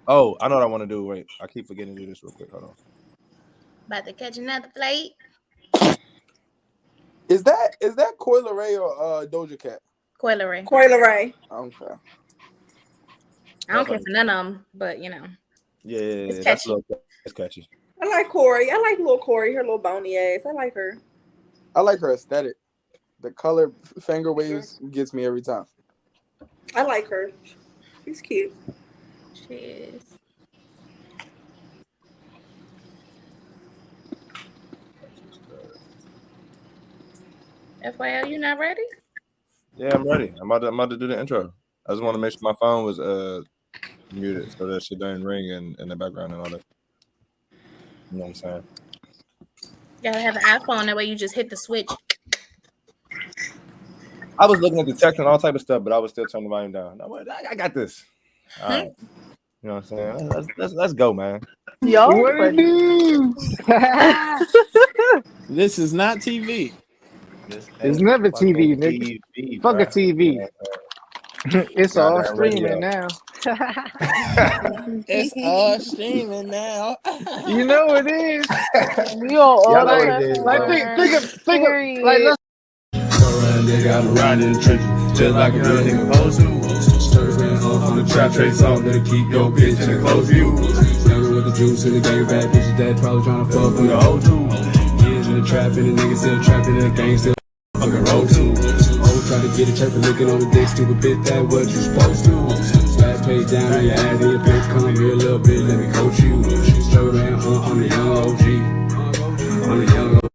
Oh, I know what I want to do. Wait, I keep forgetting to do this real quick. Hold on. About to catch another flight. Is that Coi Leray or Doja Cat? Coi Leray. Okay. I don't care for none of them, but you know. Yeah, it's that's catchy. It's catchy. I like Corey. I like little Corey, her little bony ass. I like her. I like her aesthetic. The color finger waves gets me every time. I like her. She's cute. She is. FYL, you not ready? Yeah, I'm ready. I'm about to do the intro. I just want to make sure my phone was muted so that shit doesn't ring in the background and all that. You know what I'm saying? You gotta have an iPhone, that way you just hit the switch. I was looking at the text and all type of stuff, but I was still turning the volume down. I got this. All right. You know what I'm saying? Let's go, man. Yo, what it do? This is not TV. It's never TV, nigga. Fuck a TV. It's all streaming now. It's all streaming now. You know it is. We all think of like let's nigga, I'm riding in the trenches, just like a real nigga supposed to. On the trap trace on, better keep your bitch in a close view. Younger with the juice and the gang bad bitches that probably tryna fuck with the whole two. Years in the trap and the nigga still trapping and the gang still fucking roll too. Oh, try to get a trapping looking on the dick, stupid bitch, that what you supposed to. Slap pay down on your ass and your bitch, come here a little bit, let me coach you. Struggle man, I'm the young OG. I'm the young OG.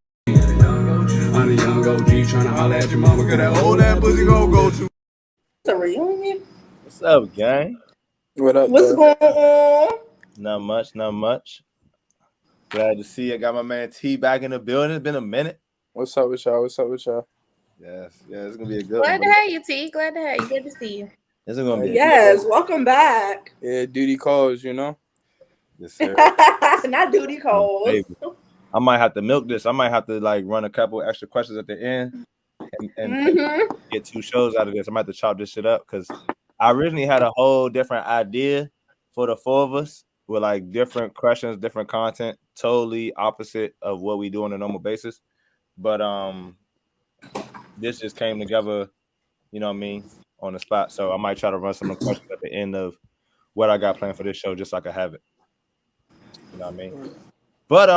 I'm the young OG tryna holler at your mama, cause that old ass pussy gon' go to. It's a reunion. What's up, gang? What up? What's going on? Not much. Glad to see you. Got my man T back in the building. It's been a minute. What's up with y'all? Yes, it's gonna be a good Glad one. to have you, T. Glad to have you. Good to see you. This is gonna be yes. Welcome back. Yeah, duty calls, you know. Yes, sir. Not duty calls. I might have to milk this. I might have to like run a couple extra questions at the end and get 2 shows out of this. I might have to chop this shit up because I originally had a whole different idea for the 4 of us with like different questions, different content, totally opposite of what we do on a normal basis. But this just came together, you know what I mean, on the spot. So I might try to run some questions at the end of what I got planned for this show, just so I can have it. You know what I mean? But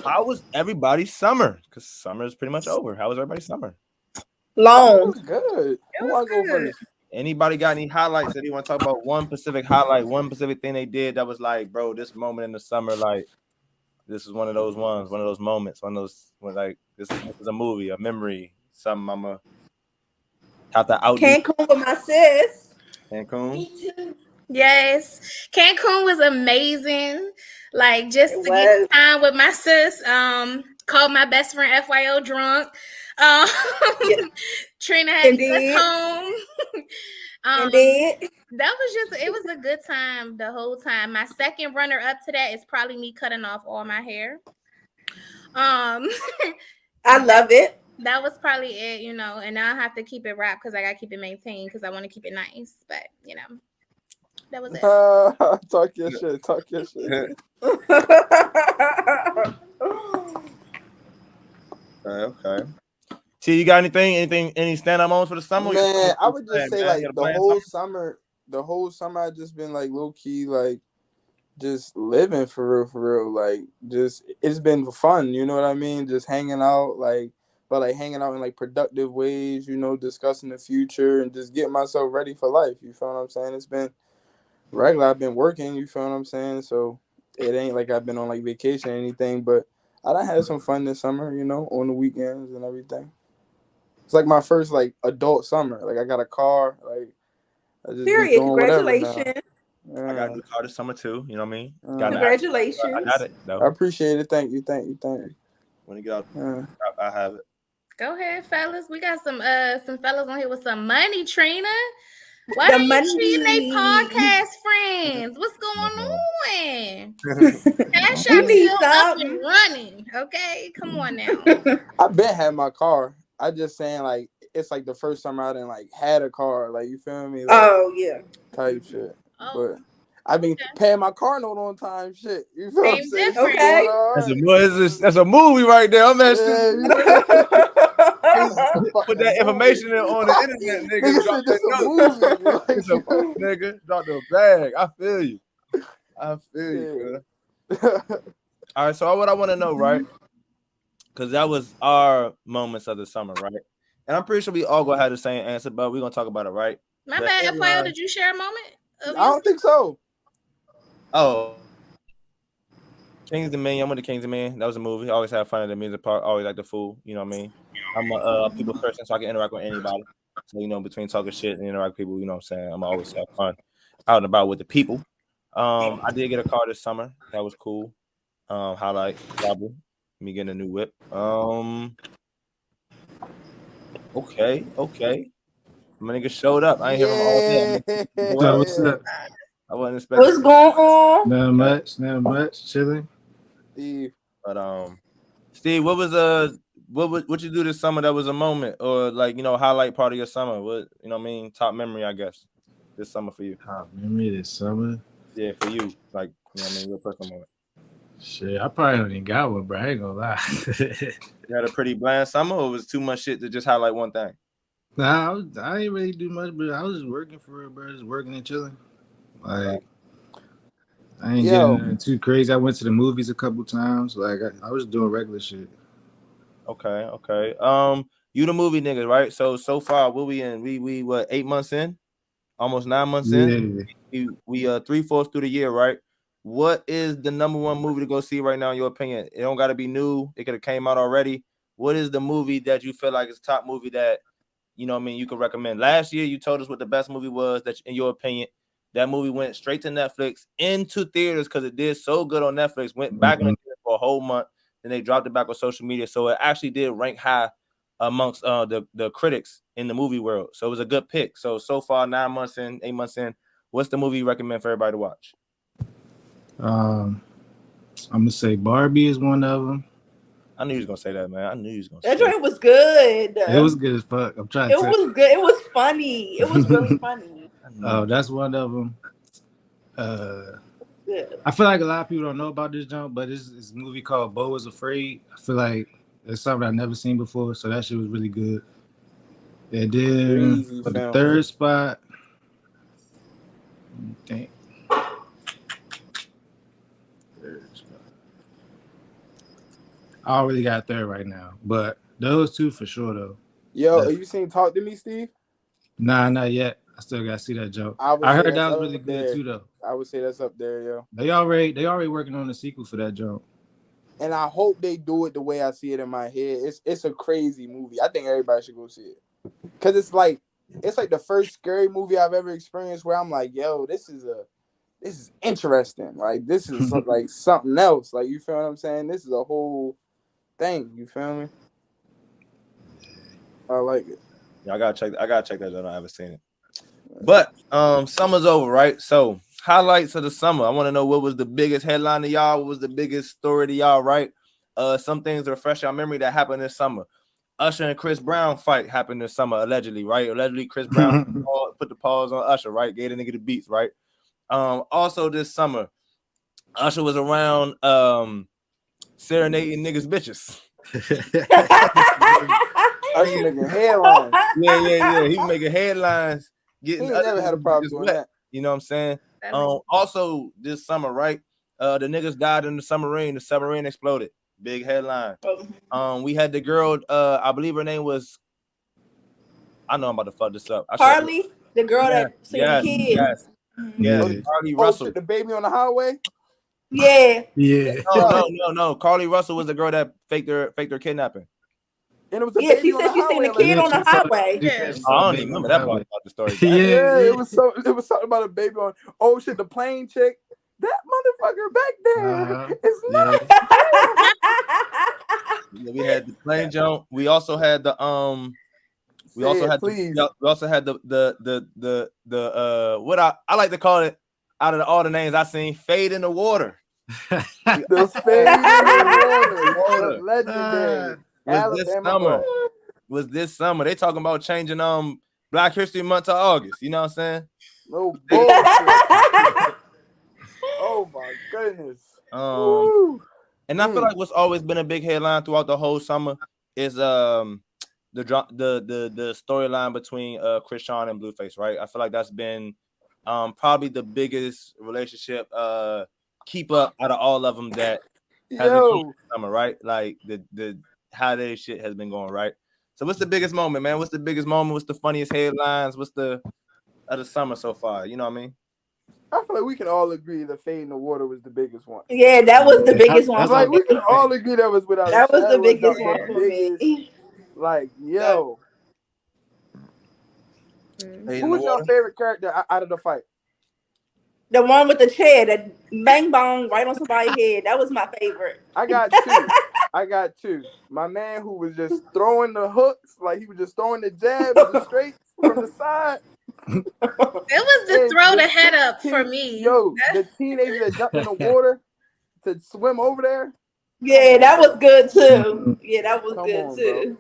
how was everybody's summer? Because summer is pretty much over. How was everybody's summer? Long. It was good. Who want to go first? Anybody got any highlights that you want to talk about? One specific highlight, one specific thing they did that was like, bro, this moment in the summer, like, this is one of those ones, one of those moments, one of those when like this is a movie, a memory, something I'm gonna have to out. Cancun with my sis. Cancun. Me too. Yes, Cancun was amazing. Like just to get time with my sis. Called my best friend FYO drunk. Trina had us home. Indeed. That was it was a good time the whole time. My second runner up to that is probably me cutting off all my hair. I love it. That was probably it, you know, and now I have to keep it wrapped because I gotta keep it maintained because I want to keep it nice. But you know, that was it. Talk your shit. Okay. See, you got any stand-up moments for the summer? Man, I would just say like the whole summer I just been like low key like just living for real. Like just it's been fun, you know what I mean? Just hanging out but hanging out in like productive ways, you know, discussing the future and just getting myself ready for life. You feel what I'm saying? It's been regular. I've been working, you feel what I'm saying? So it ain't like I've been on like vacation or anything, but I done had some fun this summer, you know, on the weekends and everything. It's like my first like adult summer. Like I got a car. Like I just period. Congratulations. I got a new car this summer too. You know what I mean? Congratulations. I got it. Though. I appreciate it. Thank you. When you get out, I have it. Go ahead, fellas. We got some fellas on here with some money, Trina. Why are you treating they podcast friends? What's going on? Cash App still up and running. Okay, come on now. I been had my car. I just saying like it's like the first summer I didn't like had a car. Like you feel me? Like, oh yeah. Type shit. But I mean, paying my car note on time, shit. You feel what I'm saying? Okay. That's a movie right there. I'm actually put that information on the internet, nigga. Drop that note. It's a movie, nigga. Drop the bag. I feel you. All right, so what I want to know, right? Because that was our moments of the summer, right? And I'm pretty sure we all gonna have the same answer, but we're gonna talk about it, right? My bad, FYO, did you share a moment? I don't think so. Oh, King's Dominion. I'm with the King's Dominion. That was a movie. I always have fun at the music part. Always like the fool. You know what I mean? I'm a people person, so I can interact with anybody. So, you know, between talking shit and interact with people, you know what I'm saying? I'm always have fun out and about with the people. I did get a car this summer. That was cool. Highlight, probably. Me getting a new whip. Okay. My nigga showed up. I ain't hear him all day. What's up? I wasn't expecting. What's going on? Not much. Chilling. Steve. But Steve, what you do this summer that was a moment or like, you know, highlight part of your summer? What, you know what I mean? Top memory, I guess. This summer for you. Top memory this summer? Yeah, for you. Like, you know what I mean? Your personal moment. Shit, I probably don't even got one, bro. I ain't gonna lie. You had a pretty bland summer, or was too much shit to just highlight one thing? Nah, I didn't really do much, but I was just working for it, bro. Just working and chilling. Like, I ain't getting nothing too crazy. I went to the movies a couple times. Like, I was doing regular shit. Okay. You the movie nigga, right? So far, what we in? We what, 8 months in? Almost 9 months in? We 3/4 through the year, right? What is the number one movie to go see right now in your opinion? It don't got to be new. It could have came out already. What is the movie that you feel like is top movie that, you know what I mean, you could recommend? Last year, you told us what the best movie was that, in your opinion, that movie went straight to Netflix, into theaters because it did so good on Netflix, went back in the theater for a whole month, then they dropped it back on social media. So it actually did rank high amongst the critics in the movie world. So it was a good pick. So far, 9 months in, 8 months in, what's the movie you recommend for everybody to watch? I'm gonna say Barbie is one of them. I knew you was gonna say that, man. I knew you was gonna say that. That joint was good. It was good as fuck. I'm trying to tell you. It was good. It was funny. It was really funny. Oh, that's one of them. I feel like a lot of people don't know about this jump, but it's a movie called Beau is Afraid. I feel like it's something I've never seen before, so that shit was really good. And then for the third spot, I don't really got a third right now, but those two for sure though. Yo, have you seen Talk to Me, Steve? Nah, not yet. I still gotta see that joke. I heard that was really good too though. I would say that's up there, yo. They already working on the sequel for that joke. And I hope they do it the way I see it in my head. It's a crazy movie. I think everybody should go see it. Cause it's like the first scary movie I've ever experienced where I'm like, yo, this is interesting. Like this is like something else. Like, you feel what I'm saying? This is a whole thing. You feel me? I like it. Yeah, I gotta check that out. I haven't seen it. But summer's over, right? So highlights of the summer. I want to know what was the biggest headline to y'all, what was the biggest story to y'all, right? Some things to refresh our memory that happened this summer. Usher and Chris Brown fight happened this summer, allegedly, right? Allegedly, Chris Brown put the pause on Usher, right? Gave the nigga the beats, right? Also this summer, Usher was around serenading niggas bitches. Usher making headlines. Yeah. He was making headlines. He never had a problem doing that. You know what I'm saying? Also this summer, right? The niggas died in the submarine. The submarine exploded. Big headline. We had the girl, I believe her name was, I know I'm about to fuck this up. Carly, the girl that seen the kid. Yes. Carly Russell. The baby on the highway? Yeah. No. Carly Russell was the girl that faked her kidnapping. And it was she said she seen the kid on the highway. I don't even remember that part about the story. It was something about a baby on. Oh shit, the plane chick. That motherfucker back there is nuts. We had the plane jump. We also had the We also had the what I like to call it, out of all the names I seen, Fade in the Water. The Fade in the Water. Legendary. Was this summer. They talking about changing Black History Month to August. You know what I'm saying? No bullshit. And I feel like what's always been a big headline throughout the whole summer is the storyline between Krishan and Blueface, right? I feel like that's been probably the biggest relationship keep up out of all of them that has been going this summer, right? Like the how their shit has been going, right? So what's the biggest moment, man? What's the biggest moment? What's the funniest headlines? What's the of the summer so far? You know what I mean? I feel like we can all agree the Fade in the Water was the biggest one. Yeah, that was the biggest one. Like we can all agree that was without. That was the biggest one for me. Like, yo, who was your favorite character out of the fight? The one with the chair that bang bong right on somebody's head. That was my favorite. I got two. My man who was just throwing the hooks, like he was just throwing the jabs, the straights from the side. It was the throw the head up for me. Yo, the teenager that jumped in the water to swim over there. Yeah, that was good too. Yeah, that was good too.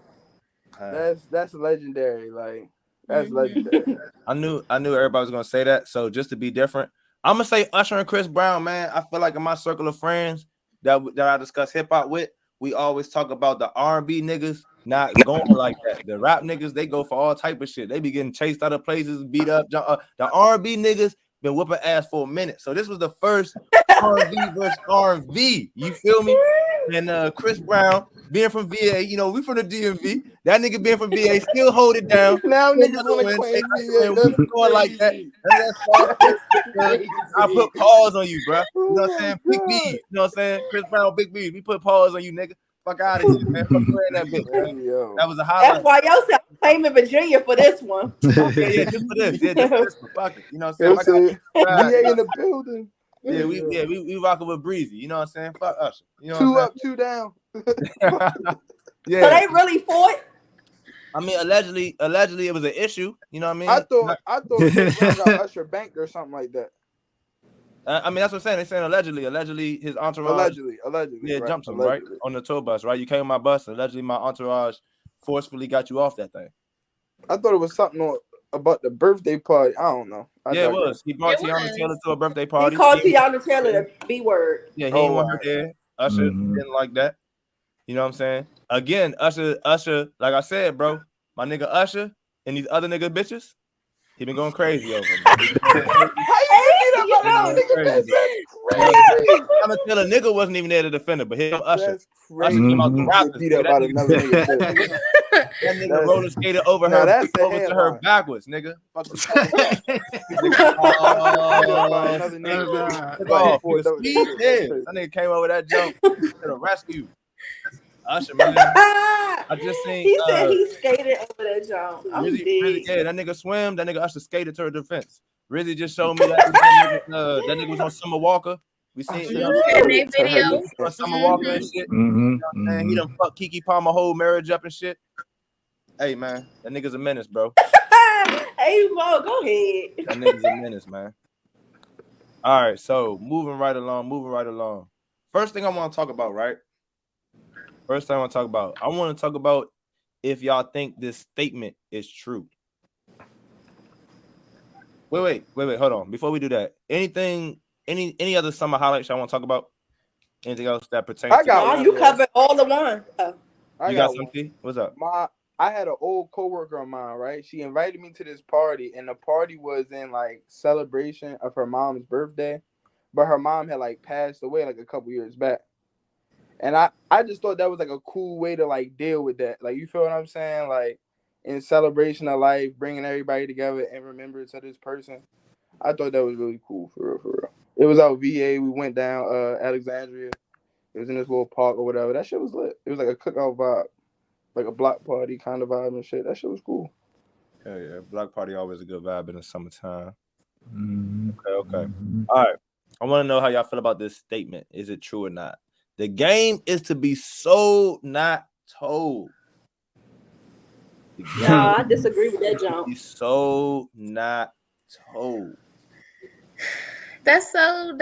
That's legendary. Like that's legendary. I knew everybody was gonna say that. So just to be different, I'm gonna say Usher and Chris Brown, man. I feel like in my circle of friends that I discuss hip hop with, we always talk about the R&B niggas not going like that. The rap niggas, they go for all type of shit. They be getting chased out of places, beat up. The R&B niggas been whooping ass for a minute. So this was the first R&B versus R&B. You feel me? And Chris Brown being from VA, you know, we from the DMV. That nigga being from VA still hold it down. Now niggas want to claim VA. Going like that. I put pause on you, bro. You know what I'm saying? Big B. You know what I'm saying? Chris Brown, Big B. We put pause on you, nigga. Fuck out of here, man. Fuck that bitch, man. That was a highlight. That's why y'all said I'm claiming Virginia for this one. Yeah, just for this. Yeah, just for this. Fuck it. You know what I'm saying? VA in the building. Yeah, we rocking with Breezy. You know what I'm saying? Fuck Usher. You know two up, two down. Yeah. So they really fought? I mean, allegedly it was an issue. You know what I mean? I thought Chris Brown got Usher banked or something like that. I mean, that's what I'm saying. They're saying allegedly his entourage. Allegedly. Yeah, right, jumped him right on the tour bus. Right, you came on my bus. Allegedly, my entourage forcefully got you off that thing. I thought it was something about the birthday party. I don't know. It was. He brought Tiana Taylor to a birthday party. He called Tiana Taylor the B word. Yeah, he didn't want her there. Usher didn't like that. You know what I'm saying? Again, Usher, like I said, bro, my nigga Usher and these other nigga bitches, he been going crazy over him. I'm gonna tell a nigga wasn't even there to defend her, but him Usher came out the rappers. Beat up by another nigga. That nigga roller skated over her, over to her backwards, nigga. Fuck that nigga came over that jump to the rescue. Usher, man. I just seen. He said he skated over that jump. Rizzy, yeah, that nigga swim. That nigga Usher skated to her defense. Rizzy just showed me that nigga was on Summer Walker. We seen video on Summer Walker and shit. You know what I'm saying? He done fucked Keke Palmer whole marriage up and shit. Hey man, that nigga's a menace, bro. Hey Mo, go ahead. That nigga's a menace, man. All right, so moving right along. First thing I want to talk about, right? I want to talk about if y'all think this statement is true. Wait, hold on. Before we do that, any other summer highlights y'all want to talk about? Anything else that pertains to you covered all the one. You got something? What's up? I had an old coworker of mine, right? She invited me to this party, and the party was in like celebration of her mom's birthday, but her mom had like passed away like a couple years back. And I just thought that was like a cool way to like deal with that. Like, you feel what I'm saying? Like, in celebration of life, bringing everybody together in remembrance of this person. I thought that was really cool, for real. It was out VA. We went down Alexandria. It was in this little park or whatever. That shit was lit. It was like a cookout vibe. Like a block party kind of vibe and shit. That shit was cool. Hell yeah. Block party always a good vibe in the summertime. Okay. All right. I want to know how y'all feel about this statement. Is it true or not? The game is to be sold, not told. No, I disagree with that, John. Be sold, not told. That's not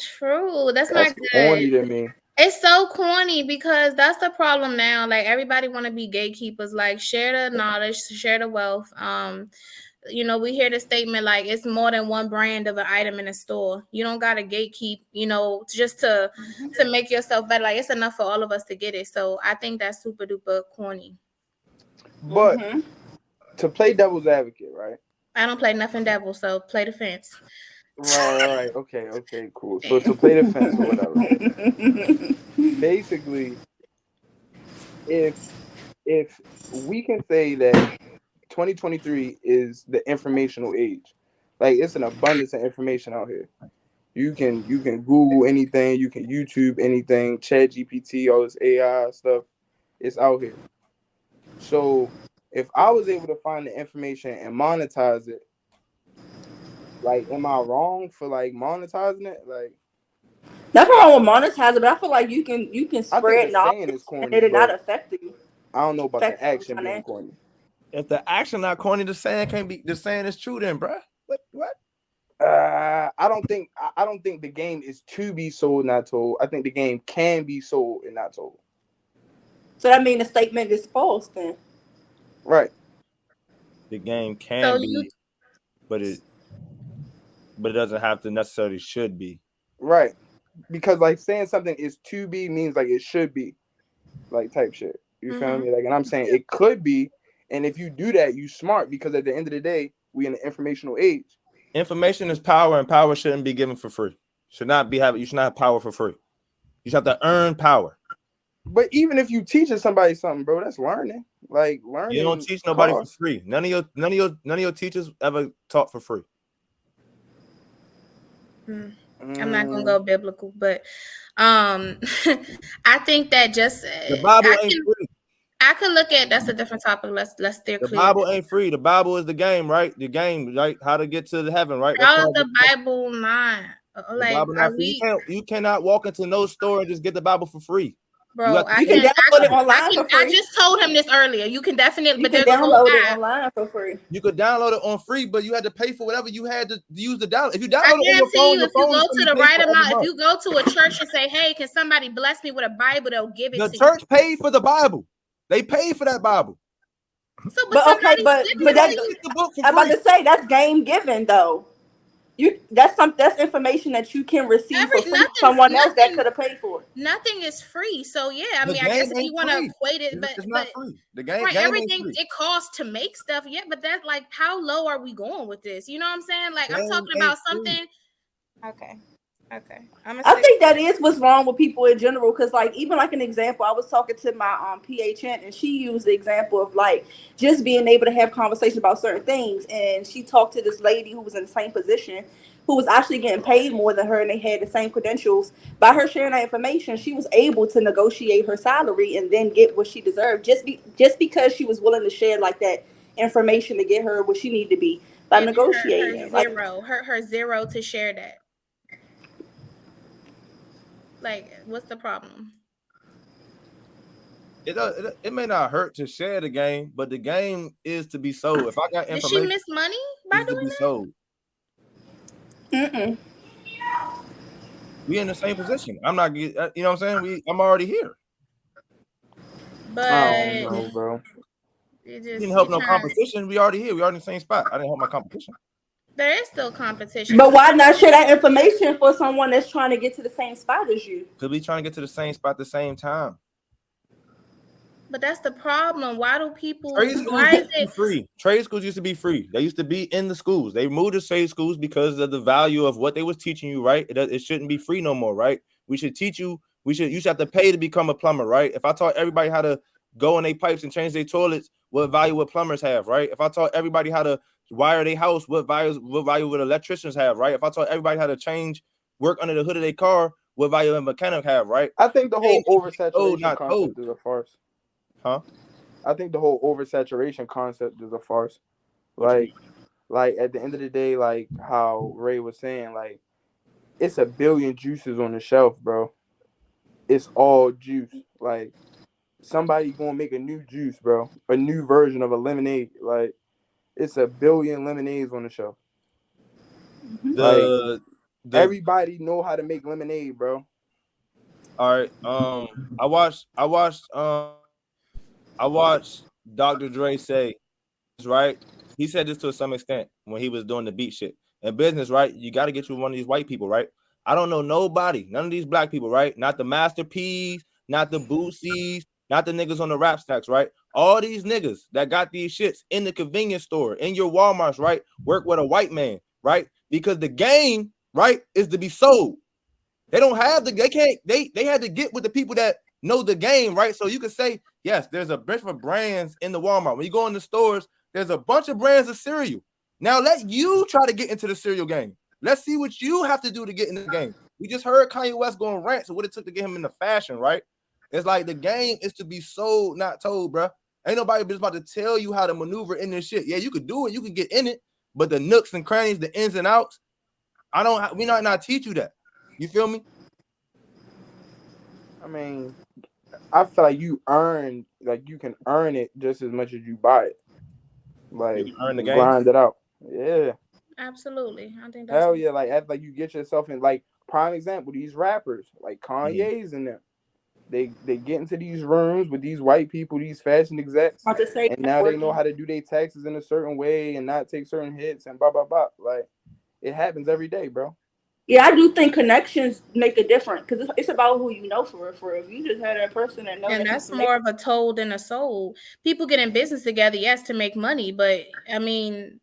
true. That's not good. Corny to me. It's so corny because that's the problem now. Like, everybody want to be gatekeepers. Like, share the knowledge, share the wealth. you know, we hear the statement like it's more than one brand of an item in a store. You don't gotta gatekeep, you know, just to make yourself better. Like it's enough for all of us to get it. So I think that's super duper corny. But to play devil's advocate, right? I don't play nothing devil, so play the fence. Right. Okay, cool. So to play the fence or whatever. Basically, if we can say that 2023 is the informational age, like it's an abundance of information out here. You can Google anything, you can YouTube anything, Chat GPT, all this AI stuff, it's out here. So if I was able to find the information and monetize it, like, am I wrong for like monetizing it? Like, nothing wrong with monetizing, but I feel like you can spread knowledge corny, and it not affect you. I don't know about the action being corny. If the action not corny, the saying can't be. The saying is true, then, bro. What? I don't think the game is to be sold, not told. I think the game can be sold and not told. So that means the statement is false, then. Right. The game can be, but it doesn't have to necessarily should be. Right. Because like saying something is to be means like it should be, like type shit. You feel me? Like, and I'm saying it could be, and if you do that, you smart, because at the end of the day, we in the informational age. Information is power, and power shouldn't be given for free. You should not have power for free. You should have to earn power. But even if you teaching somebody something, bro, that's learning. Like learning. You don't teach nobody for free. None of your teachers ever taught for free. I'm not gonna go biblical, but I think that just the Bible ain't free. I can look at that's a different topic. Let's steer clear. The Bible ain't free. The Bible is the game, right? The game, right? How to get to the heaven, right? How is the Bible not? Like, Bible not free. You cannot walk into no store and just get the Bible for free. Bro, you can download it online for free. I just told him this earlier. You can definitely, but there's download it online for free. You could download it on free, but you had to pay for whatever you had to use the download. If you download it on your phone, if you go to the right amount, if you go to a church and say, "Hey, can somebody bless me with a Bible?" They'll give it to you. The church paid for the Bible. They paid for that Bible. So, but that's, I'm about to say that's game given though. That's information that you can receive for free. Someone else that could have paid for it. Nothing is free. So yeah, I mean, I guess if you want to equate it, but it's not free. The game, right, everything it costs to make stuff. Yeah, but that's like, how low are we going with this? You know what I'm saying? Like, I'm talking about something. Okay. I think that is what's wrong with people in general, because like, even like an example, I was talking to my PHN, and she used the example of like just being able to have conversations about certain things, and she talked to this lady who was in the same position, who was actually getting paid more than her, and they had the same credentials. By her sharing that information, she was able to negotiate her salary and then get what she deserved, just because she was willing to share like that information to get her what she needed to be by negotiating. Her zero to share that. Like, what's the problem? It may not hurt to share the game, but the game is to be sold. If I got information, did she miss money by doing that? Sold. We in the same position. I'm not, you know what I'm saying? I'm already here. But I don't know, bro. You didn't help no competition. We already here. We already in the same spot. I didn't help my competition. There is still competition. But why not share that information for someone that's trying to get to the same spot as you? Could be trying to get to the same spot at the same time. But that's the problem. Why do people? Trade schools used to be free. Trade schools used to be free. They used to be in the schools. They moved to trade schools because of the value of what they was teaching you, right? It shouldn't be free no more, right? We should teach you. You should have to pay to become a plumber, right? If I taught everybody how to go in their pipes and change their toilets, what value would plumbers have, right? If I taught everybody how to wire their house, what value would electricians have, right? If I taught everybody how to work under the hood of their car, what value would a mechanic have, right? I think the whole oversaturation concept is a farce. Huh? I think the whole oversaturation concept is a farce. Like at the end of the day, like how Ray was saying, like it's a billion juices on the shelf, bro. It's all juice. Like somebody gonna make a new juice, bro. A new version of a lemonade. Like it's a billion lemonades on the shelf. Everybody know how to make lemonade, bro. All right. I watched Dr. Dre say, right? he said this to some extent when he was doing the beat shit. In business, right? You got to get you one of these white people, right? I don't know nobody, none of these black people, right? Not the Master P's, not the Boosies, not the niggas on the rap stacks, right? All these niggas that got these shits in the convenience store, in your Walmarts, right? Work with a white man, right? Because the game, right, is to be sold. They don't have they had to get with the people that know the game, right? So you can say, yes, there's a bunch of brands in the Walmart. When you go in the stores, there's a bunch of brands of cereal. Now let you try to get into the cereal game. Let's see what you have to do to get in the game. We just heard Kanye West going rant, so what it took to get him into fashion, right? It's like the game is to be sold, not told, bro. Ain't nobody just about to tell you how to maneuver in this shit. Yeah, you could do it, you can get in it, but the nooks and crannies, the ins and outs, we not teach you that. You feel me? I mean, I feel like you can earn it just as much as you buy it. Like, you earn the game? Grind it out. Yeah. Absolutely. I think that's hell yeah. Like, like you get yourself in, like, prime example, these rappers, like Kanye's and them. They get into these rooms with these white people, these fashion execs, and now they know how to do their taxes in a certain way and not take certain hits and blah, blah, blah. Like, it happens every day, bro. Yeah, I do think connections make a difference because it's about who you know for real. If you just had a person that knows, and that's more of a told than a sold. People get in business together, yes, to make money, but I mean,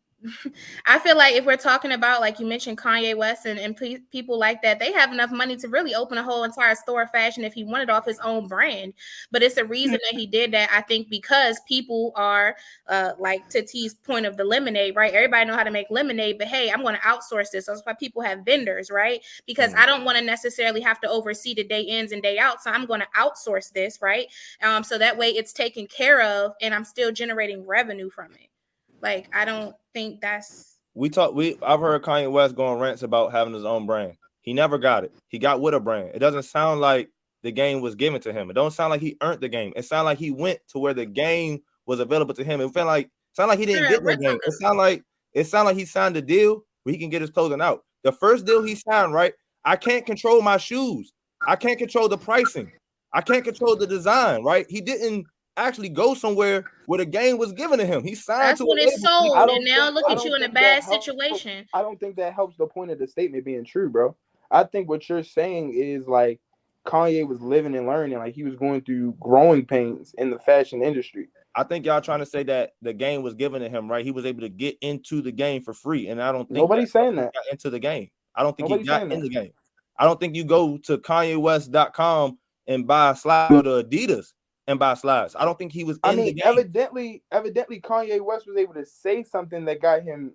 I feel like if we're talking about, like you mentioned, Kanye West and people like that, they have enough money to really open a whole entire store of fashion if he wanted off his own brand. But it's a reason that he did that, I think, because people are like to T's point of the lemonade, right? Everybody know how to make lemonade, but hey, I'm going to outsource this. That's why people have vendors, right? Because I don't want to necessarily have to oversee the day ins and day out. So I'm going to outsource this, right? So that way it's taken care of and I'm still generating revenue from it. Like, I don't think that's... I've heard Kanye West going rants about having his own brand. He never got it. He got with a brand. It doesn't sound like the game was given to him. It don't sound like he earned the game. It sounded like he went to where the game was available to him. It sounded like he didn't get the game. It sounded like he signed a deal where he can get his clothing out. The first deal he signed, right? I can't control my shoes. I can't control the pricing. I can't control the design, right? He didn't actually go somewhere where the game was given to him. He signed That's to when it's sold, and now look at you in a bad situation. I don't think that helps the point of the statement being true, bro. I think what you're saying is like Kanye was living and learning, like he was going through growing pains in the fashion industry. I think y'all trying to say that the game was given to him, right? He was able to get into the game for free, and I don't think nobody's saying that. Got into the game. I don't think he got in the game. I don't think you go to KanyeWest.com and buy a slide, go to Adidas and buy slides. I don't think he was in the game. Evidently Kanye West was able to say something that got him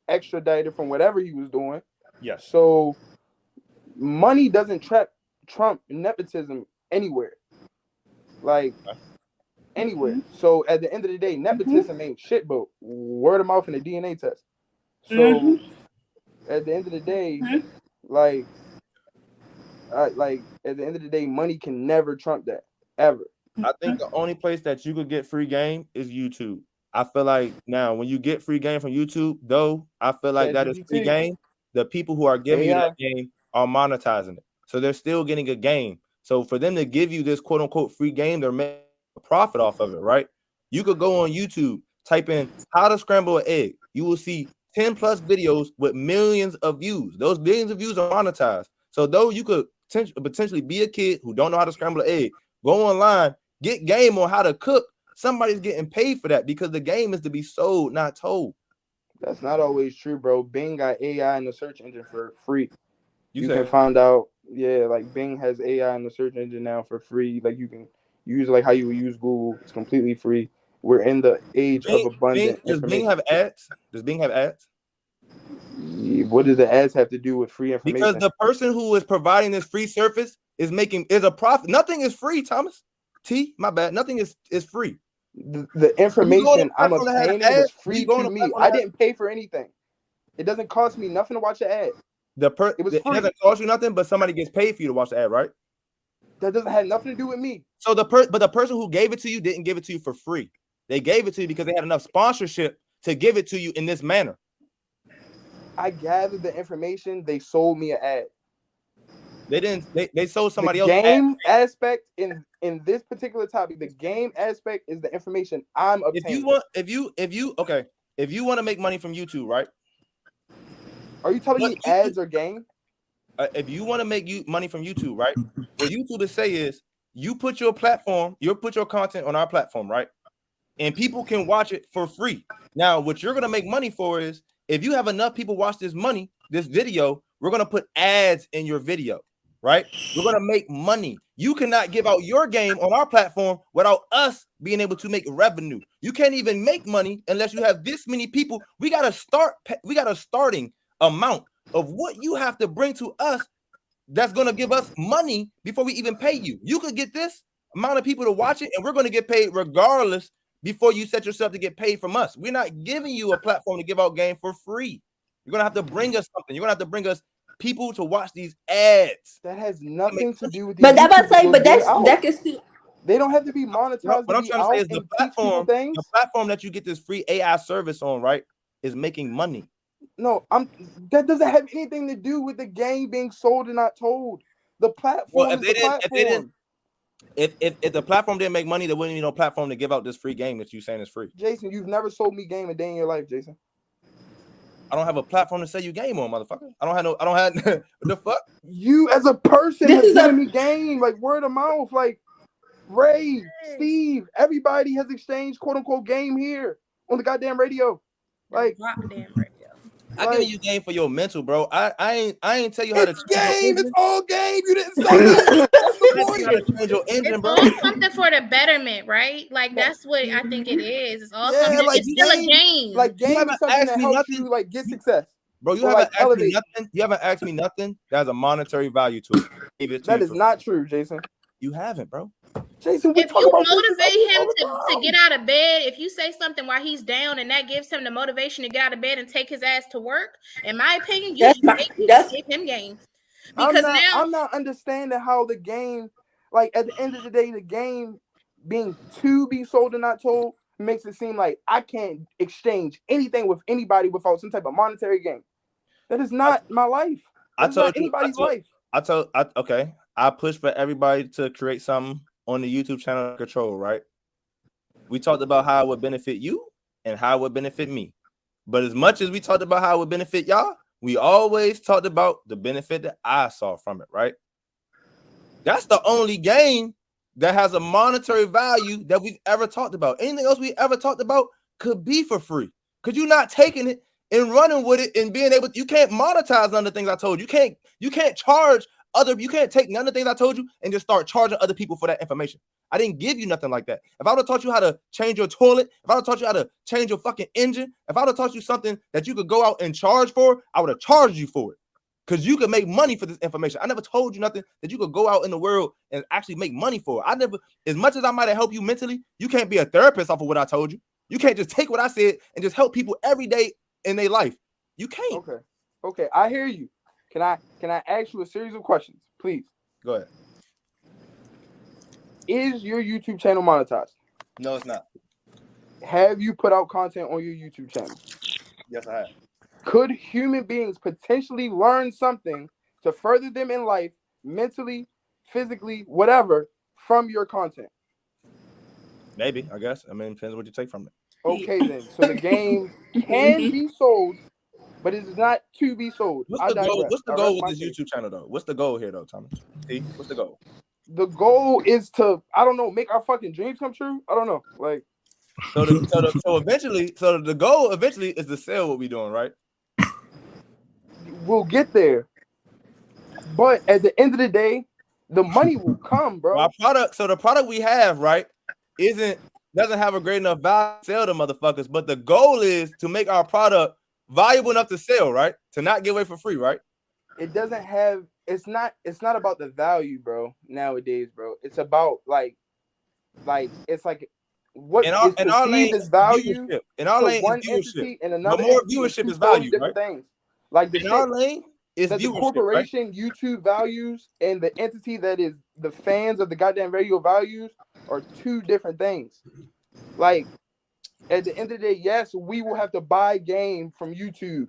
extradited from whatever he was doing. Yes. So money doesn't trump nepotism anywhere. Like anywhere. So at the end of the day, nepotism ain't shit, but word of mouth and a DNA test. So at the end of the day, like at the end of the day, money can never trump that ever. I think the only place that you could get free game is YouTube. I feel like now when you get free game from YouTube, though, I feel like that is free game. The people who are giving you that game are monetizing it. So they're still getting a game. So for them to give you this quote unquote free game, they're making a profit off of it, right? You could go on YouTube, type in how to scramble an egg. You will see 10 plus videos with millions of views. Those millions of views are monetized. So though you could potentially be a kid who don't know how to scramble an egg, go online, get game on how to cook. Somebody's getting paid for that because the game is to be sold, not told. That's not always true, bro. Bing got AI in the search engine for free. You can find out, like Bing has AI in the search engine now for free. Like you can use like how you would use Google. It's completely free. We're in the age of abundant information. Does Bing have ads? Does Bing have ads? What does the ads have to do with free information? Because the person who is providing this free service is a profit. Nothing is free, Thomas. My bad. Nothing is free. The information I'm obtaining is free to me. I didn't pay for anything. It doesn't cost me nothing to watch an ad. It doesn't cost you nothing, but somebody gets paid for you to watch the ad, right? That doesn't have nothing to do with me. So the person who gave it to you didn't give it to you for free. They gave it to you because they had enough sponsorship to give it to you in this manner. I gathered the information. They sold me an ad. They didn't. They sold somebody else. The game aspect in this particular topic, the game aspect is the information I'm obtaining. If you okay, if you want to make money from YouTube, right? Are you telling me ads are game? If you want to make money from YouTube, right? What YouTube is say is you put your platform, you put your content on our platform, right? And people can watch it for free. Now, what you're gonna make money for is if you have enough people watch this video, we're gonna put ads in your video, right? We're gonna make money. You cannot give out your game on our platform without us being able to make revenue. You can't even make money unless you have this many people. We got a starting amount of what you have to bring to us that's gonna give us money before we even pay you. You could get this amount of people to watch it, and we're gonna get paid regardless before you set yourself to get paid from us. We're not giving you a platform to give out game for free. You're gonna have to bring us something. You're gonna have to bring us people to watch these ads. That has nothing to do with. But that can still. They don't have to be monetized. What I'm trying to say is the platform that you get this free AI service on, right, is making money. No, that doesn't have anything to do with the game being sold and not told. The platform is the platform. If the platform didn't make money, there wouldn't be no platform to give out this free game that you saying is free. Jason, you've never sold me game a day in your life, Jason. I don't have a platform to sell you game on, motherfucker. I don't have what the fuck? You as a person has given me game, like word of mouth, like Ray, Steve, everybody has exchanged quote unquote game here on the goddamn radio. Like goddamn radio. I give you game for your mental, bro. I ain't tell you how to game. It's all game. You didn't say that. That's the point. Change your engine, bro. It's all something for the betterment, right? Like that's what I think it is. It's all something. Like it's still a game. Like game is something that helps you like get success. Bro, you haven't asked me nothing. You haven't asked me nothing that has a monetary value to it. That is not true, Jason. You haven't, bro. Jason, if you motivate him to get out of bed, if you say something while he's down and that gives him the motivation to get out of bed and take his ass to work, in my opinion, you give him game. Because I'm not understanding how the game, like at the end of the day, the game being to be sold and not told makes it seem like I can't exchange anything with anybody without some type of monetary gain. That is not my life. That's not anybody's life. Okay. I push for everybody to create something on the YouTube channel Control, right? We talked about how it would benefit you and how it would benefit me. But as much as we talked about how it would benefit y'all, we always talked about the benefit that I saw from it, right? That's the only gain that has a monetary value that we've ever talked about. Anything else we ever talked about could be for free. Because you're not taking it and running with it and being able to, you can't monetize none of the things I told you. You can't charge you can't take none of the things I told you and just start charging other people for that information. I didn't give you nothing like that. If I would have taught you how to change your toilet, if I would have taught you how to change your fucking engine, if I would have taught you something that you could go out and charge for, I would have charged you for it. Because you could make money for this information. I never told you nothing that you could go out in the world and actually make money for. As much as I might have helped you mentally, you can't be a therapist off of what I told you. You can't just take what I said and just help people every day in their life. You can't. Okay, I hear you. Can I ask you a series of questions, please? Go ahead. Is your YouTube channel monetized? No, it's not. Have you put out content on your YouTube channel? Yes, I have. Could human beings potentially learn something to further them in life, mentally, physically, whatever, from your content? Maybe, I guess. I mean, it depends what you take from it. Okay, then. So the game can be sold, but it is not to be sold. What's the goal with this YouTube channel, though? What's the goal here, though, Thomas? See, what's the goal? The goal is to, I don't know, make our fucking dreams come true. I don't know, like. So the goal eventually is to sell what we're doing, right? We'll get there, but at the end of the day, the money will come, bro. The product we have, right, doesn't have a great enough value to sell to motherfuckers. But the goal is to make our product valuable enough to sell, right? To not give away for free, right? It doesn't have. It's not about the value, bro. Nowadays, bro, it's about like it's like what is perceived as value in our lane one is entity and another. But more viewership is value, different right? things. Like the in our lane is that the corporation, right? YouTube values and the entity that is the fans of the goddamn radio values are two different things. Like at the end of the day, yes, we will have to buy game from YouTube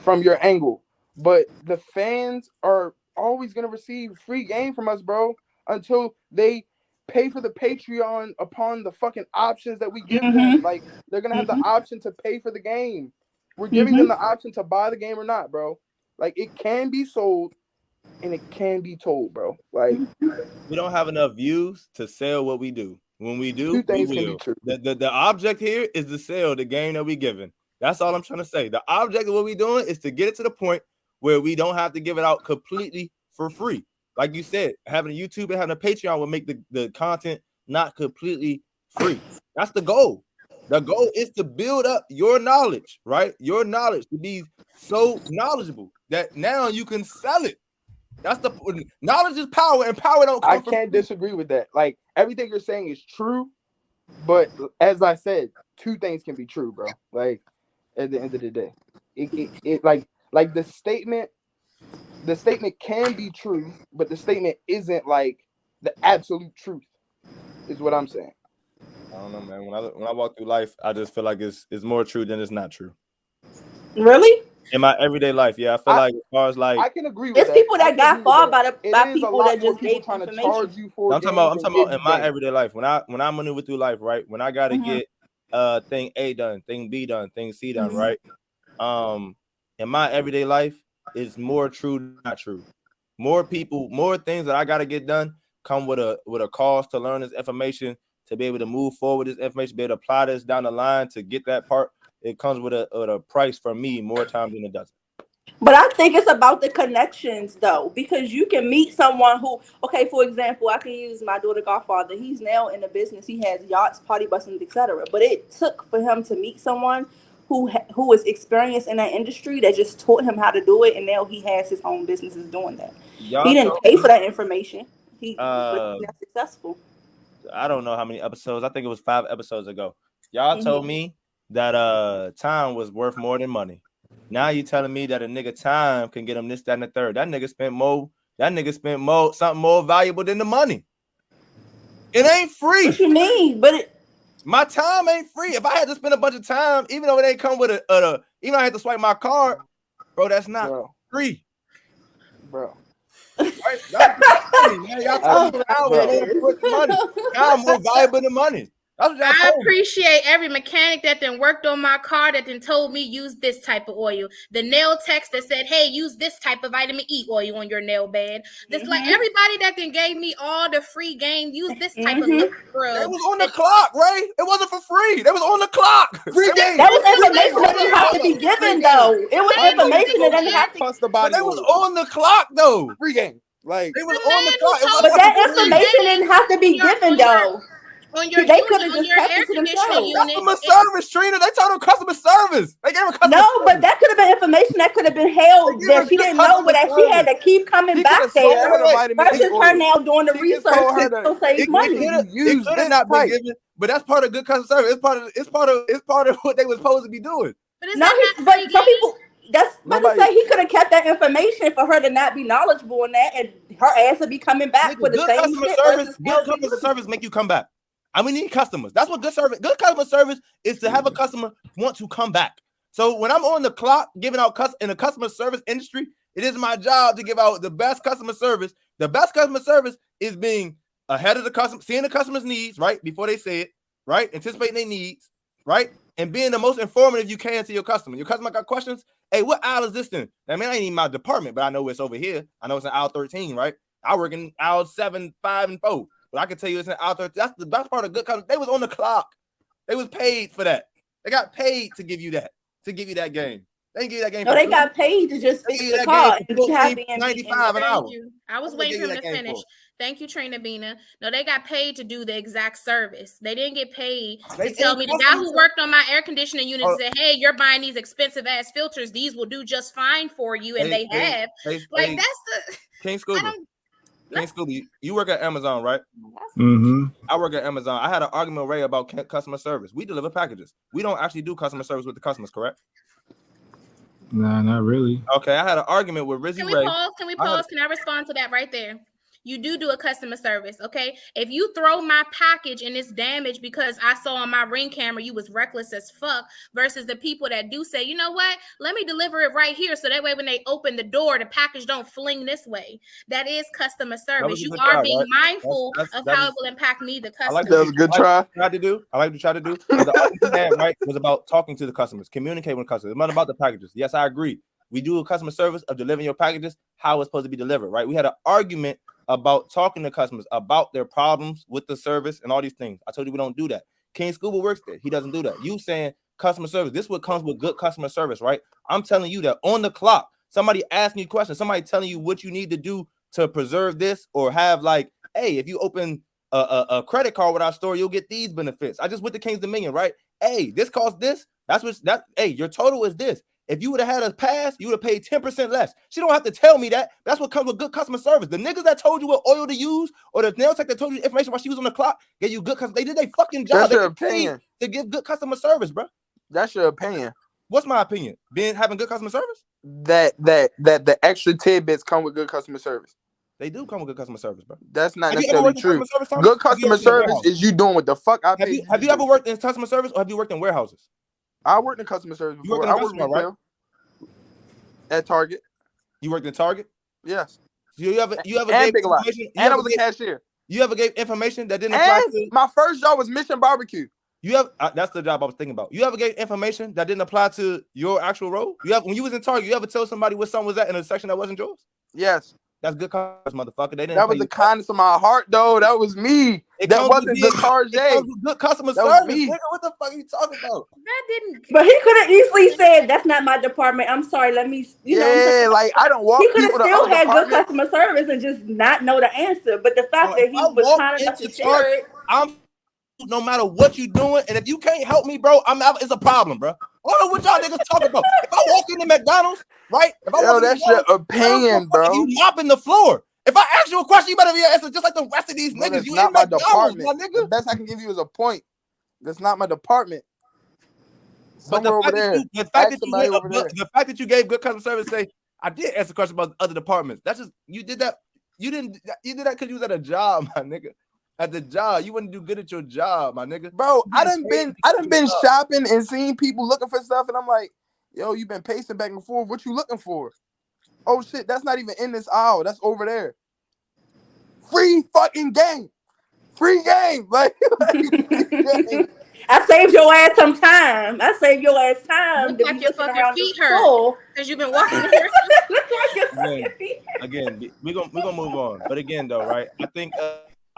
from your angle, but the fans are always gonna receive free game from us, bro, until they pay for the Patreon upon the fucking options that we give them. Like, they're gonna have the option to pay for the game. We're giving them the option to buy the game or not, bro. Like, it can be sold and it can be told, bro. Like, we don't have enough views to sell what we do. When we do, we will. Can be true. The object here is to sell the game that we giving. That's all I'm trying to say. The object of what we doing is to get it to the point where we don't have to give it out completely for free. Like you said, having a YouTube and having a Patreon will make the content not completely free. That's the goal. The goal is to build up your knowledge, right? Your knowledge to be so knowledgeable that now you can sell it. That's the knowledge is power, and power don't come. I can't disagree with that. Like, everything you're saying is true, but as I said, two things can be true, bro. Like, at the end of the day, it like the statement can be true, but the statement isn't like the absolute truth, is what I'm saying. I don't know, man. When I walk through life, I just feel like it's more true than it's not true. Really? In my everyday life, yeah, I feel like as far as like I can agree with it's that. people that got far by people that just gave trying to charge you for. I'm talking about in my everyday life. When I maneuver through life, right? When I gotta get thing A done, thing B done, thing C done, right? In my everyday life, it's more true than not true. More people, more things that I gotta get done come with a cause to learn this information, to be able to move forward this information, be able to apply this down the line to get that part. It comes with a price for me more times than it doesn't. But I think it's about the connections, though, because you can meet someone who, okay, for example, I can use my daughter godfather. He's now in the business. He has yachts, party buses, etc. But it took for him to meet someone who was experienced in that industry that just taught him how to do it, and now he has his own businesses doing that. He didn't pay for that information. But he's not successful. I don't know how many episodes. I think it was 5 episodes ago. Y'all told me that time was worth more than money. Now you telling me that a nigga time can get him this, that, and the third. That nigga spent more something more valuable than the money. It ain't free. What you mean? But my time ain't free. If I had to spend a bunch of time, even though it ain't come with even though I had to swipe my card, bro, that's not free. Bro. Right? That's money, man. Y'all talking about time more valuable than money. I appreciate every mechanic that then worked on my car that then told me use this type of oil. The nail text that said, hey, use this type of vitamin E oil on your nail bed. This like everybody that then gave me all the free game, use this type of lip scrub. It was on the clock, Ray. It wasn't for free. They was on the clock. Free game. That was information that didn't have to be given, though. It was information that didn't have to cost the body. They was on the clock, though. Free game. Like, they was on the clock. But that information didn't have to be given, though. They could have just kept it to themselves. Customer service, Trina. They told them customer service. They gave her customer service. But that could have been information that could have been held there. She didn't know, but that she had to keep coming back there. Versus her now doing the research to save money. It could have not been given, but that's part of good customer service. It's part of what they were supposed to be doing. But some people. That's what to say. He could have kept that information for her to not be knowledgeable in that, and her ass would be coming back for the same customer service. Good customer service make you come back. And we need customers. That's what good customer service is, to have a customer want to come back. So when I'm on the clock giving out in the customer service industry, it is my job to give out the best customer service. The best customer service is being ahead of the customer, seeing the customer's needs, right, before they say it, right, anticipating their needs, right, and being the most informative you can to your customer. Your customer got questions. Hey, what aisle is this in? I mean, I ain't in my department, but I know it's over here. I know it's in aisle 13, right? I work in aisle 7, 5, and 4. But I can tell you it's an out there. That's the best part of good customer. They was on the clock. They was paid for that. They got paid to give you that game. They didn't give you that game. No, they got paid to just fix the car and be happy and $95 an hour. I was waiting for them to finish. Thank you, Trina Bina. No, they got paid to do the exact service. They didn't get paid to tell me. The guy who worked on my air conditioning unit said, hey, you're buying these expensive ass filters. These will do just fine for you. And they have. That's the King Scooby. King Scooby, you work at Amazon, right? I work at Amazon. I had an argument with Ray about customer service. We deliver packages. We don't actually do customer service with the customers, correct? Nah, not really. Okay, I had an argument with Rizzy Ray. Can we pause? Can I respond to that right there? you do a customer service, okay? If you throw my package and it's damaged because I saw on my Ring camera you was reckless as fuck, versus the people that do say, you know what, let me deliver it right here, so that way when they open the door, the package don't fling this way. That is customer service. You are being mindful of how it will impact me, the customer. That was a good try. I like to try to do. But the argument had, right, was about talking to the customers, communicating with customers. It's not about the packages. Yes, I agree. We do a customer service of delivering your packages, how it's supposed to be delivered, right? We had an argument about talking to customers about their problems with the service and all these things. I told you we don't do that. King Scuba works there. He doesn't do that. You saying customer service. This is what comes with good customer service, right? I'm telling you that on the clock, somebody asking you questions, somebody telling you what you need to do to preserve this, or have like, hey, if you open a credit card with our store, you'll get these benefits. I just went to King's Dominion, right? Hey, this costs this. Hey, your total is this. If you would have had a pass, you would have paid 10% less. She don't have to tell me that. That's what comes with good customer service. The niggas that told you what oil to use, or the nail tech that told you information while she was on the clock, gave you good customer. They did their fucking job. That's your opinion. To give good customer service, bro. That's your opinion. What's my opinion? Having good customer service? That the extra tidbits come with good customer service. They do come with good customer service, bro. That's not necessarily true. Good customer service is you doing what the fuck I paid. Have you ever worked in customer service, or have you worked in warehouses? I worked in customer service before. I worked in right? At Target. You worked in Target? Yes. You ever and gave Big Lots. And I was a cashier. You ever gave information that didn't apply to? My first job was Mission Barbecue. That's the job I was thinking about. You ever gave information that didn't apply to your actual role? When you was in Target, you ever tell somebody where something was at in a section that wasn't yours? Yes. That's good customer, motherfucker. They didn't. That was the kindness of my heart, though. That was me. That wasn't the Target. Good customer service. Nigga, what the fuck are you talking about? That didn't. But he could have easily said, "That's not my department. I'm sorry. Let me." You know, like I don't walk. He could have still had good customer service and just not know the answer. But the fact that he was kind enough to share it, no matter what you doing, and if you can't help me, bro, it's a problem, bro. I don't know what y'all niggas talking about. If I walk into McDonald's, right? That's your opinion, bro. You mopping the floor. If I ask you a question, you better be answer just like the rest of these niggas. You not in my McDonald's, department. my nigga. The best I can give you is a point. That's not my department. But the fact that you gave good customer service, say I did ask a question about other departments. That's just you did that. You did that because you was at a job, my nigga. At the job, you wouldn't do good at your job, my nigga. Bro, I done been shopping and seeing people looking for stuff, and I'm like, yo, you been pacing back and forth. What you looking for? Oh shit, that's not even in this aisle. That's over there. Free fucking game. Free game. Like I saved your ass some time. I saved your ass time. Look like your fucking feet hurt because you've been walking here. Again, we're gonna move on. But again, though, right?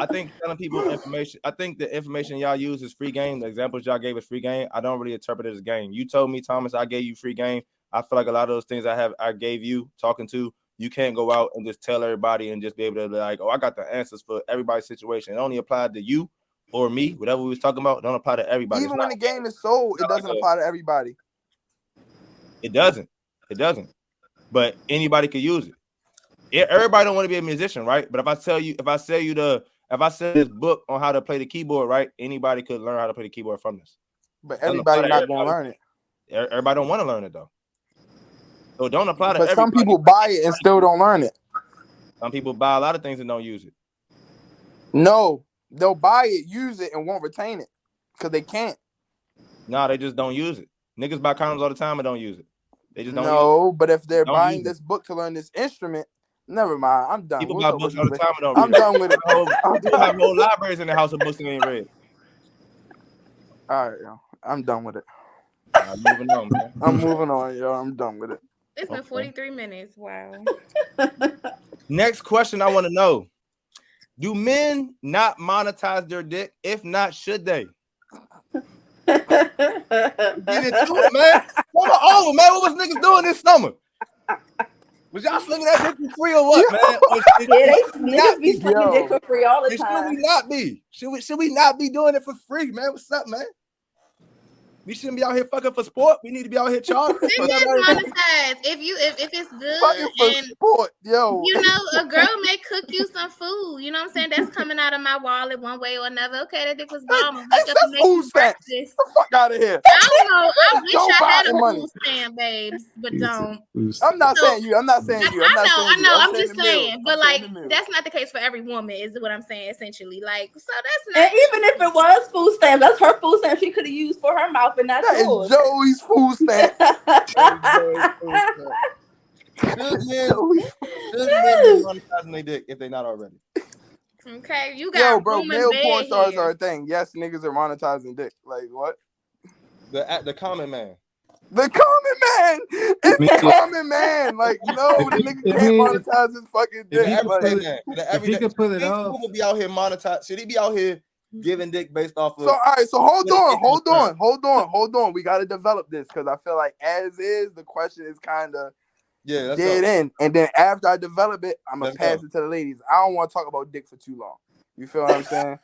I think telling people information. I think the information y'all use is free game. The examples y'all gave is free game. I don't really interpret it as game. You told me, Thomas, I gave you free game. I feel like a lot of those things I gave you talking to. You can't go out and just tell everybody and just be able to be like, oh, I got the answers for everybody's situation. It only applied to you or me, whatever we was talking about. Don't apply to everybody. Even when the game is sold, it doesn't apply to everybody. It doesn't. But anybody could use it. Everybody don't want to be a musician, right? But if I sell this book on how to play the keyboard, right? Anybody could learn how to play the keyboard from this. But everybody not going to learn it. Everybody don't want to learn it, though. So it don't apply to everybody. But some people buy it and still don't learn it. Some people buy a lot of things and don't use it. No, they'll buy it, use it, and won't retain it because they can't. No, they just don't use it. Niggas buy condoms all the time and don't use it. They just don't use it. But if they're buying this book to learn this instrument, never mind. I'm done. People buy books all the time and don't read. I'm done with it. People have whole libraries in the house of books and ain't read. All right, yo. I'm done with it. Moving on, man. I'm moving on, yo. I'm done with it. It's been 43 minutes. Wow. Next question I want to know. Do men not monetize their dick? If not, should they? Get into it, man. Summer over, man. What was niggas doing this summer? Was y'all slinging that dick for free or what, man? Niggas be slinging dick for free all the time. Should we not be? Should we not be doing it for free, man? What's up, man? We shouldn't be out here fucking for sport. We need to be out here charging. It is monetized. If it's good fucking for and sport, yo. you know, a girl may cook you some food. You know what I'm saying? That's coming out of my wallet one way or another. Okay, that dick was bomb. Wake up and make food stamps. Get the fuck out of here. I don't know. I wish Joe I had a Biden food stamp, babes, but don't. I'm not saying you. I'm not saying you. I know. I'm just the saying, but I'm like saying the that's not the case for every woman, is what I'm saying. Essentially, like so that's not. And even if it was food stamp, that's her food stamp she could have used for her mouth and not That yours. is Joey's food stamp. Should men monetizing their dick if they not already? Okay, you got yo, bro. room Male in porn bed stars here. are a thing. Yes, niggas are monetizing dick. Like what? The common man. The common man. It's the common man. Like no, the nigga can't monetize his fucking dick. If he could pull it off, people be out here monetize. Should he be out here giving dick based off of? So all right, so hold on. We got to develop this because I feel like as is the question is kind of dead end, and then after I develop it, I'm gonna pass it to the ladies. I don't want to talk about dick for too long. You feel what I'm saying?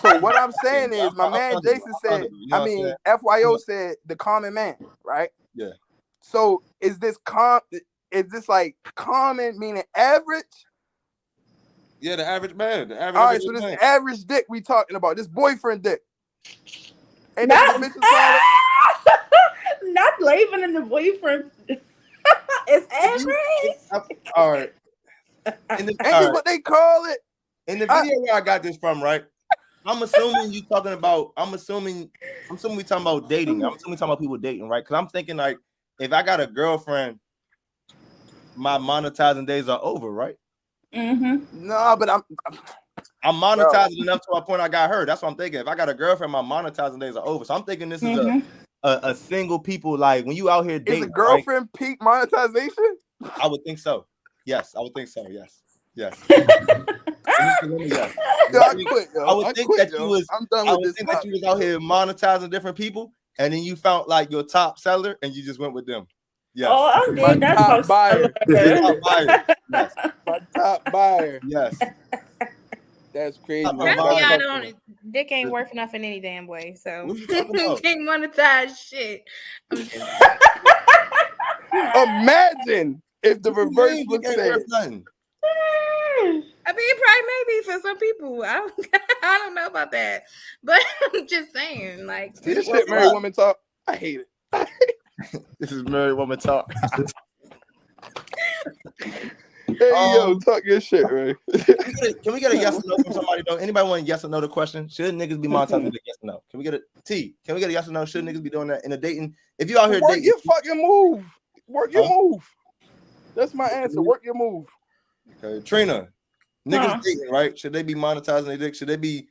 So what I'm saying is, my man Jason said, FYO said the common man, right? Yeah. So is this like common meaning average? Yeah, the average man. All right, so this average dick we talking about, this boyfriend dick. Ain't that what bitches call it? Not blaming in the boyfriend. It's average. All right. Ain't this what they call it? In the video where I got this from, right? I'm assuming we talking about dating. I'm assuming we talking about people dating, right? Because I'm thinking like if I got a girlfriend, my monetizing days are over, right? Mm-hmm. No, but I'm monetizing enough to a point I got her. That's what I'm thinking. If I got a girlfriend, my monetizing days are over. So I'm thinking this is a single people, like when you out here dating. Is a girlfriend peak monetization? I would think so. Yes, I would think so. Yes. Yes. Yes. Yo, I quit, yo. I would think that you was. I'm done I with would this. think that you was out here monetizing different people, and then you found like your top seller, and you just went with them. Yes. Oh, okay. My top buyer. Yes. My top buyer. Yes. That's crazy. Probably I don't. Dick ain't worth nothing any damn way, so can't monetize shit. Imagine if the reverse was said. I mean, it probably may be for some people. I don't know about that, but I'm just saying, like, see this shit, married woman talk. I hate it. This is married woman talk. Hey, yo, talk your shit, right? Can we get a yes or no from somebody though? Anybody want a yes or no to the question? Should niggas be monetizing the yes or no? Can we get a T? Can we get a yes or no? Should niggas be doing that in a dating? If you out here dating, your fucking move. Work your move. That's my answer. Work your move. Okay, Trina. Niggas dating, right? Should they be monetizing their dick? Should they be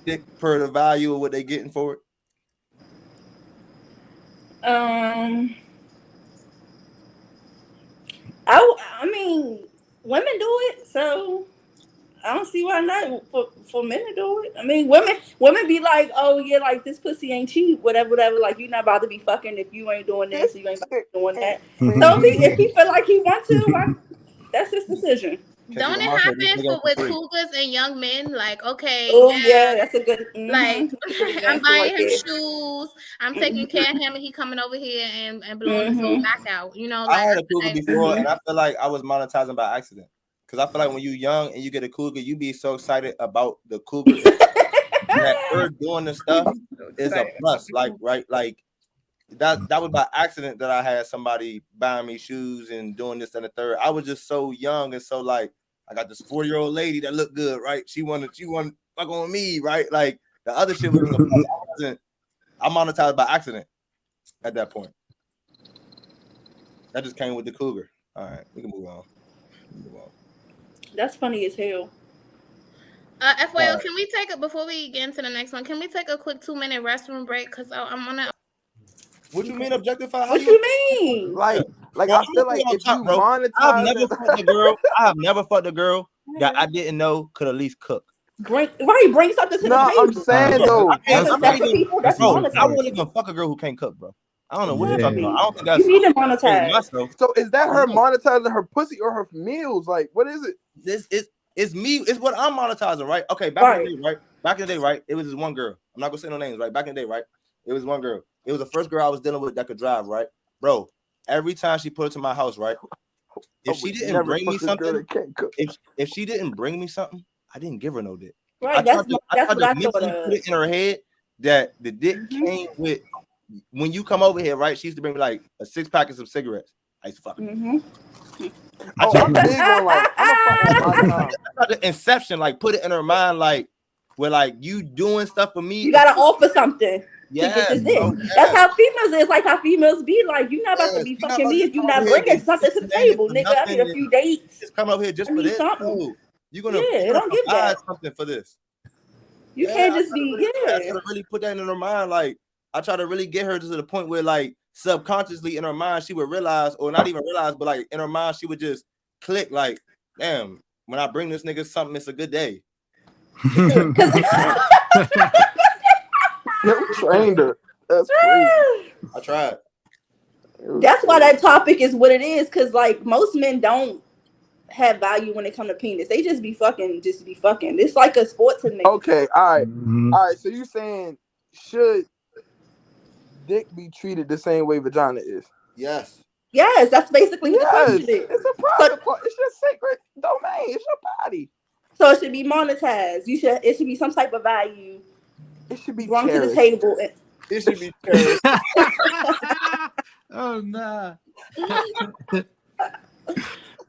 dick per the value of what they getting for it? I mean, women do it, so I don't see why not for men to do it. I mean, women be like, oh yeah, like this pussy ain't cheap, whatever. Like you're not about to be fucking if you ain't doing this, you ain't about to be doing that. So if he feel like he wants to, that's his decision. Don't it happen with cougars and young men? Like, okay, yeah, that's a good. Like, I'm buying him shoes. I'm taking care of him, and he coming over here and blowing his whole back out. You know, like, I had a cougar before, and I feel like I was monetizing by accident. Because I feel like when you're young and you get a cougar, you be so excited about the cougar that her doing the stuff is a plus. Like, right, like that was by accident that I had somebody buying me shoes and doing this and the third. I was just so young and so like. I got this 4-year-old lady that looked good, right? She wanted fuck on me, right? Like the other shit was I monetized by accident at that point. That just came with the cougar. All right, we can move on. That's funny as hell. FYO, can we take it before we get into the next one? Can we take a quick 2-minute restroom break? Because I'm gonna. What you mean objectify? What you mean? Like I feel like if you monetize, I have never fucked a girl that I didn't know could at least cook. Bring something to the table. I'm saying though, I wouldn't even fuck a girl who can't cook, bro. I don't know what you're talking about. I don't think that's. You need to monetize. So is that her monetizing her pussy or her meals? Like, what is it? This is me. It's what I'm monetizing, right? Okay, back in the day, right? It was this one girl. I'm not gonna say no names, right? Back in the day, right? It was one girl. It was the first girl I was dealing with that could drive, right, bro. Every time she put it to my house, right. If she didn't bring me something, if she didn't bring me something, I didn't give her no dick. Right, that's what I thought of. Put it in her head that the dick came with when you come over here, right? She used to bring me like a 6 packets of cigarettes. I used to fuck her. I'm big on like I'm a fuck on my time. The inception, like put it in her mind, like where like you doing stuff for me. You gotta offer something. Yeah, that's how females is. Like how females be like, you're not about to be fucking me if you're not bringing something to the table, nigga. I need a few dates. Just come over here just for this. No, you're gonna don't give that something for this. You can't just be I try to really put that in her mind. Like I try to really get her to the point where like subconsciously in her mind she would realize, or not even realize, but like in her mind she would just click like, damn, when I bring this nigga something, it's a good day. You trained her. That's crazy. I tried. That's why that topic is what it is, because like most men don't have value when it comes to penis. They just be fucking. It's like a sport to me. Okay, all right. All right. So you saying should dick be treated the same way vagina is? Yes. Yes, that's basically what the question is. It's a private part. It's your sacred domain. It's your body. So it should be monetized. It should be some type of value. It should be brought to the table. It should be cherished. Oh nah.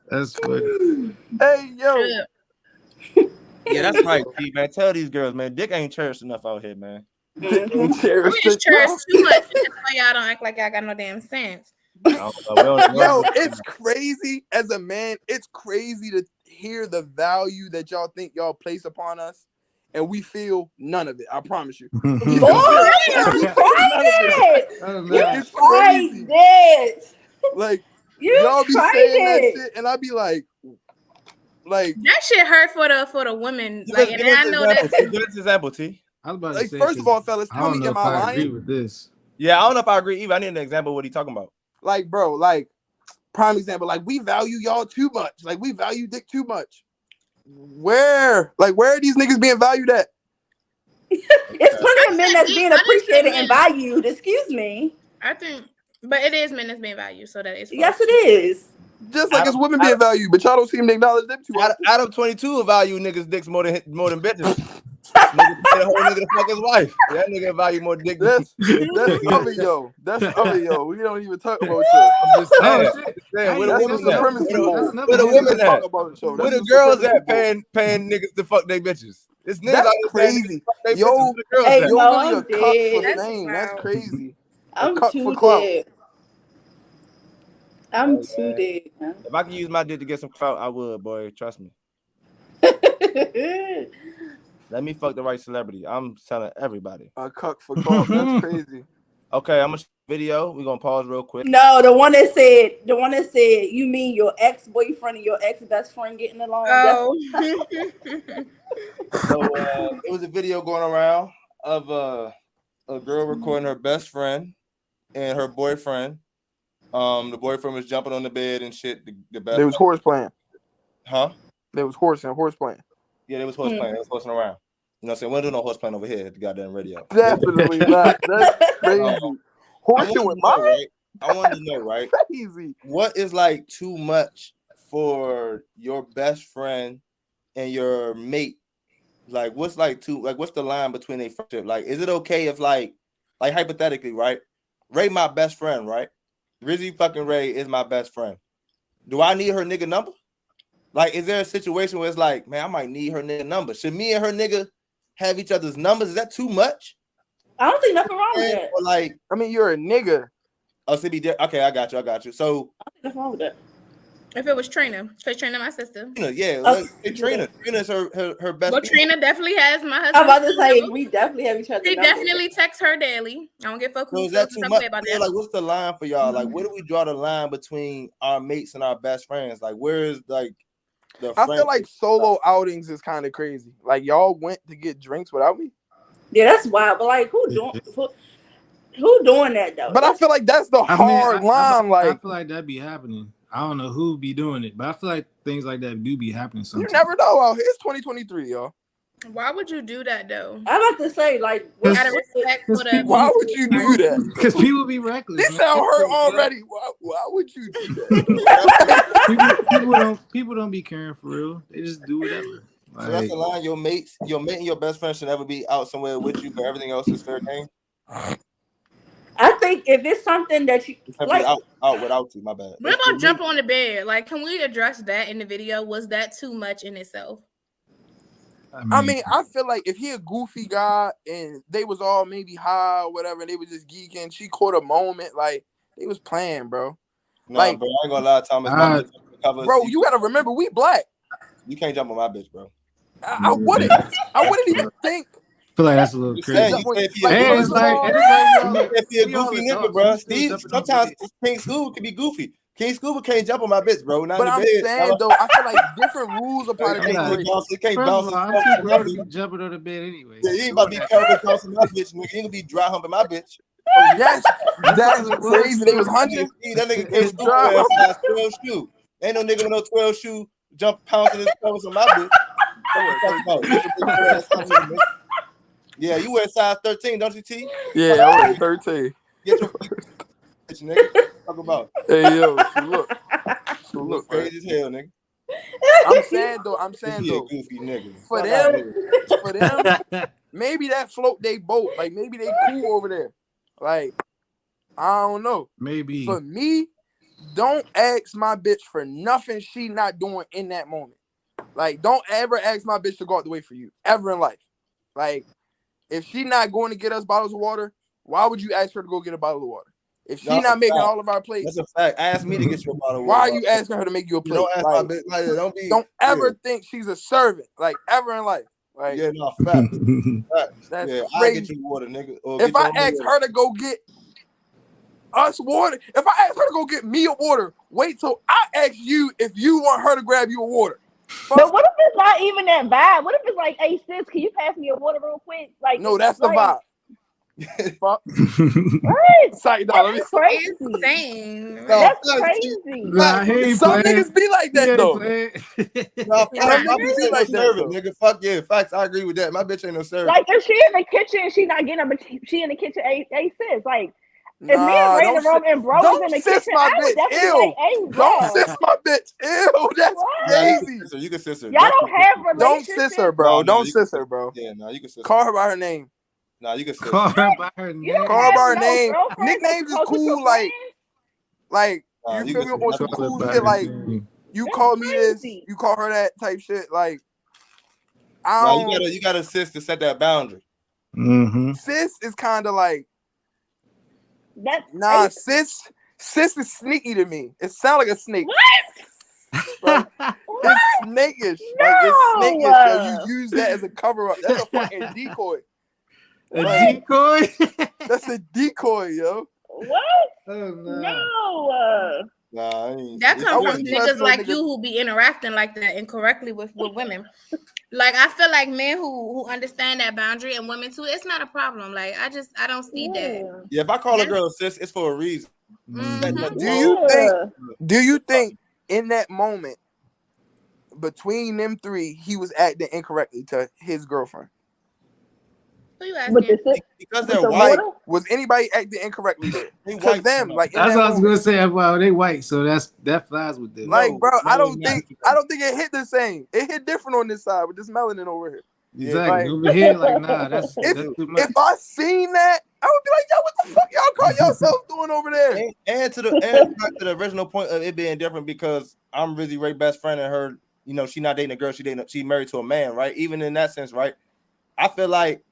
That's funny. Hey yo. Yeah, that's right, T, man. Tell these girls, man, dick ain't cherished enough out here, man. Dick ain't cherished. We just cherish too much. That's why y'all don't act like y'all got no damn sense. Yo, it's crazy as a man. It's crazy to hear the value that y'all think y'all place upon us, and we feel none of it. I promise you. It's crazy. Like y'all be saying that shit, and I be like that shit hurt for the women. Like, and I know that. Give us an example, T. I was about to say, first of all, fellas, tell me, am I lying? Agree with this. Yeah, I don't know if I agree either. I need an example of what he talking about. Like, bro, like prime example, like we value y'all too much. Like we value dick too much. Where are these niggas being valued at? It's plenty of men that's being appreciated and valued. Excuse me. I think, but it is men that's being valued, so that is. Yes, it is. Just like it's women being valued, but y'all don't seem to acknowledge them too. Adam 22 will value niggas' dicks more than bitches. Nigga pay a whole nigga to fuck his wife. That nigga value more dick. That's other yo. That's other yo. We don't even talk about shit. I'm just saying. Where the women at? Where the women at? Where the girls at paying niggas to fuck their bitches? It's niggas that's out crazy. Yo, hey, yo, really a cuck for fame. That's crazy. I'm too dead. I'm too dead. If I could use my dick to get some clout, I would, boy. Trust me. Let me fuck the right celebrity. I'm telling everybody. A cuck for clout. That's crazy. Okay, I'm gonna video. We're gonna pause real quick. No, the one that said, you mean your ex-boyfriend and your ex-best friend getting along? Oh. So it was a video going around of a girl recording her best friend and her boyfriend. The boyfriend was jumping on the bed and shit. The best there was horse playing. Huh? There was horse playing. Yeah, there was horse playing. They was horsing around. You know what I'm saying? We don't do no horse playing over here at the goddamn radio. Definitely not. That's crazy. Horsing with mine? Right? I want to know, right? Crazy. What is like too much for your best friend and your mate? Like, what's like what's the line between a friendship? Like, is it okay if like hypothetically, right? Ray, my best friend, right? Rizzy fucking Ray is my best friend. Do I need her nigga number? Like, is there a situation where it's like, man, I might need her nigga number? Should me and her nigga have each other's numbers? Is that too much? I don't think nothing wrong with that. Or like, I mean, you're a nigga. Oh, CB, okay, I got you. So, I think nothing wrong with that. If it was Trina, because Trina, my sister. Trina's her best. Well, Trina definitely has my husband. I'm about to say we definitely have each other. She definitely texts her daily. I don't get fucked. So is that too much? About that. Like, what's the line for y'all? Like, where do we draw the line between our mates and our best friends? Like, where is like the? I feel like solo outings is kind of crazy. Like, y'all went to get drinks without me. Yeah, that's wild. But like, who doing that though? But I feel like that's the hard line. I feel like that be happening. I don't know who be doing it, but I feel like things like that do be happening sometimes. You never know out here. It's 2023, y'all. Why would you do that though? I'm about to say, like, out of respect for the. Why would you do that? Because people be reckless. This sound hurt already. Why would you do that? people don't be caring for real. They just do whatever. So that's the line. Your mate and your best friend should never be out somewhere with you, but everything else is fair game. I think if it's something that you like, out without you, my bad. What about jump on the bed? Like, can we address that in the video? Was that too much in itself? I mean, I feel like if he a goofy guy and they was all maybe high or whatever, and they was just geeking, she caught a moment, like they was playing, bro. No, like, bro, I ain't gonna lie, Thomas. Bro, you gotta remember, we black. You can't jump on my bitch, bro. I wouldn't even think. I feel like that's a little crazy. It's like if he a goofy nigga, bro. Sometimes King Scuba can be goofy. King Scuba can't jump on my bitch, bro. But I'm saying though, I feel like different rules apply to different. You can't bounce. I'm too jumping on the bed anyway. Yeah, you ain't about to be pelvic bouncing my bitch, nigga. You ain't gonna be dry humping my bitch. Yes, that's crazy. They was hunting. That nigga can't dry size 12 shoe. Ain't no nigga with no 12 shoe jump pouncing his pelvis on my bitch. Yeah, you wear size 13, don't you, T? Yeah, I wear 13. Get your bitch, nigga. Talk about. Hey, yo, she look crazy as hell, nigga. I'm saying though, goofy nigga. For them, maybe that float they boat. Like maybe they cool over there. Like I don't know. Maybe for me, don't ask my bitch for nothing she not doing in that moment. Like don't ever ask my bitch to go out the way for you ever in life. Like if she not going to get us bottles of water, why would you ask her to go get a bottle of water? If she not making all of our plates, that's a fact. Ask me to get you a bottle of water. Why are you asking her to make you a plate? Don't ask my bitch, like, don't ever think she's a servant, like ever in life. Like yeah, no, fact. That's yeah, crazy. I get you water, nigga. If I ask her to go get us water, if I ask her to go get me a water, wait till I ask you if you want her to grab you a water. But what if it's not even that vibe? What if it's like, hey sis, can you pass me a water real quick? Like no, that's the vibe. Fuck. What? Sorry, dog. That's crazy. Insane. That's crazy. Nah, some niggas be like that though. My bitch ain't no servant, nigga. Fuck yeah, facts. I agree with that. My bitch ain't no servant. Like if she in the kitchen, she not getting up, but she in the kitchen. Hey sis, like if me and Ray in the room and bro was in the kitchen, I would definitely like, hey, don't sis my bitch. Ew, that's crazy. So you can sis her. Y'all don't have relationships. Don't sis her, bro. Don't sis her, bro. Yeah, no, you can sis. Call her by her name. Nah, you can sis call her by her name. Call her by her name. Nicknames is cool, like you feel me on some cool shit, like you call me this, you call her that type shit, like you gotta sis to set that boundary. Mm-hmm. Sis is kind of like that. Sis is sneaky to me. It sounds like a snake. What? It's snakish. No. Like it's snakish. So you use that as a cover up. That's a fucking decoy. Decoy? That's a decoy, yo. What? Oh, no. Nah, I ain't. That comes from niggas like you who be interacting like that incorrectly with women. Like I feel like men who understand that boundary and women too, it's not a problem. Like I don't see that. Yeah, if I call a girl sis, it's for a reason. Mm-hmm. Do you think in that moment between them three, he was acting incorrectly to his girlfriend? Who you asking? Because they're white. Was anybody acting incorrectly there? Because them, like that's what I was gonna say. Well, they white, so that flies with them. Like, bro, I don't think it hit the same. It hit different on this side with this melanin over here. Exactly. Over here, like, nah, that's too much. If I seen that, I would be like, yo, what the fuck y'all call yourself doing over there? And back to the original point of it being different, because I'm Rizzy Ray's best friend and her, you know, she not dating a girl, she married to a man, right? Even in that sense, right? I feel like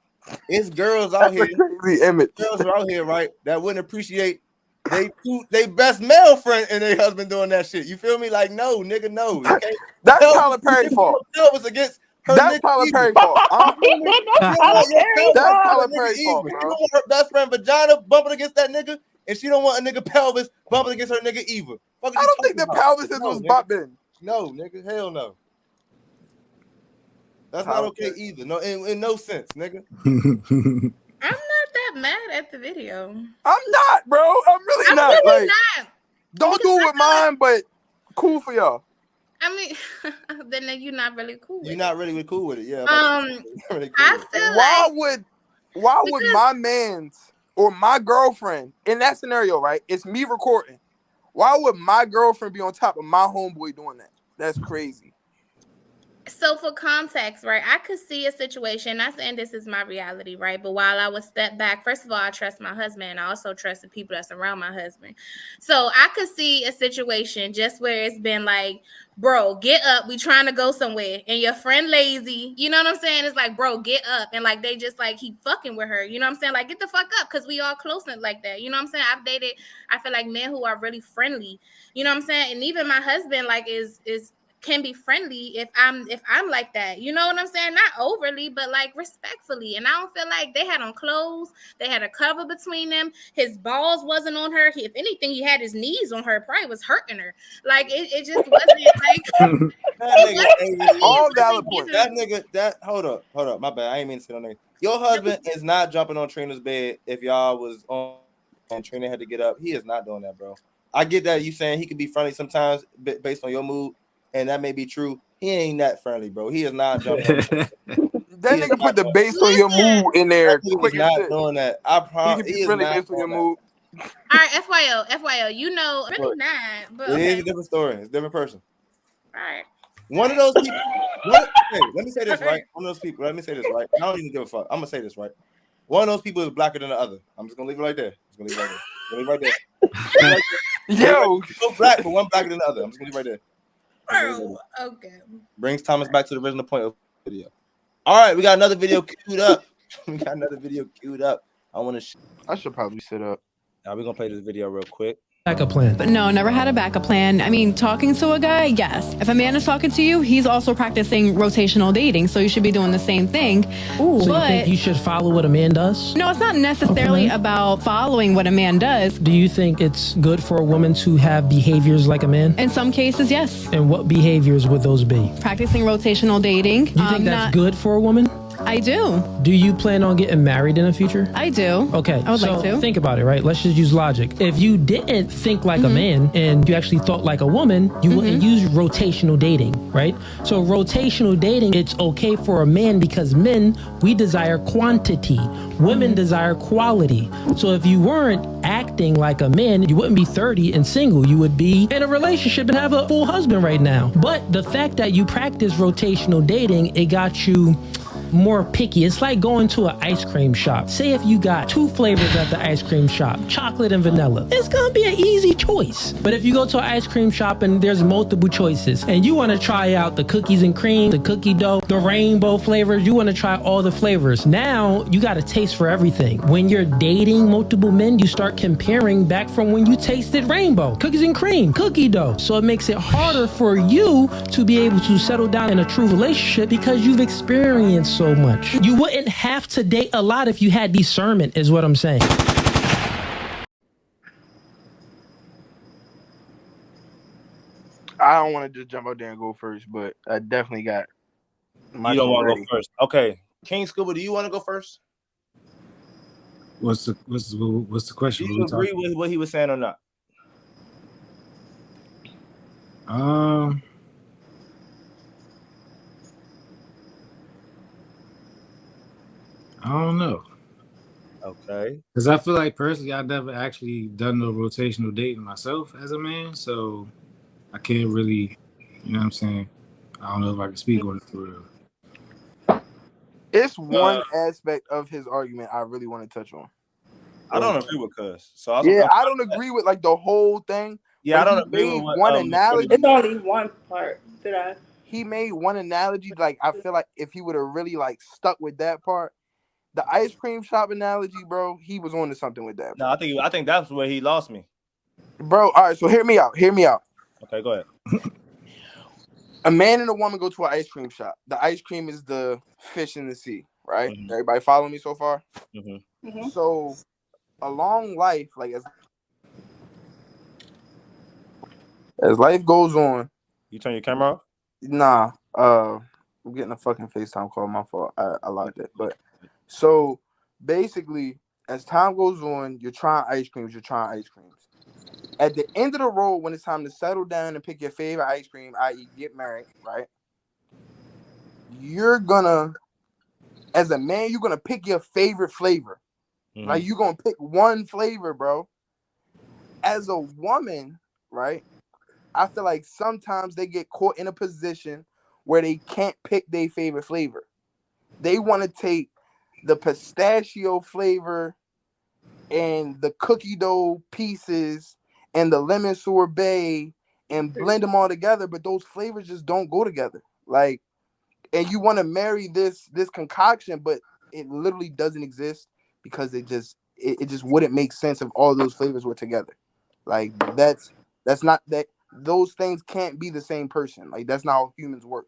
it's girls out here. Crazy image. Girls are out here, right? That wouldn't appreciate they best male friend and their husband doing that shit. You feel me? Like, no, nigga, no. That's Tyler Perry's fault. Was against her. That's Tyler Perry's fault. That's Tyler Perry's fault, bro. She don't want her best friend vagina bumping against that nigga, and she don't want a nigga pelvis bumping against her nigga either. I don't think the pelvis was bumping. No, nigga, hell no. That's not okay either. No, in no sense, nigga. I'm not that mad at the video. I'm not, bro. I'm really not. Really like, not. Don't do it with mine, but cool for y'all. I mean, then you're not really cool. You're not really cool with it, yeah. Really cool why would my man's or my girlfriend in that scenario, right? It's me recording. Why would my girlfriend be on top of my homeboy doing that? That's crazy. So for context, right, I could see a situation, not saying this is my reality, right? But while I would step back, first of all, I trust my husband. I also trust the people that surround my husband. So I could see a situation just where it's been like, bro, get up. We trying to go somewhere. And your friend lazy. You know what I'm saying? It's like, bro, get up. And like, they just like keep fucking with her. You know what I'm saying? Like, get the fuck up. Because we all close like that. You know what I'm saying? I've dated, I feel like men who are really friendly. You know what I'm saying? And even my husband like can be friendly if I'm like that. You know what I'm saying? Not overly, but like respectfully. And I don't feel like they had on clothes. They had a cover between them. His balls wasn't on her. If anything, he had his knees on her. Probably was hurting her. Like it just wasn't like all valid points. That nigga, hold up. My bad. I ain't mean to say no name. Your husband is not jumping on Trina's bed if y'all was on and Trina had to get up. He is not doing that, bro. I get that you saying he could be friendly sometimes based on your mood. And that may be true. He ain't that friendly, bro. He is not jumping. That nigga put the based on your mood in there. He's not doing that. I promise. He is friendly based on your mood. All right, FYO. You know, really not. But it is a different story. It's a different person. All right. One of those people. Let me say this right. One of those people. Let me say this right. I don't even give a fuck. I'm gonna say this right. One of those people is blacker than the other. I'm just gonna leave it right there. Right there. Yo, both black, but one blacker than the other. I'm just gonna leave it right there. Okay. Brings Thomas back to the original point of the video. All right, we got another video queued up. I should probably sit up. Now we're gonna play this video real quick. Backup plan. But no, never had a backup plan. I mean, talking to a guy, yes. If a man is talking to you, he's also practicing rotational dating, so you should be doing the same thing. Ooh. So you think you should follow what a man does? No, it's not necessarily about following what a man does. Do you think it's good for a woman to have behaviors like a man? In some cases, yes. And what behaviors would those be? Practicing rotational dating. You think that's good for a woman? I do. Do you plan on getting married in the future? I do. Okay. I would like to. Think about it, right? Let's just use logic. If you didn't think like a man and you actually thought like a woman, you wouldn't use rotational dating, right? So rotational dating, it's okay for a man because men, we desire quantity. Women desire quality. So if you weren't acting like a man, you wouldn't be 30 and single. You would be in a relationship and have a full husband right now. But the fact that you practice rotational dating, it got you more picky. It's like going to an ice cream shop. Say if you got 2 flavors at the ice cream shop, chocolate and vanilla, it's gonna be an easy choice. But if you go to an ice cream shop and there's multiple choices and you want to try out the cookies and cream, the cookie dough, the rainbow flavors, you want to try all the flavors. Now you got a taste for everything. When you're dating multiple men, you start comparing back from when you tasted rainbow, cookies and cream, cookie dough. So it makes it harder for you to be able to settle down in a true relationship because you've experienced so much. You wouldn't have to date a lot if you had discernment, is what I'm saying. I don't want to just jump out there and go first, but I definitely got my. You don't want to go first. Okay. King Scuba, do you want to go first? What's the question? Do you agree with what he was saying or not? I don't know. Okay. Because I feel like personally, I've never actually done no rotational dating myself as a man, so I can't really, you know what I'm saying? I don't know if I can speak on it for real. It's one aspect of his argument I really want to touch on. I don't agree with Cuz. So I don't agree with like the whole thing. Yeah, I don't agree with one analogy. It's only one part that He made one analogy. Like I feel like if he would have really like stuck with that part, the ice cream shop analogy, bro, he was on to something with that. No, I think that's where he lost me. Bro, all right, so hear me out. Okay, go ahead. A man and a woman go to an ice cream shop. The ice cream is the fish in the sea, right? Mm-hmm. Everybody follow me so far? Mm-hmm. Mm-hmm. So along life, like as life goes on. You turn your camera off? Nah. I'm getting a fucking FaceTime call. My fault. I locked it. But so basically, as time goes on, you're trying ice creams. At the end of the road, when it's time to settle down and pick your favorite ice cream, i.e. get married, right? You're gonna, as a man, you're gonna pick your favorite flavor. Like, you're gonna pick one flavor, bro. As a woman, right? I feel like sometimes they get caught in a position where they can't pick their favorite flavor. They want to take the pistachio flavor and the cookie dough pieces and the lemon sorbet and blend them all together, but those flavors just don't go together. Like, and you want to marry this concoction, but it literally doesn't exist because it just wouldn't make sense if all those flavors were together. Like, that's not that. Those things can't be the same person. Like, that's not how humans work.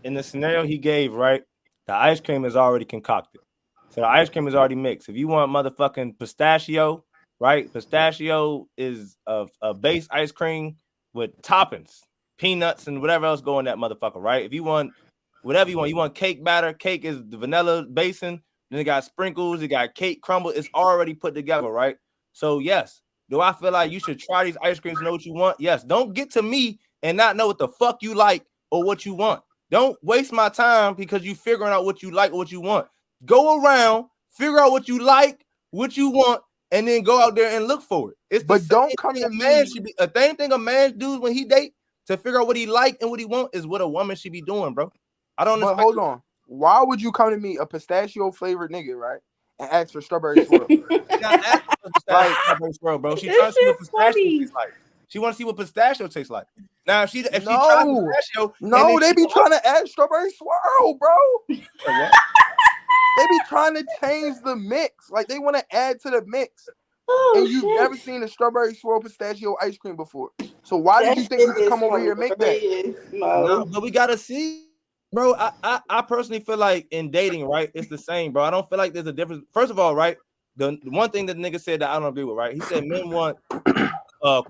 In the scenario he gave, right, the ice cream is already concocted. So the ice cream is already mixed. If you want motherfucking pistachio, right? Pistachio is a base ice cream with toppings, peanuts, and whatever else go in that motherfucker, right? If you want whatever you want cake batter. Cake is the vanilla basin. Then it got sprinkles. It got cake crumble. It's already put together, right? So yes, do I feel like you should try these ice creams and know what you want? Yes. Don't get to me and not know what the fuck you like or what you want. Don't waste my time because you figuring out what you like or what you want. Go around, figure out what you like, what you want, and then go out there and look for it. It's but don't come to man should be a same thing a man does when he date to figure out what he like and what he want is what a woman should be doing, bro. I don't. But hold on, why would you come to me, a pistachio flavored nigga, right, and ask for strawberry swirl? Like strawberry swirl, bro. She trying to see what pistachio tastes like. She want to see what pistachio tastes like. Now, if she tries pistachio, they be trying to add strawberry swirl, bro. They be trying to change the mix. Like, they want to add to the mix. And you've never seen a strawberry swirl pistachio ice cream before. So why did you think you could come over here and make that? No, but we gotta see, bro. I personally feel like in dating, right, it's the same, bro. I don't feel like there's a difference. First of all, right, the one thing that the nigga said that I don't agree with, right? He said men want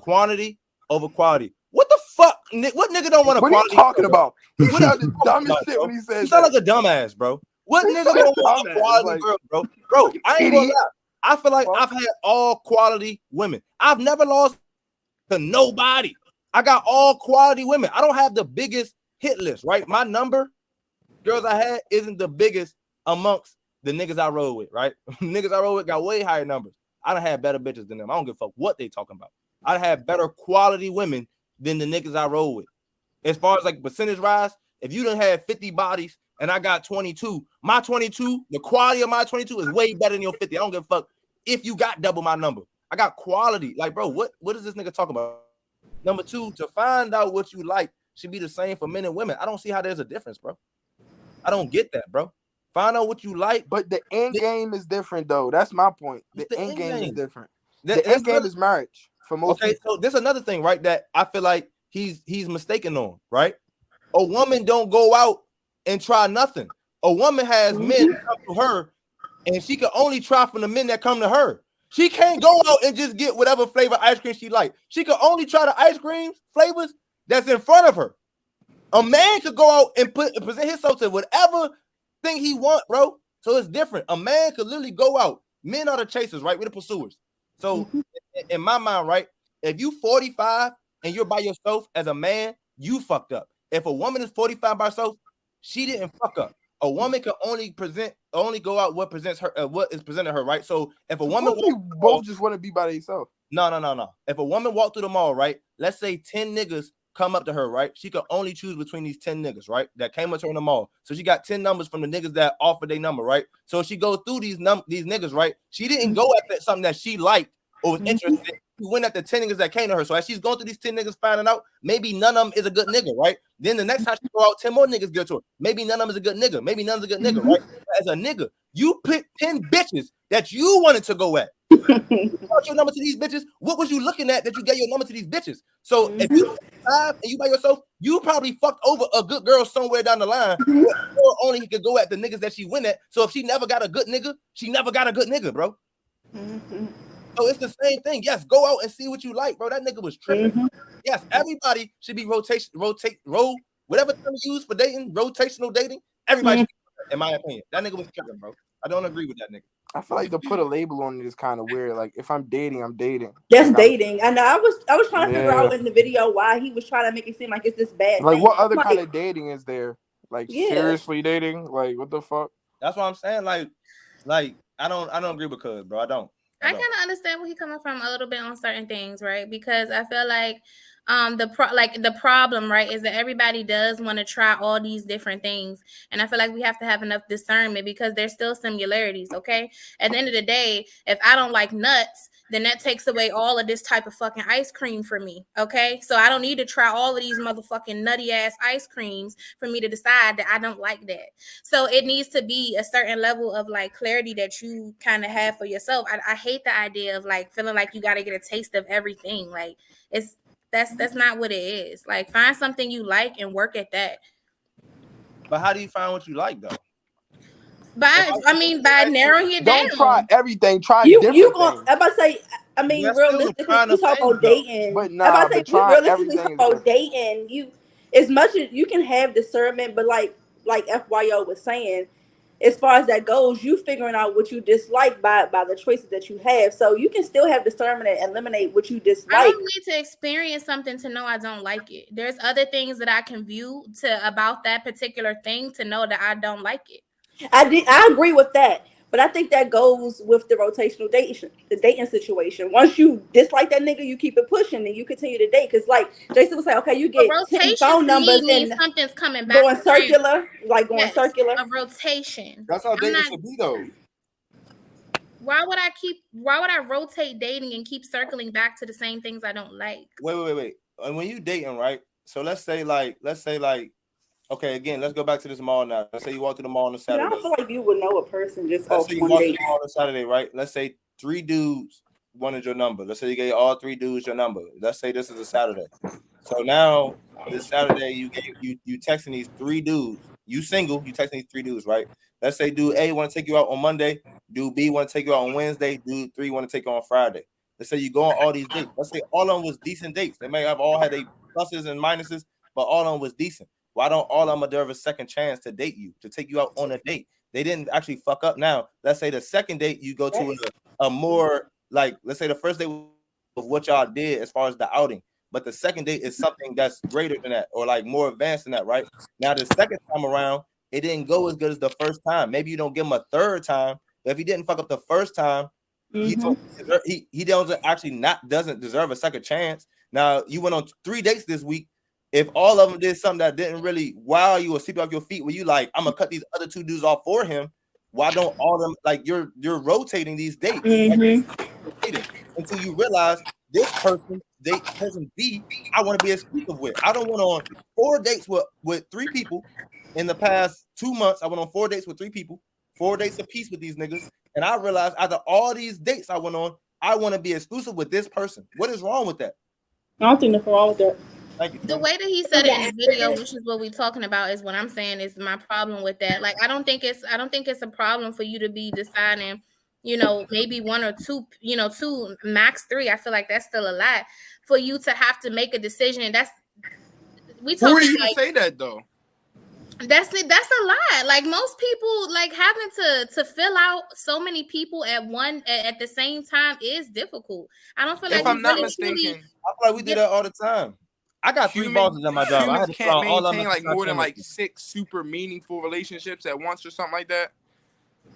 quantity over quality. What the fuck? What nigga don't want a quality? What are you talking about? He sounded the dumbest shit when he said that. You sound like a dumbass, bro. What nigga don't want a quality girl, bro? Bro, I ain't gonna lie. I feel like I've had all quality women. I've never lost to nobody. I got all quality women. I don't have the biggest hit list, right? My number, girls I had, isn't the biggest amongst the niggas I roll with, right? Niggas I roll with got way higher numbers. I done had better bitches than them. I don't give a fuck what they talking about. I have better quality women than the niggas I roll with. As far as like percentage rise, if you done had 50 bodies and I got 22, my 22, the quality of my 22 is way better than your 50. I don't give a fuck if you got double my number. I got quality. Like, bro, what is this nigga talking about? Number two, to find out what you like should be the same for men and women. I don't see how there's a difference, bro. I don't get that, bro. Find out what you like. But the end game is different, though. That's my point. The end game is different. The end game is marriage for most people. So there's another thing, right, that I feel like he's mistaken on, right? A woman don't go out and try nothing. A woman has men come to her, and she can only try from the men that come to her. She can't go out and just get whatever flavor ice cream she like. She can only try the ice cream flavors that's in front of her. A man could go out and present himself to whatever thing he want, bro. So it's different. A man could literally go out. Men are the chasers, right? We're the pursuers. So in my mind, right, if you 45 and you're by yourself as a man, you fucked up. If a woman is 45 by herself, she didn't fuck up. A woman can only go out what presents her, what is presented her, right? So if a woman both just want to be by themselves. No. If a woman walked through the mall, right? Let's say 10 niggas come up to her, right? She could only choose between these 10 niggas, right? That came up to her in the mall. So she got 10 numbers from the niggas that offered their number, right? So she goes through these niggas, right? She didn't go after something that she liked or was interested in. She went at the 10 niggas that came to her. So as she's going through these 10 niggas finding out, maybe none of them is a good nigga, right? Then the next time she go out, 10 more niggas get to her. Maybe none of them is a good nigga. Maybe none is a good nigga, right? As a nigga, you picked 10 bitches that you wanted to go at. You got your number to these bitches. What was you looking at that you gave your number to these bitches? So if you 5 and you by yourself, you probably fucked over a good girl somewhere down the line. Or only could go at the niggas that she went at. So if she never got a good nigga, she never got a good nigga, bro. So it's the same thing. Yes, go out and see what you like, bro. That nigga was tripping. Yes, everybody should be whatever term you use for dating, rotational dating. Everybody should be, in my opinion. That nigga was tripping, bro. I don't agree with that nigga. I feel like to put a label on it is kind of weird. Like if I'm dating, I'm dating. That's like, dating. I know. I was trying to figure out in the video why he was trying to make it seem like it's this bad. Like thing. what other kind of dating is there? Like seriously dating? Like what the fuck? That's what I'm saying. Like I don't agree with Cuz, bro. I don't. I kind of understand where he's coming from a little bit on certain things, right? Because I feel like the problem, right, is that everybody does want to try all these different things, and I feel like we have to have enough discernment because there's still similarities. Okay, at the end of the day, if I don't like nuts, then that takes away all of this type of fucking ice cream for me. Okay, so I don't need to try all of these motherfucking nutty ass ice creams for me to decide that I don't like that. So it needs to be a certain level of like clarity that you kind of have for yourself. I hate the idea of like feeling like you got to get a taste of everything. Like that's not what it is. Like find something you like and work at that. But how do you find what you like though? By narrowing it down. Don't try everything. Try different things. I'm about to say. I mean, realistically, you talk about dating. But nah, but try everything. About dating, you as much as you can have discernment, but like FYO was saying, as far as that goes, you figuring out what you dislike by the choices that you have. So you can still have discernment and eliminate what you dislike. I don't need to experience something to know I don't like it. There's other things that I can view about that particular thing to know that I don't like it. I agree with that. But I think that goes with the rotational dating situation. Once you dislike that nigga, you keep it pushing and you continue to date. Because like Jason was saying, okay, you get 10 phone numbers and something's coming back. Going circular. Circular. A rotation. That's how dating should be though. Why would I rotate dating and keep circling back to the same things I don't like? Wait. And when you dating, right? So let's say like okay, again, let's go back to this mall now. Let's say you walk to the mall on a Saturday. I don't feel like you would know a person just let's off say you one walk date. to the mall on a Saturday, right? Let's say 3 dudes wanted your number. Let's say you gave all 3 dudes your number. Let's say this is a Saturday. So now this Saturday you texting these 3 dudes. You single, you texting these 3 dudes, right? Let's say dude A want to take you out on Monday, dude B want to take you out on Wednesday, dude 3 want to take you on Friday. Let's say you go on all these dates. Let's say all of them was decent dates. They may have all had their pluses and minuses, but all of them was decent. Why don't all of them deserve a second chance to date you, to take you out on a date? They didn't actually fuck up. Now, let's say the second date you go to a more like, let's say the first date of what y'all did as far as the outing, but the second date is something that's greater than that or like more advanced than that, right? Now, the second time around, it didn't go as good as the first time. Maybe you don't give him a third time, but if he didn't fuck up the first time, he doesn't deserve a second chance. Now, you went on 3 dates this week. If all of them did something that didn't really wow you or sweep off your feet, where you like, I'm gonna cut these other 2 dudes off for him. Why don't all of them like you're rotating these dates until you realize this person B I want to be exclusive with. I don't went on 4 dates with 3 people in the past 2 months. I went on 4 dates with 3 people, 4 dates apiece with these niggas, and I realized after all these dates I went on, I want to be exclusive with this person. What is wrong with that? I don't think nothing wrong with that. The way that he said it in the video, which is what we're talking about, is what I'm saying is my problem with that. Like, I don't think it's a problem for you to be deciding, maybe 1 or 2, 2 max 3. I feel like that's still a lot for you to have to make a decision. Who are you to say that though? That's it. That's a lot. Like most people, like having to fill out so many people at the same time is difficult. I don't feel like if I'm not mistaken, I feel like we do that all the time. I got 3 bosses at my job. I had to can't maintain like more than like 6 super meaningful relationships at once or something like that.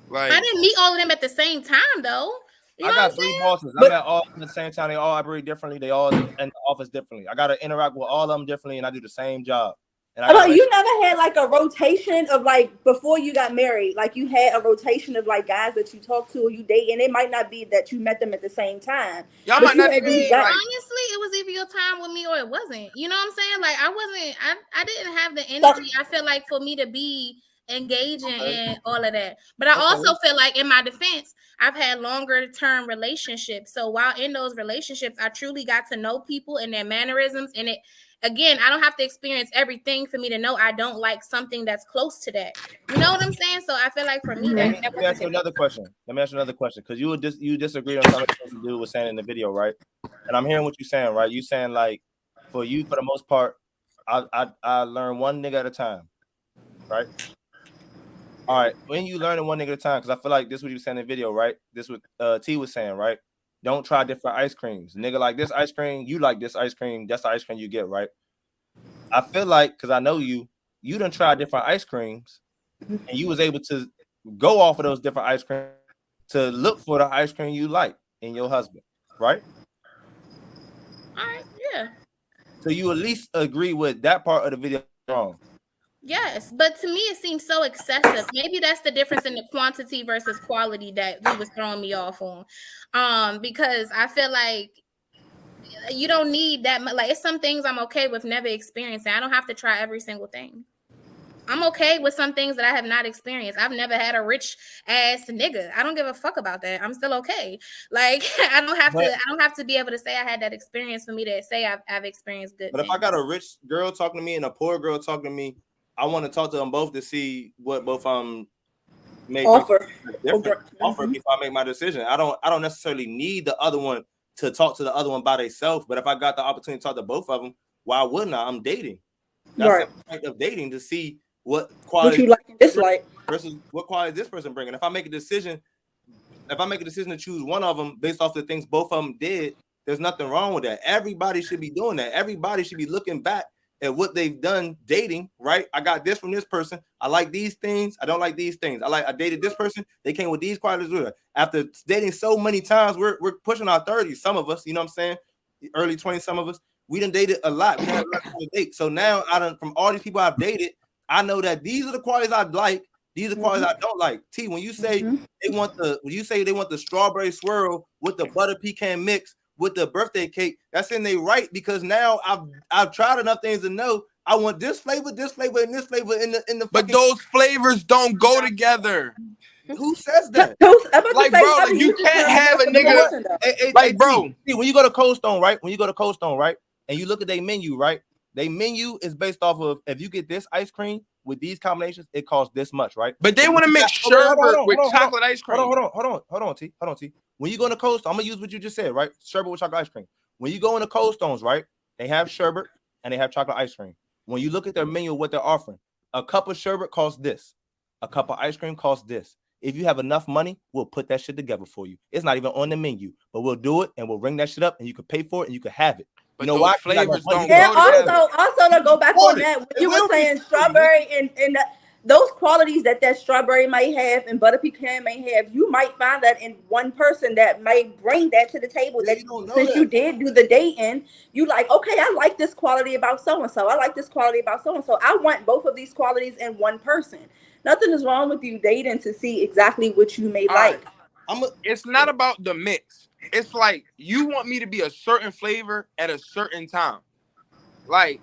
Like I didn't meet all of them at the same time though. I got 3 bosses. I met all at the same time. They all operate differently. They all in the office differently. I got to interact with all of them differently, and I do the same job. And you never had like a rotation of like before you got married, like you had a rotation of like guys that you talk to or you date, and it might not be that you met them at the same time. Y'all might not honestly, it was either your time with me or it wasn't. You know what I'm saying? Like I didn't have the energy. I feel like for me to be engaging in all of that. But I also feel like in my defense, I've had longer term relationships. So while in those relationships, I truly got to know people and their mannerisms. And again, I don't have to experience everything for me to know I don't like something that's close to that. You know what I'm saying? So I feel like for me, Let me ask you another question. Because you disagreed on something the dude was saying in the video, right? And I'm hearing what you're saying, right? You saying like for you, for the most part, I learn one nigga at a time, right? All right, when you learning one nigga at a time, because I feel like this is what you was saying in the video, right? This what T was saying, right? Don't try different ice creams. Nigga like this ice cream, you like this ice cream, that's the ice cream you get, right? I feel like, because I know you done tried different ice creams, and you was able to go off of those different ice creams to look for the ice cream you like in your husband, right? All right, yeah. So you at least agree with that part of the video wrong. Yes, but to me it seems so excessive. Maybe that's the difference in the quantity versus quality that he was throwing me off on. Because I feel like you don't need that much. Like, it's some things I'm okay with never experiencing. I don't have to try every single thing. I'm okay with some things that I have not experienced. I've never had a rich ass nigga. I don't give a fuck about that. I'm still okay. Like, I don't have to be able to say I had that experience for me to say I've experienced good But things. if I got a rich girl talking to me and a poor girl talking to me, I want to talk to them both to see what both may offer before I make my decision. I don't necessarily need the other one to talk to the other one by themselves. But if I got the opportunity to talk to both of them, why wouldn't I? I'm dating. That's the point of dating, to see what quality you like and dislike versus what quality this person bringing. If I make a decision to choose one of them based off the things both of them did, there's nothing wrong with that. Everybody should be doing that. Everybody should be looking back at what they've done dating, right? I got this from this person. I like these things. I don't like these things. I dated this person. They came with these qualities with her. After dating so many times, we're pushing our 30s. Some of us, you know what I'm saying? Early 20s, some of us. We done dated a lot. We done had a lot to date. So now from all these people I've dated, I know that these are the qualities I like. These are qualities I don't like. T, when you say they want the strawberry swirl with the butter pecan mix with the birthday cake, that's in they right, because now I've tried enough things to know I want this flavor, and this flavor in the. But those flavors don't go together. Who says that? Like, bro, like you can't have a nigga. Like, bro, see, when you go to Cold Stone, right? And you look at their menu, right? Their menu is based off of, if you get this ice cream with these combinations, it costs this much, right? But they want to mix sherbet with chocolate ice cream. Hold on, T. When you go into Cold Stone, I'm gonna use what you just said, right? Sherbet with chocolate ice cream. When you go into Cold Stones, right? They have sherbet and they have chocolate ice cream. When you look at their menu, what they're offering, a cup of sherbet costs this, a cup of ice cream costs this. If you have enough money, we'll put that shit together for you. It's not even on the menu, but we'll do it and we'll ring that shit up and you can pay for it and you can have it. But you know why? Flavors don't go also to go back on that, when you were saying strawberry and those qualities that strawberry might have and butter pecan may have, you might find that in one person that might bring that to the table. That since you did do the dating, you like, okay, I like this quality about so-and-so. I like this quality about so-and-so. I want both of these qualities in one person. Nothing is wrong with you dating to see exactly what you may like. It's not about the mix. It's like, you want me to be a certain flavor at a certain time. Like,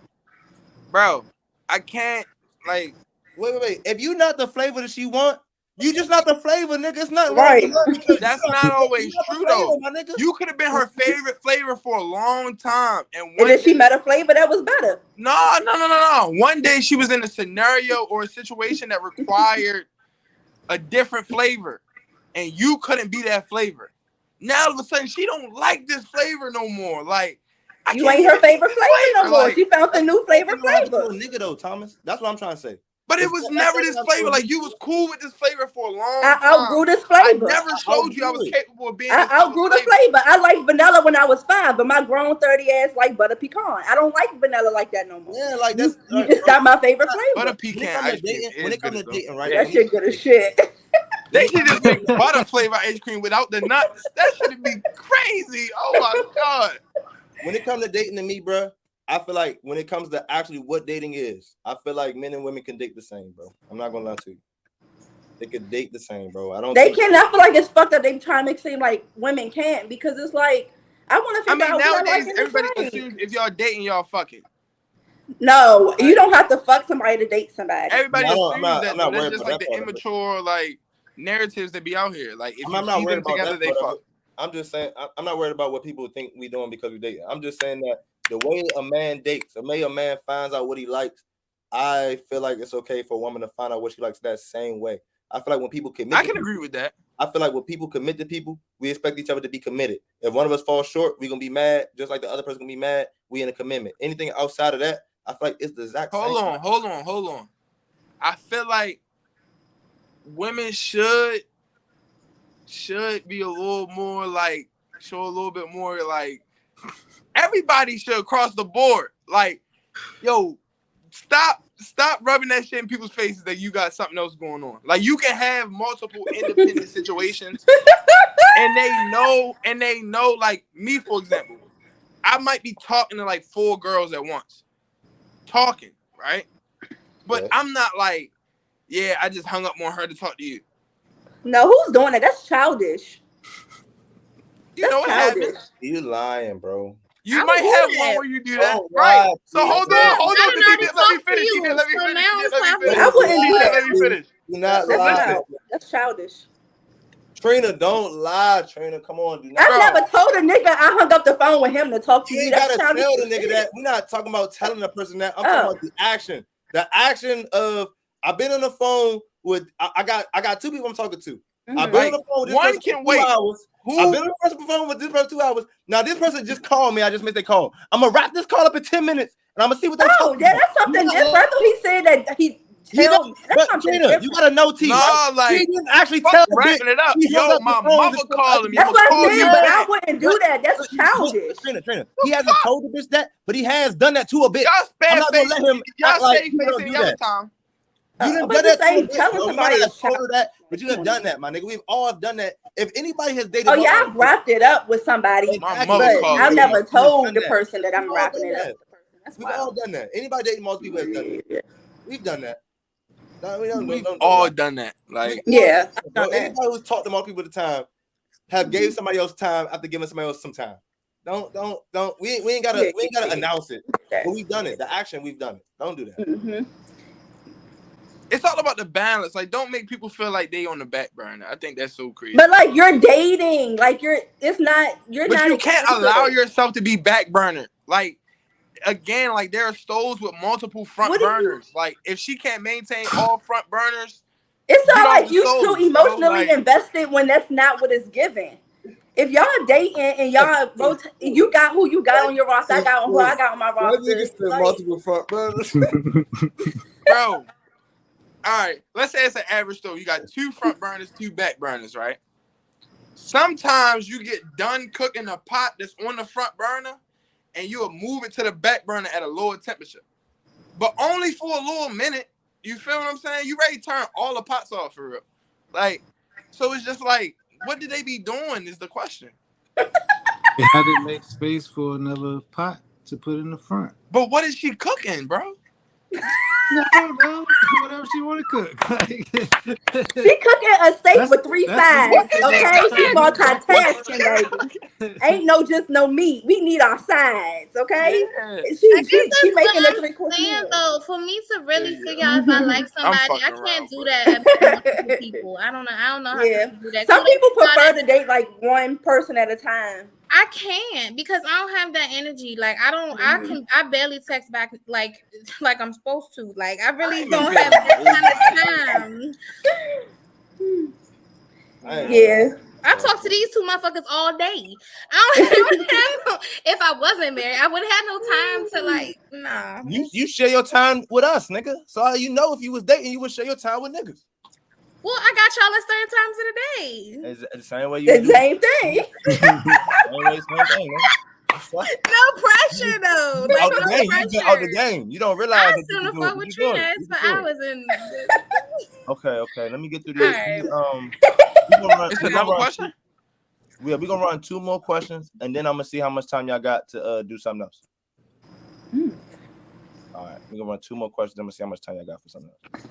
bro, I can't, like... Wait. If you not the flavor that she want, you just not the flavor, nigga. It's not right. That's not always true, though. You could have been her favorite flavor for a long time. And then she met a flavor that was better. No. One day she was in a scenario or a situation that required a different flavor. And you couldn't be that flavor. Now all of a sudden she don't like this flavor no more. Like, you ain't her favorite flavor no more. Like, she found the new flavor. Nigga though, Thomas. That's what I'm trying to say. But it was never this flavor. Like, you was cool with this flavor for a long time. I outgrew this flavor. I never showed you I was capable of being. I outgrew the flavor. I liked vanilla when I was 5, but my grown 30 ass like butter pecan. I don't like vanilla like that no more. Yeah, like that's you just got my favorite flavor. Butter pecan ice cream. When it comes to dating, right? That shit good as shit. They should just make butter flavor ice cream without the nuts. That should be crazy. Oh my god. When it comes to dating to me, bro, I feel like when it comes to actually what dating is, I feel like men and women can date the same, bro. I'm not gonna lie to you. They could date the same, bro. I feel like it's fucked up. They try to make it seem like women can't, because it's like, I want to figure out what I like. Everybody assumes if y'all dating, y'all fucking. No, you don't have to fuck somebody to date somebody. Everybody assumes that. That's just like the immature like narratives that be out here. Like, if you see them together, they fuck. I'm just saying, I'm not worried about what people think we doing because we dating. I'm just saying that the way a man dates, the way a man finds out what he likes, I feel like it's okay for a woman to find out what she likes that same way. I feel like when people commit, I can agree with that. I feel like when people commit to people, we expect each other to be committed. If one of us falls short, we're gonna be mad, just like the other person gonna be mad. We in a commitment. Anything outside of that, I feel like it's the exact same. Hold on. I feel like women should be a little more like, show a little bit more like, everybody should across the board. Like, yo, stop rubbing that shit in people's faces that you got something else going on. Like, you can have multiple independent situations, and they know, like me, for example, I might be talking to like 4 girls at once. Talking, right? But I'm not like, yeah, I just hung up on her to talk to you. No, who's doing that? That's childish. You know what happened? You lying, bro. You might have one where you do that, right? So hold on. Let me finish. I wouldn't do that. Let me finish. Do not lie. That's childish. Trina, don't lie. Trina, come on. Do not. I never told a nigga I hung up the phone with him to talk to you. You gotta tell the nigga that. We're not talking about telling the person that. I'm talking about the action. The action of I've been on the phone with I got 2 people I'm talking to. I've been on the phone with this one person can for 2 wait. hours. I've been on the phone with this person 2 hours. Now this person just called me. I just missed their call. I'm gonna wrap this call up in 10 minutes and I'm gonna see what they talking about. That's something different. He said that he but Trina, you gotta know T. No, right? like he didn't actually tell wrapping it up. Yo, my mama calling me. That's what I said, but I wouldn't do that. That's childish. Trina. He hasn't told the bitch that, but he has done that to a bitch. Y'all I'm not gonna let him act like he don't do that. Time. You done done that to a bitch. You might have told her that, but you have done that, my nigga. We've all done that. If anybody has dated, I've wrapped it up with somebody, but I've never told the person that I'm wrapping it up. We've all done that. Anybody dating most people has done that. We've done that. No, we've all done that. Like, anybody who's talked to more people at the time have gave somebody else time after giving somebody else some time. Don't. We ain't gotta announce it. But we've done it. The action, we've done it. Don't do that. Mm-hmm. It's all about the balance. Like, don't make people feel like they on the back burner. I think that's so crazy. But like, you're dating. Like, you're not. You can't allow yourself to be back burner. Like, again, like there are stoves with multiple front burners. Like, if she can't maintain all front burners, it's not like you too emotionally invested when that's not what it's given. If y'all dating and y'all you got who you got on your roster, I got who I got on my roster. Like, multiple front burners, bro. All right, let's say it's an average stove. You got 2 front burners, 2 back burners, right? Sometimes you get done cooking a pot that's on the front burner, and you'll move it to the back burner at a lower temperature, but only for a little minute. You feel what I'm saying? You ready to turn all the pots off for real? Like, so it's just like, what did they be doing is the question. They had to make space for another pot to put in the front. But what is she cooking, bro? No, bro. Whatever she want to cook. She cooking a steak with 3 sides. Okay, she multitasking, baby. Ain't no meat. We need our sides. Okay, yeah. She making a 3-course meal. Though, for me to really figure out if I like somebody, I can't do that with people. I don't know how to do that. Some people prefer to date like one person at a time. I can't because I don't have that energy. Like I barely text back like I'm supposed to. Like I really don't have that kind of time. Yeah. I talk to these 2 motherfuckers all day. I don't if I wasn't married, I wouldn't have no time to nah. You share your time with us, nigga. So if you was dating, you would share your time with niggas. Well, I got y'all at certain times of the day. It's the same way you the same thing. Same thing, no pressure though. Out the game. You don't realize. I still fuck with Trina for hours and. Okay. Let me get through this. Right. It's another question. We're gonna run 2 more questions, and then I'm gonna see how much time y'all got to do something else. All right, we're gonna run 2 more questions. I'm gonna see how much time y'all got for something else.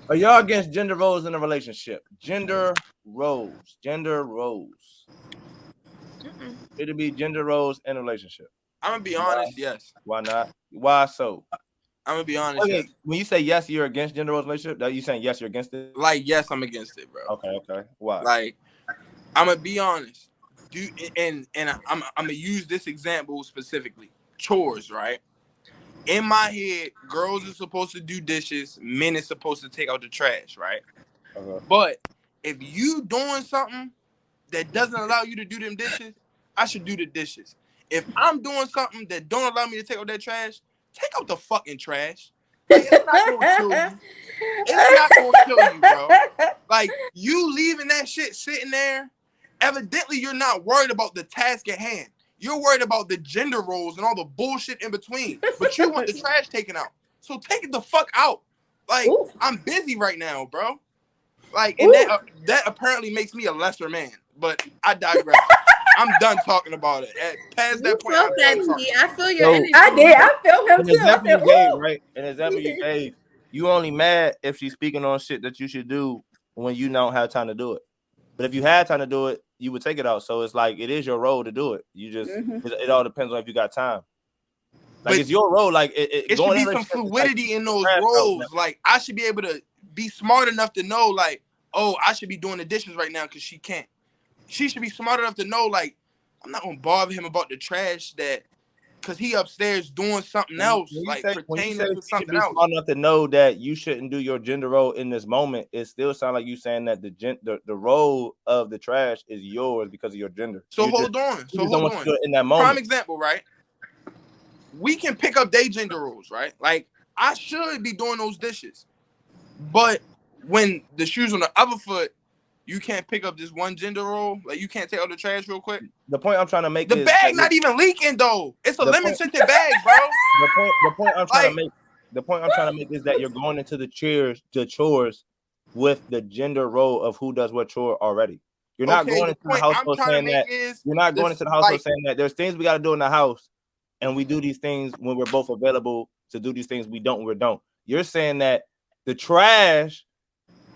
Are y'all against gender roles in a relationship? Gender roles. It'll be gender roles in a relationship. I'm gonna be honest. Yes. Why not? Why so? I'm gonna be honest. Okay. Yes. When you say yes, you're against gender roles in a relationship. That you saying yes, you're against it? Like yes, I'm against it, bro. Okay. Why? Like I'm gonna be honest. And I'm gonna use this example specifically. Chores, right? In my head, girls are supposed to do dishes, men are supposed to take out the trash, right? But if you doing something that doesn't allow you to do them dishes, I should do the dishes. If I'm doing something that don't allow me to take out that trash, take out the fucking trash. Like, it's not gonna kill you. It's not gonna kill you, bro. Like, you leaving that shit sitting there, evidently you're not worried about the task at hand. You're worried about the gender roles and all the bullshit in between. But you want the trash taken out. So take it the fuck out. Like, ooh. I'm busy right now, bro. Like, and that apparently makes me a lesser man. But I digress. I'm done talking about it. Past that point, I'm done talking. I feel your energy. I did. I felt him too. I said, "Ooh." Right? And example you gave, you only mad if she's speaking on shit that you should do when you don't have time to do it. But if you had time to do it, you would take it out. So it's like it is your role to do it. You just it all depends on if you got time. Like, but it's your role. Like it should be some fluidity in those roles. Like, I should be able to be smart enough to know, like, oh, I should be doing the dishes right now because she can't. She should be smart enough to know, like, I'm not gonna bother him about the trash because he upstairs doing something else, like pertaining to something else. Smart enough to know that you shouldn't do your gender role in this moment. It still sounds like you saying that the role of the trash is yours because of your gender. So hold on. In that moment. Prime example, right? We can pick up their gender roles, right? Like, I should be doing those dishes, but when the shoe's on the other foot, you can't pick up this one gender role. Like, you can't take out the trash real quick. The point I'm trying to make is the bag not even leaking though. It's a lemon-scented bag, bro. The point I'm trying to make is that you're going into the chores with the gender role of who does what chore already. You're not going into the household saying that. You're not going into the household saying that there's things we got to do in the house, and we do these things when we're both available to do these things. We don't. We don't. You're saying that the trash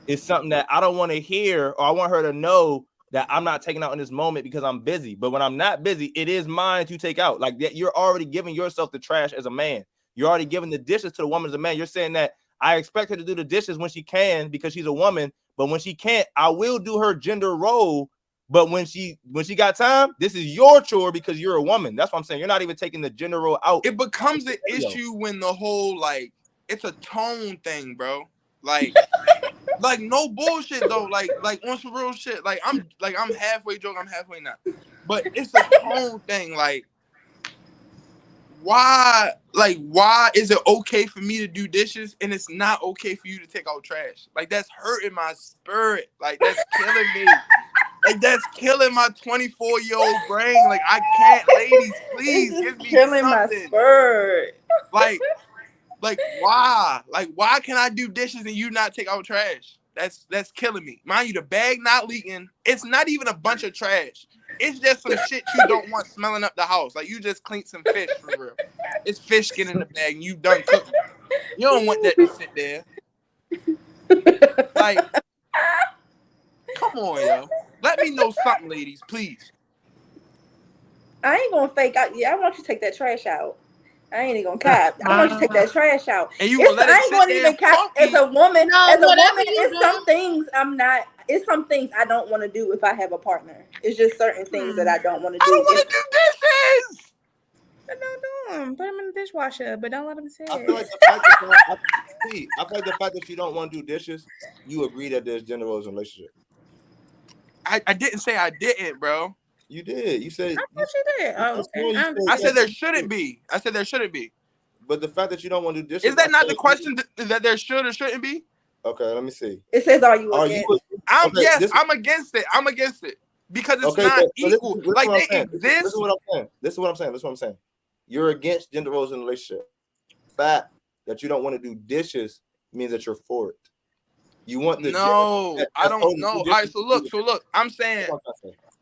is something that I don't want to hear, or I want her to know that I'm not taking out in this moment because I'm busy. But when I'm not busy, it is mine to take out. Like that, you're already giving yourself the trash as a man. You're already giving the dishes to the woman as a man. You're saying that I expect her to do the dishes when she can because she's a woman, but when she can't, I will do her gender role. But when she got time, this is your chore because you're a woman. That's what I'm saying. You're not even taking the gender role out. It becomes an issue when the whole, like, it's a tone thing, bro. Like, like, no bullshit though. Like on some real shit. Like, I'm halfway joking, I'm halfway not. But it's a tone thing. Like, why is it okay for me to do dishes and it's not okay for you to take out trash? Like, that's hurting my spirit. Like, that's killing me. Like, that's killing my 24-year-old brain. Like, I can't, ladies, please give me killing something. My spirit. Like, why? Like, why can I do dishes and you not take out trash? That's killing me. Mind you, the bag not leaking. It's not even a bunch of trash. It's just some shit you don't want smelling up the house. Like, you just cleaned some fish for real. It's fish skin in the bag and you done cooking. You don't want that to sit there. Like, come on, yo. Let me know something, ladies, please. I ain't gonna fake out. Yeah, I want you to take that trash out. I ain't even gonna cap. I want you to take that trash out. And you gonna let it I ain't gonna even cap. As a woman, it's some things I'm not. It's some things I don't want to do if I have a partner. It's just certain things that I don't want to do. I don't want to do dishes. But don't do them. Put them in the dishwasher, but don't let them sit. I feel like the fact that you don't want to do dishes, you agree that there's gender roles in a relationship. I didn't say I didn't, bro. You did. You said. I thought you did. Oh, okay. I said there shouldn't be. But the fact that you don't want to do dishes. Is that not the question that there should or shouldn't be? Okay, let me see. It says, "Are you against?" I'm against it. I'm against it because it's not equal. Like, they exist. This is what I'm saying. You're against gender roles in a relationship. The fact that you don't want to do dishes means that you're for it. You want the I don't know. All right, so look. I'm saying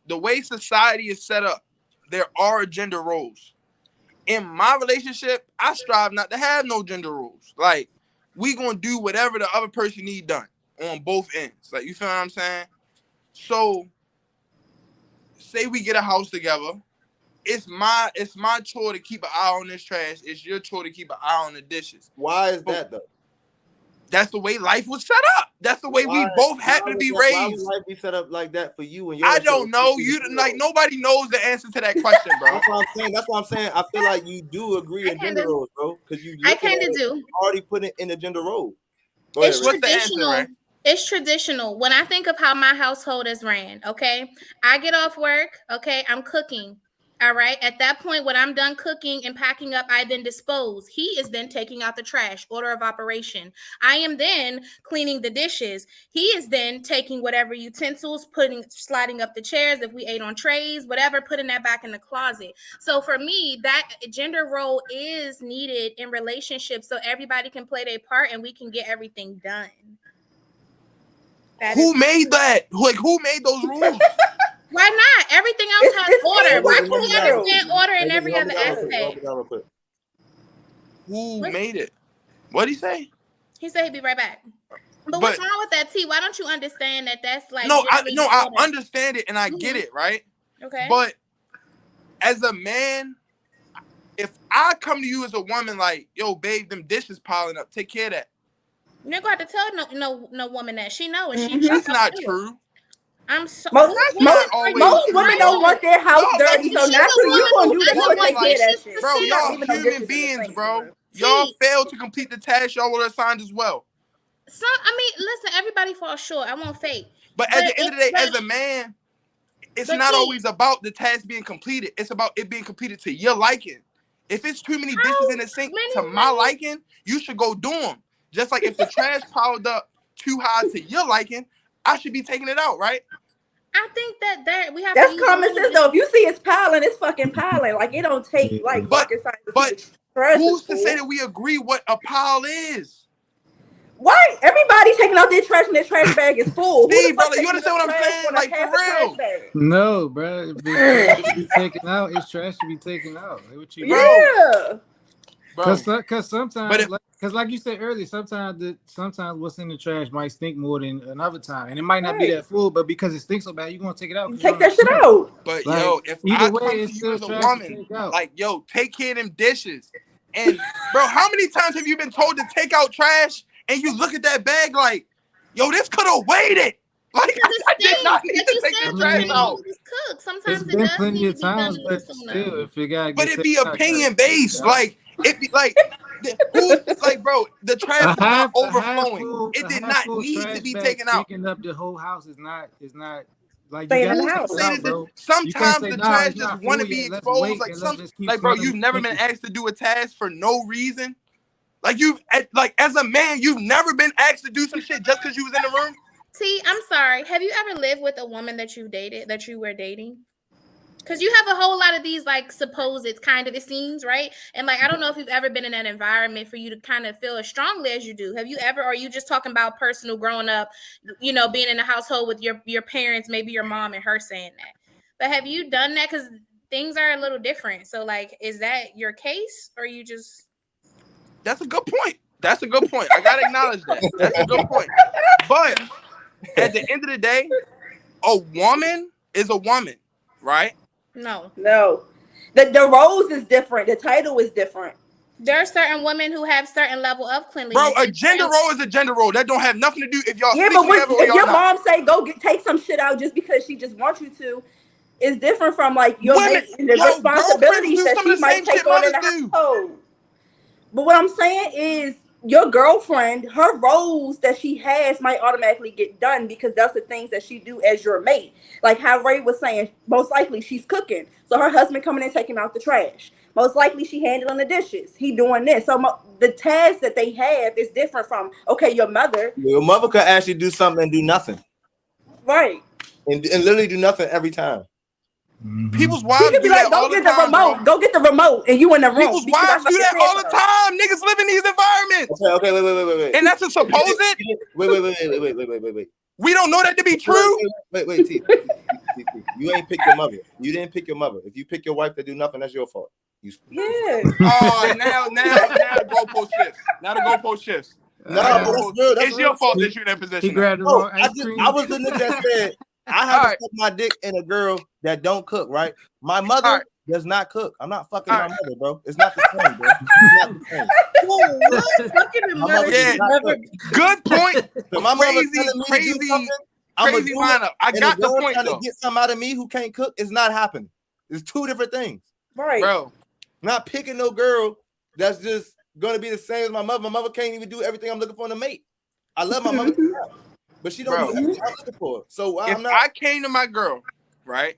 the way society is set up, there are gender roles. In my relationship, I strive not to have no gender roles. Like, we gonna do whatever the other person need done on both ends. Like, you feel what I'm saying? So, say we get a house together. It's my chore to keep an eye on this trash. It's your chore to keep an eye on the dishes. Why is that though? That's the way life was set up. That's the way we both happen to be raised. Why would life be set up like that for you? And I don't know. Nobody knows the answer to that question, bro. That's what I'm saying. I feel like you do agree in gender roles, bro. Because I kind of do. Already put it in the gender role. It's traditional. Answer, right? It's traditional. When I think of how my household is ran, okay, I get off work, okay, I'm cooking. All right. At that point, when I'm done cooking and packing up, I then dispose. He is then taking out the trash, order of operation. I am then cleaning the dishes. He is then taking whatever utensils, sliding up the chairs, if we ate on trays, whatever, putting that back in the closet. So for me, that gender role is needed in relationships so everybody can play their part and we can get everything done. Who made that? Like, who made those rules? Why not? Everything else has order. Why can't we understand order in every other aspect? Who made it? What'd he say? He said he'd be right back. But what's wrong with that, T? Why don't you understand that that's like... I understand it and I get it, right? Okay. But as a man, if I come to you as a woman like, yo, babe, them dishes piling up, take care of that. You're going to have to tell no woman that. She knows. That's not true. I'm so most women don't want their house dirty, so naturally you're gonna do that. You're gonna take care of that shit. Bro, y'all human beings, bro. Y'all fail to complete the task y'all were assigned as well. So I mean, listen, everybody falls short. I won't fake. But at the end of the day, as a man, it's not always about the task being completed. It's about it being completed to your liking. If it's too many dishes in the sink to my liking, you should go do them. Just like if the trash piled up too high to your liking, I should be taking it out, right? I think that we have. That's common sense, though. If you see it's piling, it's fucking piling. Like it don't take like rocket science. But who's to say that we agree what a pile is? Why? Everybody's taking out their trash and their trash bag is full. Steve, brother, you understand what I'm saying? Like for real? No, bro. If it's trash to be taken out, it's trash to be taken out. What you Because sometimes, because like you said earlier, sometimes what's in the trash might stink more than another time, and it might not be that full, but because it stinks so bad, you're gonna take it out. Take that shit out. But like, yo, if I come to you as a woman, like yo, take care of them dishes, and bro, how many times have you been told to take out trash, and you look at that bag like, yo, this could have waited. Like I did not need to take the trash out. Sometimes it's been plenty of times, but still, if you got, but it be opinion based, like. It be like, like, bro, the trash is not overflowing. It did not need to be taken out. Picking up the whole house is not like you in the house. Sometimes the trash just want to be exposed. Like bro, you've never been asked to do a task for no reason. Like as a man, you've never been asked to do some shit just because you was in the room. T, I'm sorry. Have you ever lived with a woman that you were dating? Because you have a whole lot of these like supposed kind of, it seems, right? And like, I don't know if you've ever been in that environment for you to kind of feel as strongly as you do. Have you ever, or are you just talking about personal growing up, you know, being in a household with your parents, maybe your mom and her saying that? But have you done that? Because things are a little different. So like, is that your case or you just... That's a good point. I got to acknowledge that. That's a good point. But at the end of the day, a woman is a woman, right? No. The roles is different. The title is different. There are certain women who have certain level of cleanliness. Bro, a gender role is a gender role. That don't have nothing to do if y'all sleep together or y'all not. If your mom say take some shit out just because she just wants you to, is different from like your the responsibilities that she might take on in the household. But what I'm saying is your girlfriend, her roles that she has might automatically get done because that's the things that she do as your mate. Like how Ray was saying, most likely she's cooking. So her husband coming in taking out the trash. Most likely she handling the dishes. He doing this. So the task that they have is different from, okay, your mother. Your mother could actually do something and do nothing. Right. And literally do nothing every time. People's wives do that all the time. Go get the remote, and you in the room. People's wives do that all the time. Niggas live in these environments. Okay, wait. And that's a supposed. Wait. We don't know that to be true. Wait, T. You ain't pick your mother. You didn't pick your mother. If you pick your wife to do nothing, that's your fault. Yeah. Oh, now the goalpost shifts. Now the goalpost shifts. No, it's your fault that you're in that position. I was the nigga that said I have to suck my dick in a girl that don't cook, right? My mother does not cook. I'm not fucking my mother, bro. It's not the same, bro. It's not the same. Good point. So my mother crazy lineup. I got the point, though. To get something out of me who can't cook is not happening. It's two different things. Right. Bro. Not picking no girl that's just going to be the same as my mother. My mother can't even do everything I'm looking for in a mate. I love my mother. But she don't do everything I'm looking for. So I came to my girl, right?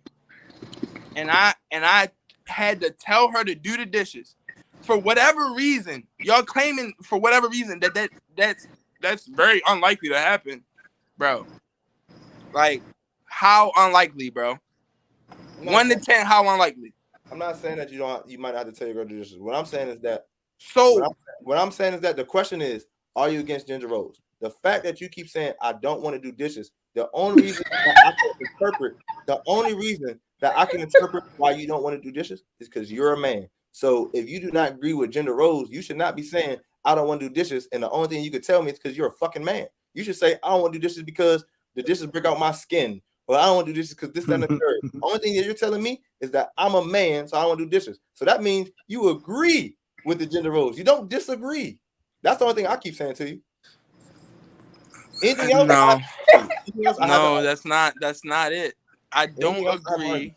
And I had to tell her to do the dishes for whatever reason. Y'all claiming for whatever reason that's very unlikely to happen, bro. Like, how unlikely, bro? 1 to 10, how unlikely? I'm not saying that you might not have to tell your girl to do dishes. What I'm saying is that so what I'm saying is that the question is, are you against gender roles? The fact that you keep saying I don't want to do dishes, the only reason that I can interpret why you don't want to do dishes is because you're a man. So if you do not agree with gender roles, you should not be saying I don't want to do dishes, and the only thing you could tell me is because you're a fucking man. You should say I don't want to do dishes because the dishes break out my skin. Well, I don't want to do dishes because this, that, and the third. The only thing that you're telling me is that I'm a man, so I don't want to do dishes. So that means you agree with the gender roles. You don't disagree. That's the only thing I keep saying to you. Anything else? No, that's not it. I don't agree.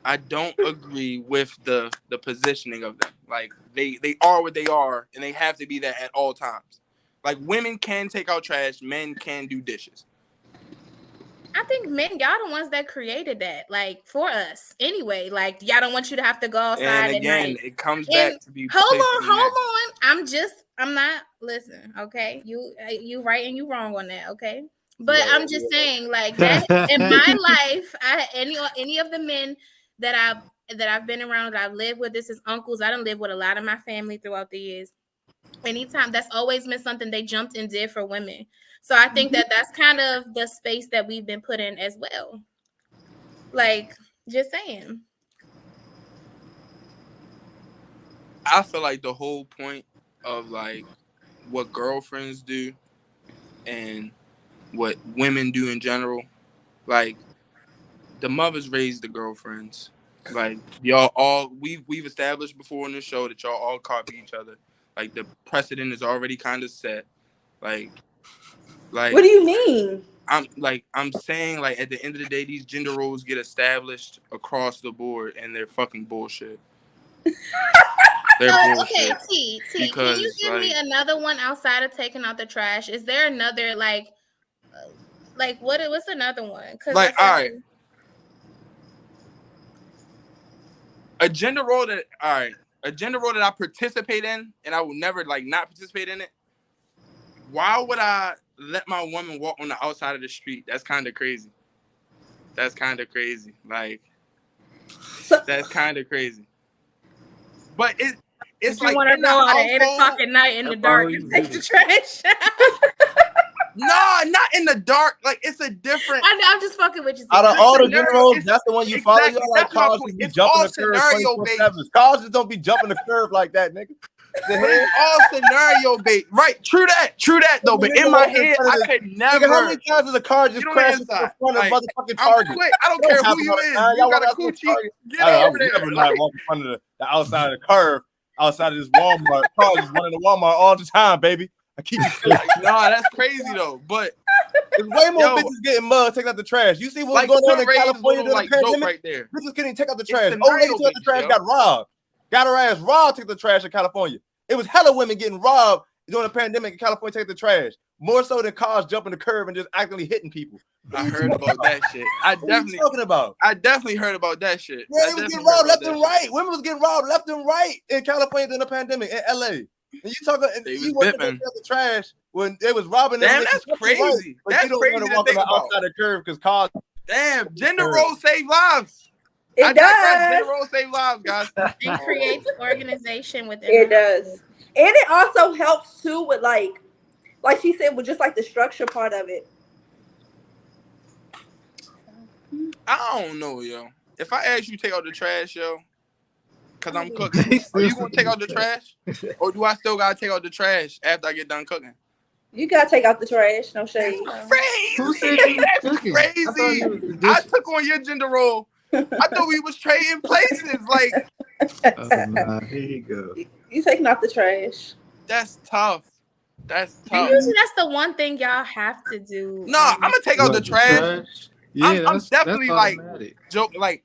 I don't agree with the positioning of them. Like they are what they are, and they have to be that at all times. Like women can take out trash, men can do dishes. I think men, y'all the ones that created that, like for us anyway. Like y'all don't want you to have to go outside and again, at night. It comes back to be. Hold on. I'm not. Listen, okay. You right and you wrong on that, okay. But I'm just saying, like that in my life, any of the men that I've been around, that I've lived with, this is uncles. I done lived with a lot of my family throughout the years. Anytime, that's always been something they jumped and did for women. So I think that's kind of the space that we've been put in as well. Like, just saying. I feel like the whole point of like what girlfriends do and what women do in general, like the mothers raise the girlfriends. Like y'all all we've established before in the show that y'all all copy each other. Like the precedent is already kind of set. Like what do you mean? I'm saying like at the end of the day, these gender roles get established across the board, and they're fucking bullshit. They're bullshit. Okay, T, can you give me another one outside of taking out the trash? Is there another like what's another one? Like all right, a gender role that I participate in, and I will never like not participate in it. Why would I let my woman walk on the outside of the street? That's kind of crazy. Like, that's kind of crazy. But it's like you want to go out at 8 o'clock at night in the dark and take the trash. No, not in the dark. Like it's a different. I know. I'm just fucking with you. Out of all the generals, that's the one you follow. You like cars just be jumping the curve. Cars just don't be jumping the curve like that, nigga. It's all scenario based, right? True that though. But in my head, I could never. How many times does a car just crash in front of motherfucking Target? I don't care who you is. You got a coochie. Get over there. Never like walk in front of the outside of the curve, outside of this Walmart. Cars just running to Walmart all the time, baby. I keep like, nah, that's crazy though. But there's way more bitches getting mugged, taking out the trash. You see what's going on in California during the pandemic? Right there. Bitches couldn't take out the trash. Old lady took out the trash, got robbed. Got her ass robbed, took the trash in California. It was hella women getting robbed during the pandemic in California, taking the trash. More so than cars jumping the curb and just actively hitting people. I heard about that shit. I definitely heard about that shit. Yeah, they was getting robbed left and right. Women was getting robbed left and right in California during the pandemic in LA. And you talking, you wasn't taking out the trash when they was robbing them. Damn, that's crazy. But you don't want to walk on the outside of the curb because cars. Damn, gender roles save lives. It does. Gender roles save lives, guys. It creates organization within. It does, and it also helps too with like she said, with just like the structure part of it. I don't know, yo. If I ask you to take out the trash, yo, because I'm cooking, are you going to take out the trash? Or do I still got to take out the trash after I get done cooking? You got to take out the trash. No shade. Crazy. That's crazy. I took on your gender role. I thought we was trading places. Like, here you go. You taking out the trash. That's tough. Usually that's the one thing y'all have to do. No, I'm gonna take out the trash. Yeah, I'm definitely like joke like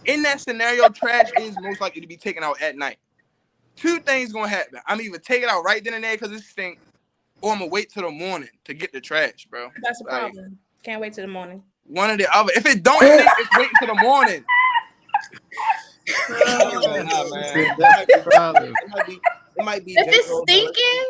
in that scenario, trash is most likely to be taken out at night. Two things gonna happen. I'm either take it out right then and there because it's stink, or I'm gonna wait till the morning to get the trash, bro. That's a problem. Can't wait till the morning. One or the other. If it don't stink, it's waiting till the morning. Nah, man. It might be if it's stinking,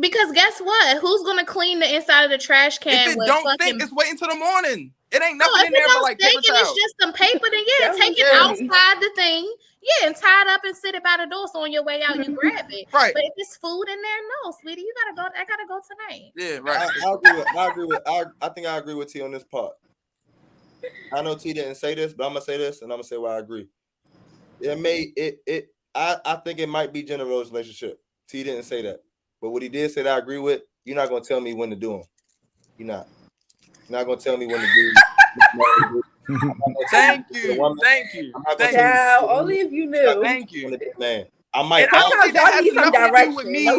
because guess what? Who's gonna clean the inside of the trash can? If it don't stink, it's waiting till the morning. It ain't nothing in there but like paper towels. It's just some paper. Then take it outside the thing. Yeah, and tie it up and sit it by the door. So on your way out, you grab it. Right. But if it's food in there, no, sweetie, you gotta go. I gotta go tonight. Yeah, right. I think I agree with T on this part. I know T didn't say this, but I'm gonna say this, and I'm gonna say why I agree. I think it might be gender roles relationship. T didn't say that, but what he did say that I agree with. You're not gonna tell me when to do them. You're not gonna tell me when to do. Thank you. Only if you knew. Thank you, man. I might. Sometimes y'all need some direction. With me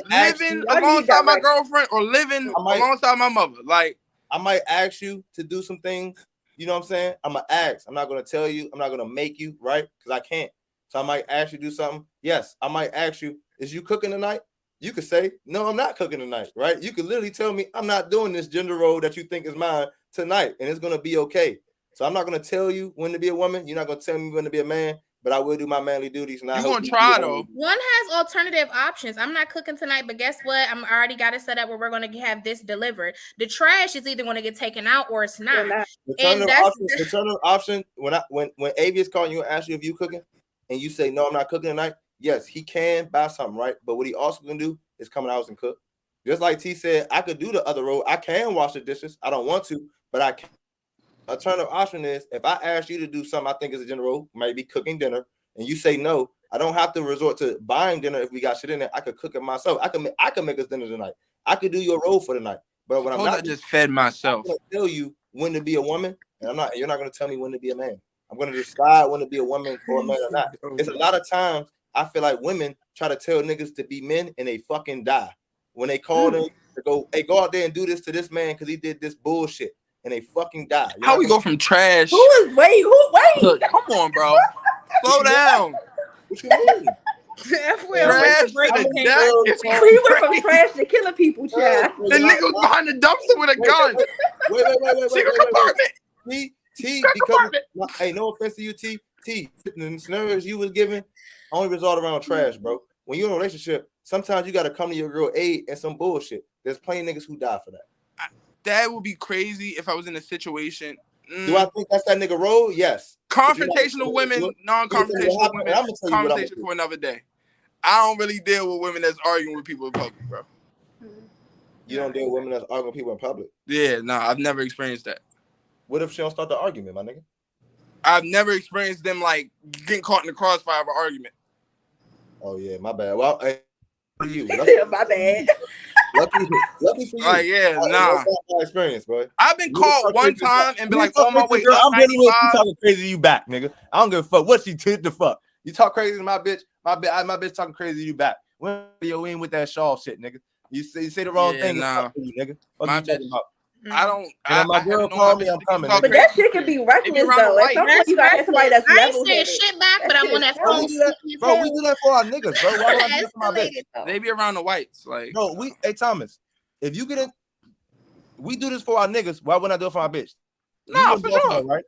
living alongside my girlfriend or living alongside my mother. Like, I might ask you to do some things. You know what I'm saying? I'm gonna ask. I'm not gonna tell you. I'm not gonna make you, right? Because I can't. So I might ask you to do something. Yes, I might ask you, is you cooking tonight? You could say, no, I'm not cooking tonight, right? You could literally tell me, I'm not doing this gender role that you think is mine tonight, and it's gonna be okay. So I'm not gonna tell you when to be a woman. You're not gonna tell me when to be a man, but I will do my manly duties. And you're gonna try though. One has alternative options. I'm not cooking tonight, but guess what? I'm already got it set up where we're gonna have this delivered. The trash is either gonna get taken out or it's not. The alternative option when Avi is calling you and asks you if you cooking, and you say no, I'm not cooking tonight. Yes, he can buy something, right? But what he also can do is come in the house and cook. Just like T said, I could do the other role. I can wash the dishes. I don't want to, but I can. Alternative option is if I ask you to do something I think is a gender role, maybe cooking dinner, and you say no, I don't have to resort to buying dinner if we got shit in there. I could cook it myself. I can make us dinner tonight. I could do your role for the night. But when I just fed myself. I'm gonna tell you when to be a woman, and you're not gonna tell me when to be a man. I'm gonna decide when to be a woman or a man or not. It's a lot of times I feel like women try to tell niggas to be men and they fucking die. When they call them to go, hey, go out there and do this to this man because he did this bullshit. And they fucking die. How we go from trash? Wait. Look, come on, bro. Slow down. What you mean? Trash to the death. We went from trash to killing people, child. The nigga was behind the dumpster with a gun. Wait. Secret compartment. T, because hey, no offense to you, T. The scenarios you was given only result around trash, bro. When you're in a relationship, sometimes you got to come to your girl aid and some bullshit. There's plenty of niggas who die for that. That would be crazy if I was in a situation. Do I think that's that nigga role? Yes. Confrontational women, non-confrontational women. Conversation for another day. I don't really deal with women that's arguing with people in public, bro. You don't deal with women that's arguing with people in public? Yeah, nah, I've never experienced that. What if she don't start the argument, my nigga? I've never experienced them like getting caught in the crossfire of an argument. Oh yeah, my bad. Well, hey, for you, my bad. Lucky for you. Like, yeah, nah. Experience, boy. I've been caught one time and been like, on my way. I'm dealing with you talking crazy to you back, nigga. I don't give a fuck what she did the fuck. You talk crazy to my bitch. My bitch talking crazy to you back. When you ain't with that shawl shit, nigga. You say the wrong thing, nah. You, nigga. What my you talking about? I don't. My girl called me. I'm coming. But that shit can be reckless though. Like sometimes you gotta have somebody that's level. I ain't saying shit back, but I'm on that phone. Bro, we do that for our niggas, bro. Why would I do it for my bitch? They be around the whites, like. No, hey Thomas, if you get in, we do this for our niggas. Why wouldn't I do it for my bitch? No, for sure. Right?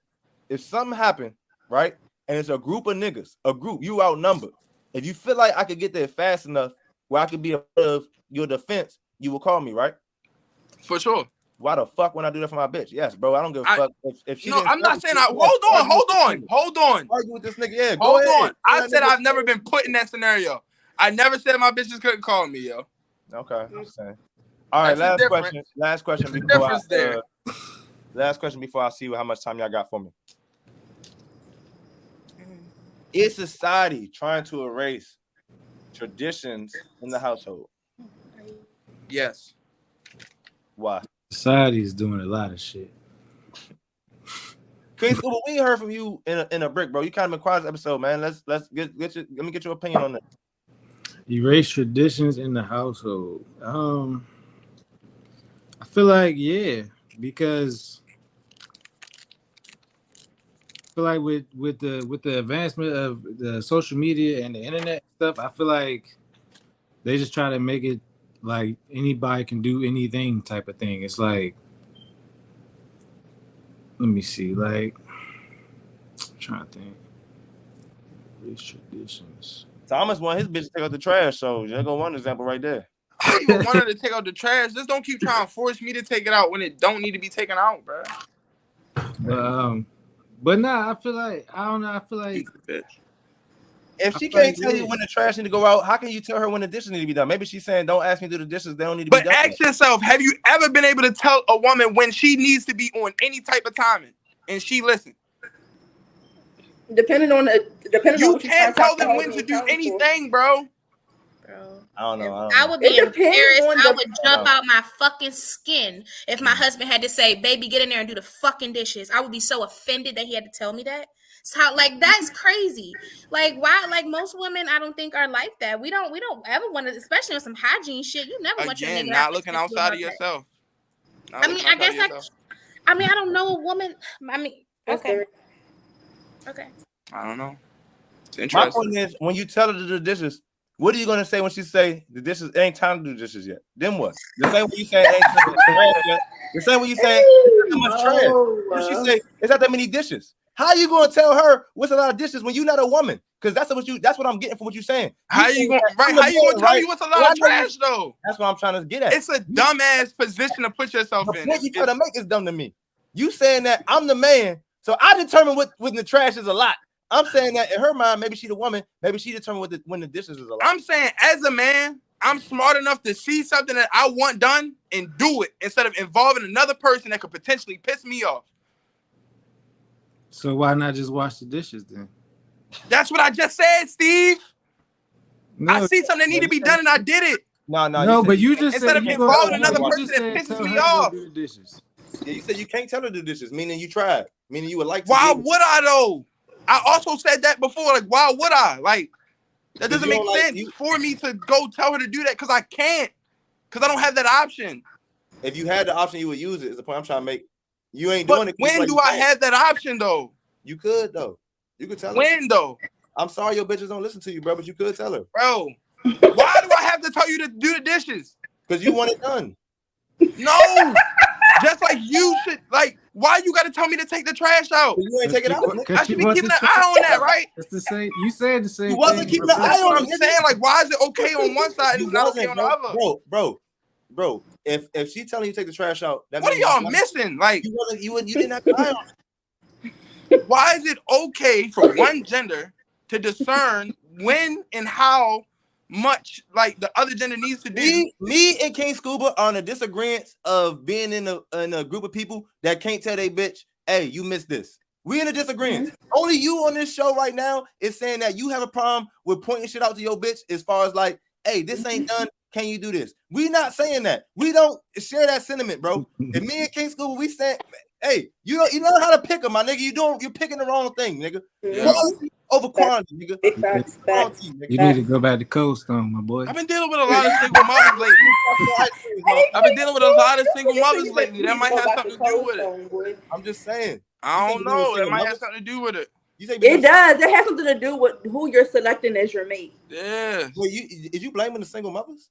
If something happened, right, and it's a group of niggas, you outnumbered. If you feel like I could get there fast enough where I could be a part of your defense, you will call me, right? For sure. Why the fuck when I do that for my bitch? Yes, bro. I don't give a fuck. If she I'm not saying I. Hold on. Argue with this nigga. Yeah, hold on. I said I've never been put in that scenario. I never said my bitches couldn't call me, yo. Okay, I'm saying. All right, last question before I see how much time y'all got for me. Is society trying to erase traditions in the household? Yes. Why? Society is doing a lot of shit. King Scuba, we ain't heard from you in a brick, bro. You kind of been quiet this episode, man. Let's get let me get your opinion on that. Erase traditions in the household. I feel like because I feel like with the advancement of the social media and the internet stuff, I feel like they just try to make it like anybody can do anything type of thing. It's like, let me see, like, I'm trying to think. His traditions. Thomas want his bitch to take out the trash, so there go one example right there. I even wanted to take out the trash. Just don't keep trying to force me to take it out when it don't need to be taken out, bro. But nah, I feel like I don't know. I feel like if she can't tell you when the trash need to go out, how can you tell her when the dishes need to be done? Maybe she's saying, "Don't ask me to do the dishes; they don't need to be done." But ask yourself: have you ever been able to tell a woman when she needs to be on any type of timing and she listens? Depending on you can't tell them when to do anything, bro. I don't know. I would be embarrassed. I would jump out my fucking skin if my husband had to say, "Baby, get in there and do the fucking dishes." I would be so offended that he had to tell me that. So like that's crazy. Like why? Like most women, I don't think are like that. We don't ever want to, especially on some hygiene shit. You never want your nigga not looking outside of yourself. I mean, I guess I don't know a woman. I mean, okay. I don't know. It's My interesting. point is, when you tell her to do the dishes, what are you gonna say when she say the dishes ain't time to do dishes yet? Then what? The same way you say ain't time to do trash yet. The same way you say ain't that much trash. What she say it's not that many dishes. How are you gonna tell her what's a lot of dishes when you're not a woman? Because that's what I'm getting from what you're saying. How you gonna tell me what's a lot of trash though? That's what I'm trying to get at. It's a dumbass position to put yourself in. What you try to make is dumb to me. You saying that I'm the man, so I determine when the trash is a lot. I'm saying that in her mind, maybe she the woman, maybe she determined when the dishes is a lot. I'm saying as a man, I'm smart enough to see something that I want done and do it instead of involving another person that could potentially piss me off. So why not just wash the dishes then? That's what I just said, Steve. No, I see something that need to be done and I did it. No, but you just instead of involving another person that pisses me off. Yeah, you said you can't tell her to do dishes, meaning you tried, meaning you would like to. Why would I though? I also said that before. Like, why would I? Like, that doesn't make sense for me to go tell her to do that because I can't. Because I don't have that option. If you had the option, you would use it. Is the point I'm trying to make. You ain't doing it. When do I have that option though? You could though. You could tell her. When though? I'm sorry your bitches don't listen to you, bro, but you could tell her. Bro, why do I have to tell you to do the dishes? Because you want it done. No. Just like you should, like, why you gotta tell me to take the trash out? You ain't take it out. I should be keeping an eye on that, right? It's the same. You said the same. You wasn't keeping an eye on it. I'm saying, like, why is it okay on one side and not okay on the other? Bro. If she telling you to take the trash out, that what are y'all missing? Like, you didn't have to eye on it. Why is it okay for one gender to discern when and how much like the other gender needs to do? Me and King Scuba are on a disagreement of being in a group of people that can't tell they bitch, hey, you missed this. We in a disagreement. Mm-hmm. Only you on this show right now is saying that you have a problem with pointing shit out to your bitch as far as like, hey, this ain't done. Can you do this? We not saying that. We don't share that sentiment, bro. And me and King Scuba, we saying, hey, you know how to pick them, my nigga. You're picking the wrong thing, nigga. Quality over quantity, nigga. Big facts. You need to go back to Cold Stone, my boy. I've been dealing with a lot of single mothers lately. I've been dealing with a lot of single mothers lately. That might have something to do with it. I'm just saying. I don't know. It might have something to do with it. It does. It has something to do with who you're selecting as your mate. Yeah. Wait, is you blaming the single mothers?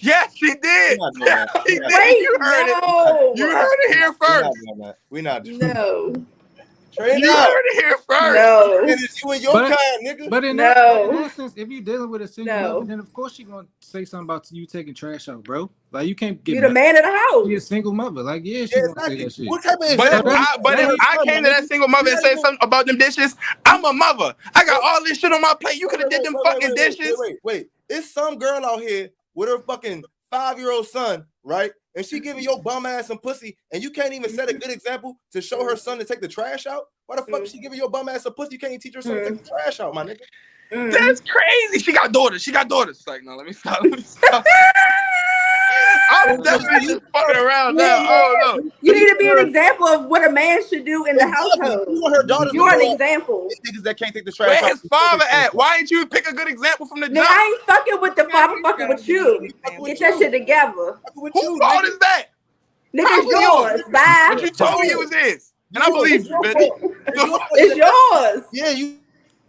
Yes, she did. Yes, she did. Wait, You heard it. You heard it here first. We're not. No. You heard it here first. No. It is you and your kind, nigga. But in that sense, if you're dealing with a single mother, then of course she's gonna say something about you taking trash out, bro. Like you can't get. You're the man of the house. You're a single mother. Like she's gonna say that shit. What type of but if I came to that single mother and said something about them dishes, I'm a mother. I got all this shit on my plate. You could have did them fucking dishes. Wait. It's some girl out here with her fucking 5-year-old son, right? And she giving your bum ass some pussy, and you can't even set a good example to show her son to take the trash out. Why the fuck is she giving your bum ass some pussy? You can't even teach her son to take the trash out, my nigga. That's crazy. She got daughters. Like, no, let me stop. I'm definitely just fucking around now. Oh no. You need to be an example of what a man should do in the household. You're an example. Niggas that can't take the trash Where his father at? Why ain't you pick a good example from the jump? I ain't fucking with the father, fucking with you. Get that shit together. Whose fault is that? Nigga, it's yours. Bye. But you told me it was his. And I believe you, bitch. It's yours. Yeah, you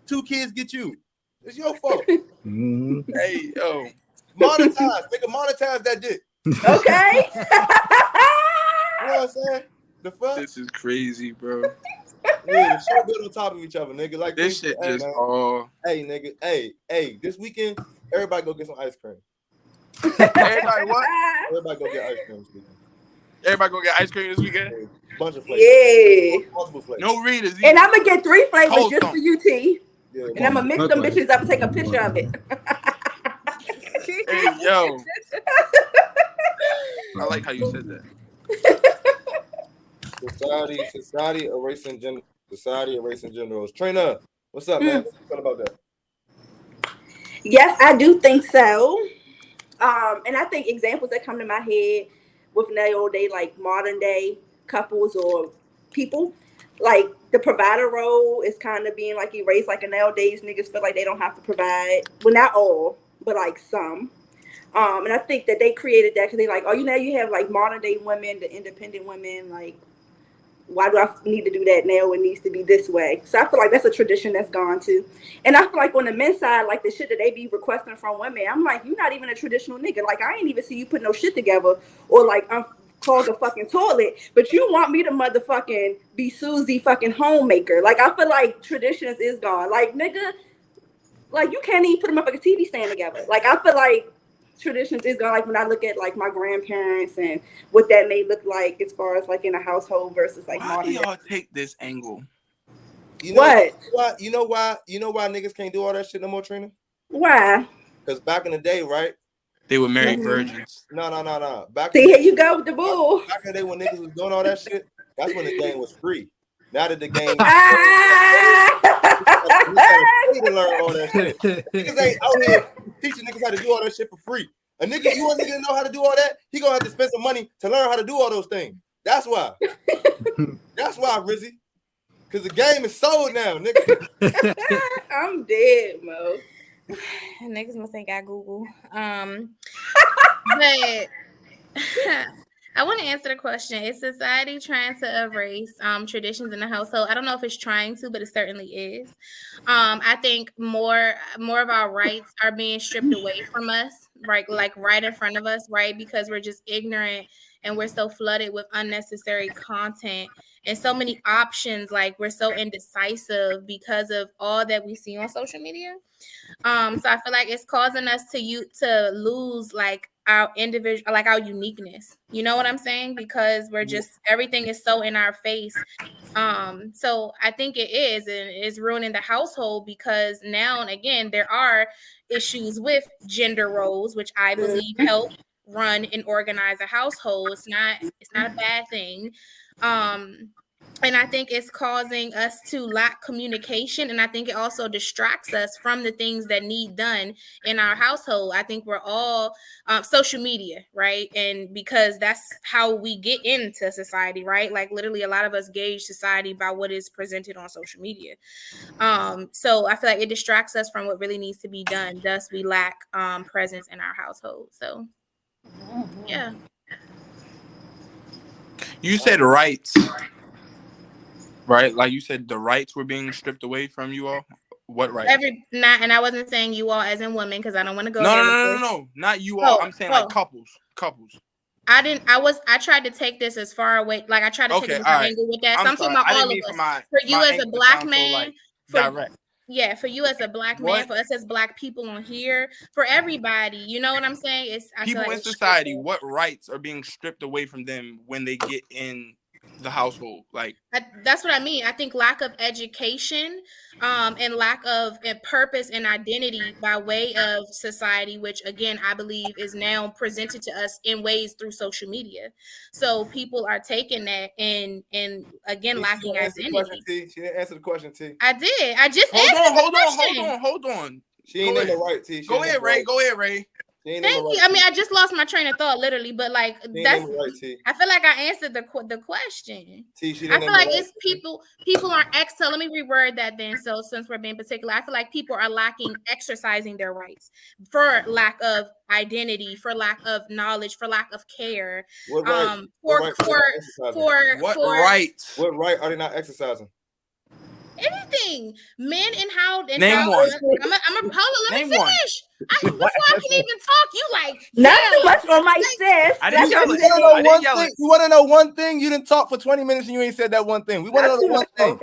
2 kids get you. It's your fault. Hey, yo. Monetize. Nigga, monetize that dick. Okay. You know what I'm saying? The fuck? This is crazy, bro. Yeah, shit built on top of each other, nigga. Like this shit just all. Hey, nigga. Hey. This weekend, everybody go get some ice cream. Everybody what? Everybody go get ice cream this weekend. Everybody go get ice cream this weekend? A bunch of flavors. Yeah. Multiple flavors. No readers. And I'm gonna get 3 flavors just for you, T. Yeah, and I'm gonna mix them bitches up and take a picture of it. Hey, yo. I like how you said that. Society erasing gender roles. Trina, what's up, man? What about that? Yes, I do think so. And I think examples that come to my head with nowadays, like modern day couples or people, like the provider role is kind of being like erased. Like nowadays, niggas feel like they don't have to provide. Well, not all, but like some. And I think that they created that because they like, oh, you have like modern day women, the independent women, like, why do I need to do that now? It needs to be this way. So I feel like that's a tradition that's gone too. And I feel like on the men's side, like the shit that they be requesting from women, I'm like, you're not even a traditional nigga. Like, I ain't even see you put no shit together or like clog a fucking toilet, but you want me to motherfucking be Susie fucking homemaker. Like, I feel like traditions is gone. Like, nigga, like you can't even put a motherfucking TV stand together. Like, I feel like traditions is gone. Like when I look at like my grandparents and what that may look like as far as like in a household versus like why do y'all take this angle? You know what? You know why niggas can't do all that shit no more, Trina? Why? Because back in the day, right? They were married virgins. No. Here you go with the bull. Back in the day when niggas was doing all that shit, that's when the game was free. Now that the game to learn all that shit. Niggas ain't out here teaching niggas how to do all that shit for free. You want nigga to know how to do all that? He gonna have to spend some money to learn how to do all those things. That's why. That's why, Rizzy. Cause the game is sold now, nigga. I'm dead, Mo. Niggas must think I Google. But I want to answer the question. Is society trying to erase traditions in the household? I don't know if it's trying to, but it certainly is. I think more of our rights are being stripped away from us, right? Like right in front of us, right? Because we're just ignorant and we're so flooded with unnecessary content and so many options. Like we're so indecisive because of all that we see on social media. So I feel like it's causing us to lose like our individual, like our uniqueness. You know what I'm saying? Because we're just everything is so in our face. So I think it is, and it's ruining the household because now and again there are issues with gender roles, which I believe help run and organize a household. It's not a bad thing. And I think it's causing us to lack communication. And I think it also distracts us from the things that need done in our household. I think we're all social media, right? And because that's how we get into society, right? Like literally a lot of us gauge society by what is presented on social media. So I feel like it distracts us from what really needs to be done. Thus, we lack presence in our household. So, yeah. You said rights. Right, like you said, the rights were being stripped away from you all. What rights? And I wasn't saying you all as in women because I don't want to go. No, not you all. I'm saying like couples. I tried to take this as far away. Like I tried to take a different angle with that. So I'm talking about all of us. For you as a black man, direct. Yeah, for you as a black man, for us as black people on here, for everybody, you know what I'm saying? People in society. What rights are being stripped away from them when they get in the household? Like that's what I mean. I think lack of education and lack of purpose and identity by way of society, which again I believe is now presented to us in ways through social media. So people are taking that and again lacking identity. She didn't answer the question, T. I did. I just hold on. She ain't in the right, T. Go ahead, Ray. Thank you. I mean, I just lost my train of thought, literally, but like that's. I feel like I answered the question. I feel like it's people aren't Let me reword that then. So since we're being particular, I feel like people are lacking exercising their rights for lack of identity, for lack of knowledge, for lack of care. What right? What right are they not exercising? Anything, men and how Name one. I'm a hold on, let me Name one. finish. Before I can even talk, you like not too much on my sis. I didn't yell it. You I didn't yell it. want to know one thing? You didn't talk for 20 minutes and you ain't said that one thing. We want to know the one thing.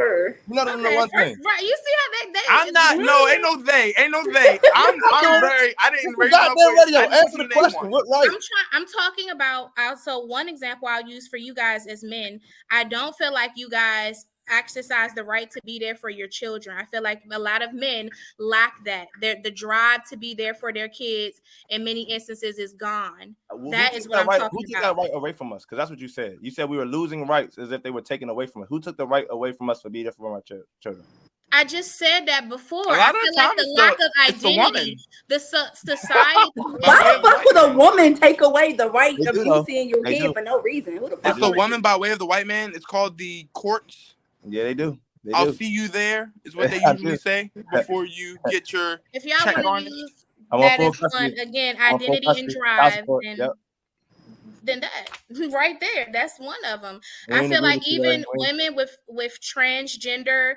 We want to know one thing. Right, you see how they I'm not. No, ain't no they. I'm very. I didn't raise my DaGotDamn voice. Radio. Answer the question. What right? I'm talking about also one example I'll use for you guys as men. I don't feel like you guys exercise the right to be there for your children. I feel like a lot of men lack that. The drive to be there for their kids in many instances is gone. That is what I'm talking about. Who took that right away from us? Because that's what you said. You said we were losing rights as if they were taken away from us. Who took the right away from us to be there for our children? I just said that before. A lot of I feel the like the lack of identity, the society. Why the fuck would a woman take away the right of you seeing your kid for no reason? Who the fuck? It's the woman by way of the white man. It's called the courts. Yeah, they do. I'll see you there is what they usually say before you get your. If y'all want to use that as one again, identity and drive, then that right there, that's one of them. I feel like even women with transgender,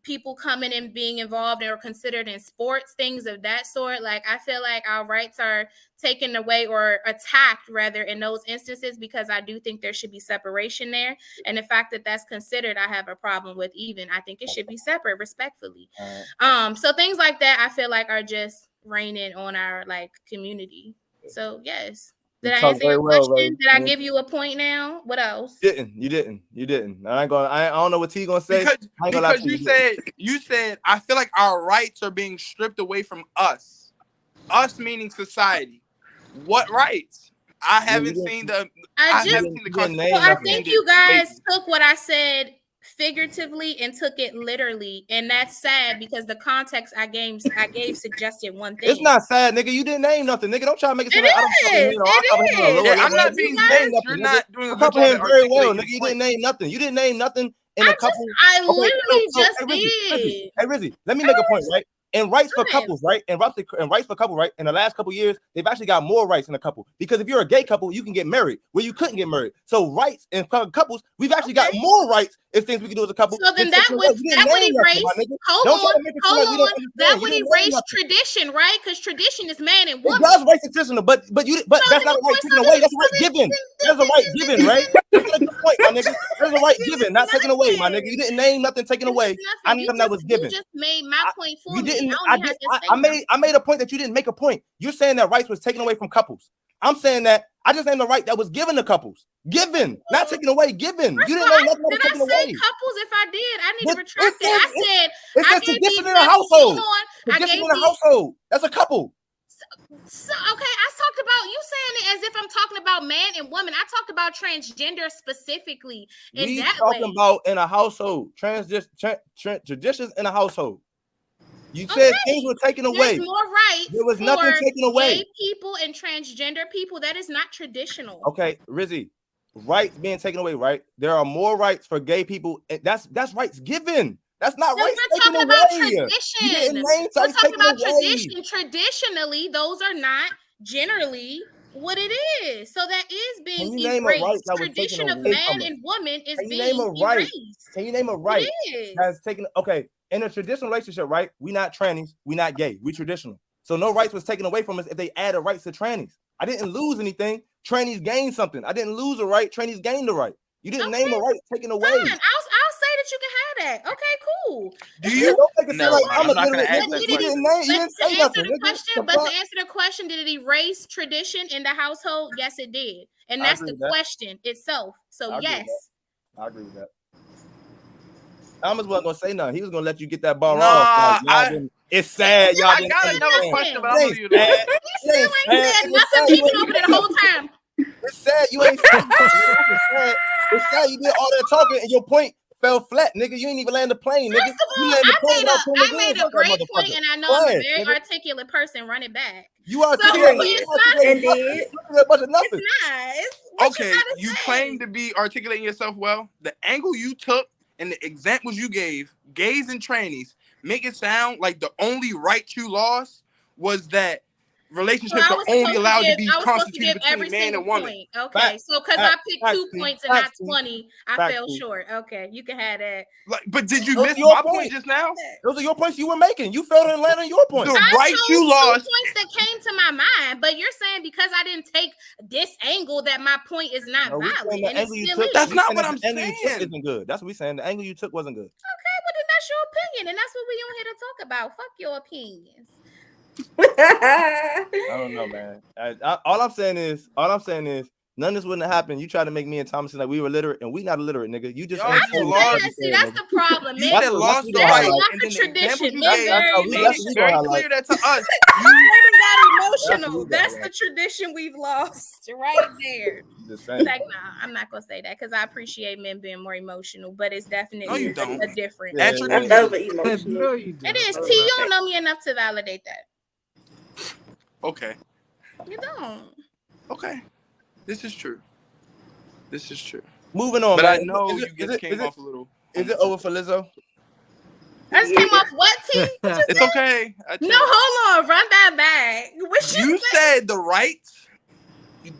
people coming and being involved or considered in sports, things of that sort. Like I feel like our rights are taken away or attacked rather in those instances, because I do think there should be separation there. And the fact that that's considered, I have a problem with. Even I think it should be separate, respectfully. So things like that, I feel like are just raining on our community. So yes. Did I answer your question? Did I give you a point now? What else? You didn't. I don't know what T gonna say. Because you said I feel like our rights are being stripped away from us. Us meaning society. What rights? I haven't seen the. I haven't seen the Constitution. Well, I think you guys took what I said figuratively and took it literally, and that's sad because the context I gave suggested one thing. It's not sad, nigga. You didn't name nothing, nigga. Don't try to make it sound like I'm not being sad. You're not doing a good job very well, nigga. You didn't name nothing. You didn't name nothing in a couple. I literally just did. Hey, Rizzy, let me make a point, right? And rights for couples, right? And rights for couple, right? In the last couple years, they've actually got more rights in a couple. Because if you're a gay couple, you can get married where you couldn't get married. So rights in couples, we've actually got more rights as things we can do as a couple. So then that would erase. Hold on. That would erase tradition, right? Because tradition is man and woman. It does erase tradition, but that's not a right taken away. That's a right given. There's a right given, right? That's a good point, my nigga. There's a right given, not taken away, my nigga. You didn't name nothing taken away. I knew something that was given. You just made my point for me. I made a point that you didn't make a point. You're saying that rights was taken away from couples. I'm saying that I just named the right that was given to couples. Given, not taken away. Given. You didn't know nothing was taken away. Did I say couples? If I did, I need to retract it. I said it's a tradition in a household. Tradition in a household. That's a couple. So okay, I talked about you saying it as if I'm talking about man and woman. I talked about transgender specifically. We talking about in a household. Traditions in a household. You said things were taken away. There's more rights. There was nothing taken away. Gay people and transgender people, that is not traditional. Okay, Rizzy, rights being taken away, right? There are more rights for gay people. That's rights given. That's not rights taken away. We're talking about tradition. Traditionally, those are not generally what it is. So that is being erased. Tradition of man and woman is being erased. Can you name a right has taken? Okay. In a traditional relationship, right? We not trannies, we not gay, we traditional. So no rights was taken away from us if they added rights to trannies. I didn't lose anything. Trannies gained something. I didn't lose a right. Trannies gained a right. You didn't name a right taken away. Fine. I'll say that you can have that. Okay, cool. Do you? No, I'm not gonna ask that question. But to answer the question, did it erase tradition in the household? Yes, it did. And that's the question itself. So yes. I agree with that. Thomas wasn't gonna say nothing. He was gonna let you get that bar off. It's sad, y'all. I got another question, but I'm gonna you said nothing even over there the whole time. It's sad you ain't saying nothing. It's sad you did all that talking and your point fell flat, nigga. You ain't even land the plane, nigga. I made a great point, and I know I'm a very articulate person. Run it back. You articulate. It's not. Okay, you claim to be articulating yourself well. The angle you took and the examples you gave, gays and trannies, make it sound like the only right you lost was that relationships are only allowed to be constituted between man and woman. Okay, so because I picked 2 points and not 20, I fell short. Okay, you can have that. Like, but did you miss my point just now? Those are your points you were making. You failed to land on your point. The right you lost. 2 points that came to my mind, but you're saying because I didn't take this angle that my point is not valid, and it still is. That's not what I'm saying. Isn't good. That's what we're saying. The angle you took wasn't good. Okay, well then that's your opinion, and that's what we on here to talk about. Fuck your opinions. I don't know, man. All I'm saying is none of this wouldn't have happened. You tried to make me and Thomas like we were illiterate, and we not illiterate, nigga. You just see, that's the problem, man. That's lost the right. And the tradition. It's very clear that to us. You got emotional. That's the tradition we've lost right there. Like, nah, I'm not gonna say that because I appreciate men being more emotional, but it's definitely a different. I'm never emotional. It is. T, you don't know me enough to validate that. Okay. You don't. Okay. This is true. Moving on, but man. I know you just came off a little. Is it over for Lizzo? I just came off what, T? It's okay. No, hold on. Run that back. You said the rights.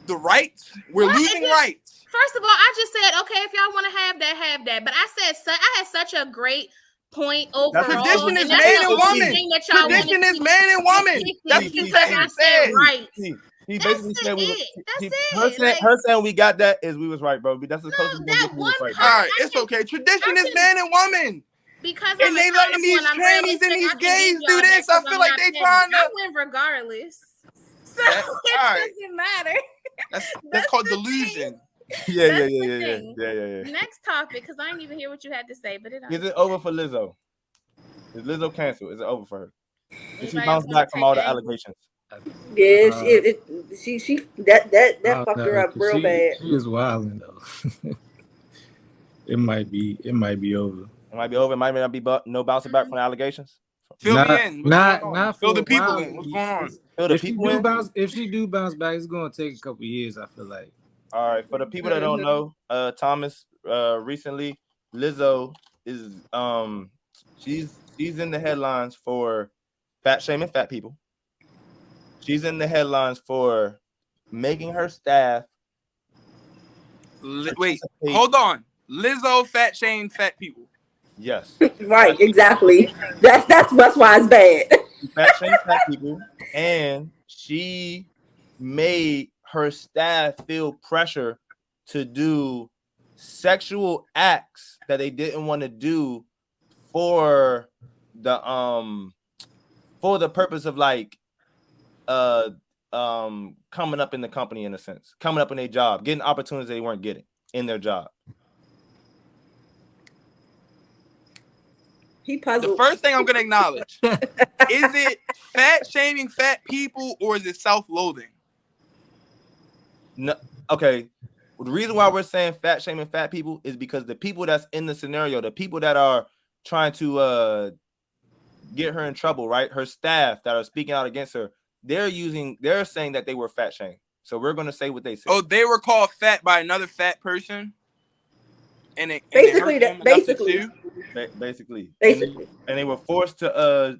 The rights. We're losing rights. First of all, I just said, okay, if y'all want to have that. But I said I had such a great point overall. Tradition is man and woman. Tradition is man and woman. That's what you said. Right. He basically said her saying we got that is we was right, bro. That's as close as we get. All right, it's okay. Tradition is man and woman. Because and they letting these trannies and these gays do this. I feel like they trying to. I win regardless. So it doesn't matter. That's called delusion. Yeah. Next topic, because I didn't even hear what you had to say, but is it over for Lizzo? Is Lizzo canceled? Is it over for her? Did she bounce back from all the allegations? Yeah, she that fucked her up real bad. She was wilding though. It might be over. It might be over. It might not be no bouncing back from the allegations. Fill me in. Not fill the people in. What's going on? Fill the people in. If she do bounce back, it's gonna take a couple years. I feel like. All right, for the people that don't know, Thomas, recently Lizzo is she's in the headlines for fat shaming fat people. She's in the headlines for making her staff. Wait, hold on. Lizzo fat shame fat people. Yes. Right, exactly. That's why it's bad. Fat shame fat people, and she made her staff feel pressure to do sexual acts that they didn't want to do for the purpose of like coming up in the company, in a sense, coming up in their job, getting opportunities they weren't getting in their job. He puzzled. The first thing I'm gonna acknowledge is it fat shaming fat people or is it self-loathing? No, okay. The reason why we're saying fat shaming fat people is because the people that's in the scenario, the people that are trying to get her in trouble, right? Her staff that are speaking out against her, they're saying that they were fat shamed. So we're gonna say what they said. Oh, they were called fat by another fat person. And basically, and they were forced to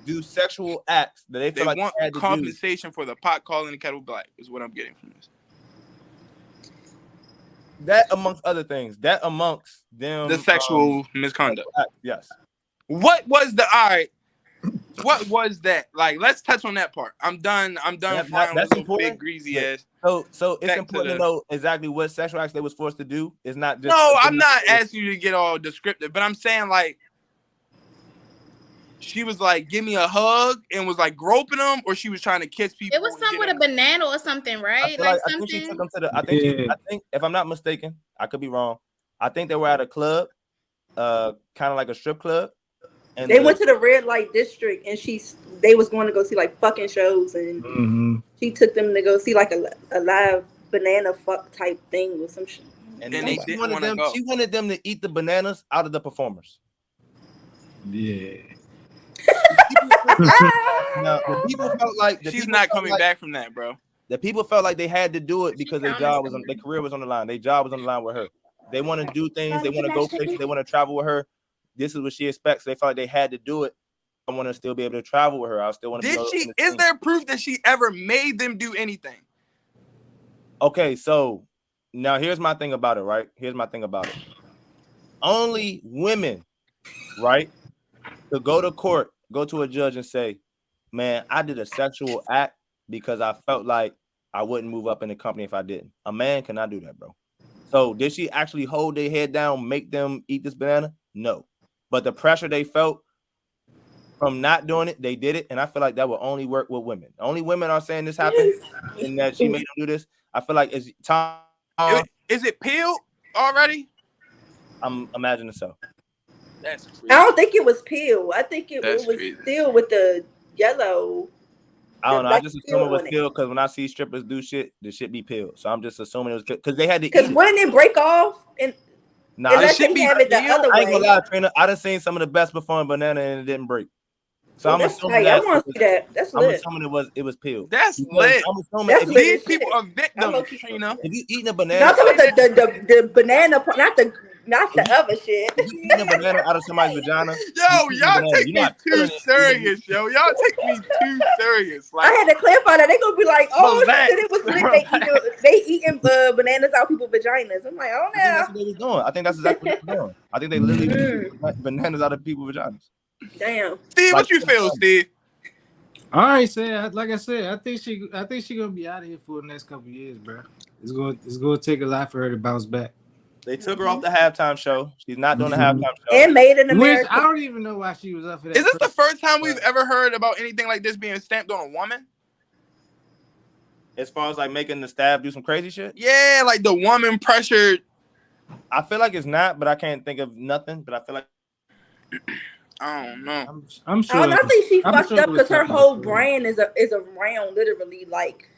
do sexual acts that they feel like want they had to compensation for the pot calling the kettle black is what I'm getting from this. That amongst other things, that amongst them the sexual misconduct. Yes. What was what was that? Like, let's touch on that part. I'm done flying with those big greasy ass. So it's important to know exactly what sexual acts they was forced to do. It's not just no, I'm not asking you to get all descriptive, but I'm saying like she was like, give me a hug and was like groping them, or she was trying to kiss people. It was something with a banana or something, right? I think she took them to the. I think if I'm not mistaken, I could be wrong. I think they were at a club, kind of like a strip club. And they went to the red light district, and they was going to go see like fucking shows, and she took them to go see like a live banana fuck type thing or some shit. And then she wanted them to eat the bananas out of the performers. Yeah. Now, the people felt like she's not coming back from that, bro. The people felt like they had to do it because their career was on the line. Their job was on the line with her. They want to do things. They want to go places. They want to travel with her. This is what she expects. They felt like they had to do it. I want to still be able to travel with her. I still want to. Is there proof that she ever made them do anything? Okay, so now here's my thing about it, right? Here's my thing about it. Only women, right, to go to court, go to a judge and say, man, I did a sexual act because I felt like I wouldn't move up in the company if I didn't. A man cannot do that, bro. So did she actually hold their head down, make them eat this banana? No. But the pressure they felt from not doing it, they did it. And I feel like that will only work with women. Only women are saying this happened and that she made them do this. I feel like it's time. Is it peeled already? I'm imagining so. That's crazy. I don't think it was peeled. I think it was still with the yellow. I don't know. I just assume it was peeled because when I see strippers do shit, the shit be peeled. So I'm just assuming it was because they had to. Because wouldn't it break off and unless they have it the other way? I ain't gonna lie, Trina. I done seen some of the best performing banana and it didn't break. So I'm assuming I want to see that. That's lit. I'm assuming it was peeled. That's lit. I'm assuming these people are victims, Trina. If you eating a banana, not talking about the banana, not the other shit. You eating a banana out of somebody's vagina? Yo, y'all take me too serious, yo. Y'all take me too serious. Like, I had to clarify that. They gonna be like, oh, it was lit. They eating bananas out people's vaginas. I'm like, oh no. That's what they was doing. I think that's exactly what they were doing. I think they literally bananas out of people's vaginas. Damn. Steve, what you feel, Steve? All right, like I said, I think she gonna be out of here for the next couple of years, bro. It's gonna take a lot for her to bounce back. They took her off the halftime show. She's not doing the halftime show. And Made in America. I don't even know why she was up for that. Is this the first time we've ever heard about anything like this being stamped on a woman? As far as like making the staff do some crazy shit? Yeah, like the woman pressured. I feel like it's not, but I can't think of nothing. But I feel like I don't know. I'm sure. I think she fucked up because her whole brand is around literally like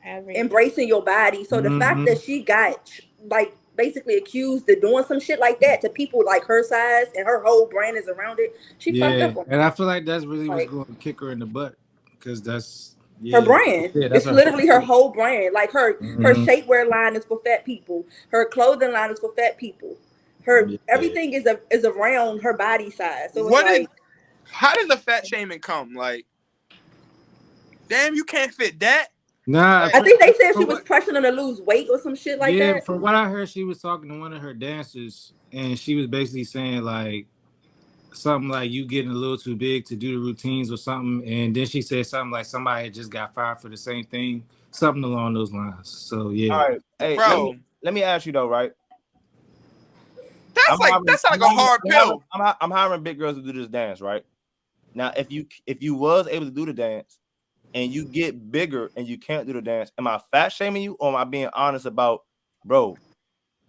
embracing your body. So the fact that she got like basically accused of doing some shit like that to people like her size and her whole brand is around it, she fucked up on and I feel like that's really what's going to kick her in the butt because that's her brand. It's literally her whole brand. Like her shapewear line is for fat people. Her clothing line is for fat people. Everything is around her body size. So how did the fat shaming come? Like, damn, you can't fit that. Nah, I think they said she was pressuring them to lose weight or some shit like that. Yeah, from what I heard, she was talking to one of her dancers, and she was basically saying like something like you getting a little too big to do the routines or something. And then she said something like somebody had just got fired for the same thing, something along those lines. So yeah. All right, hey, bro, let me ask you though, right? That's like a hard pill. I'm hiring big girls to do this dance, right? Now, if you was able to do the dance and you get bigger and you can't do the dance, am I fat shaming you or am I being honest about, bro?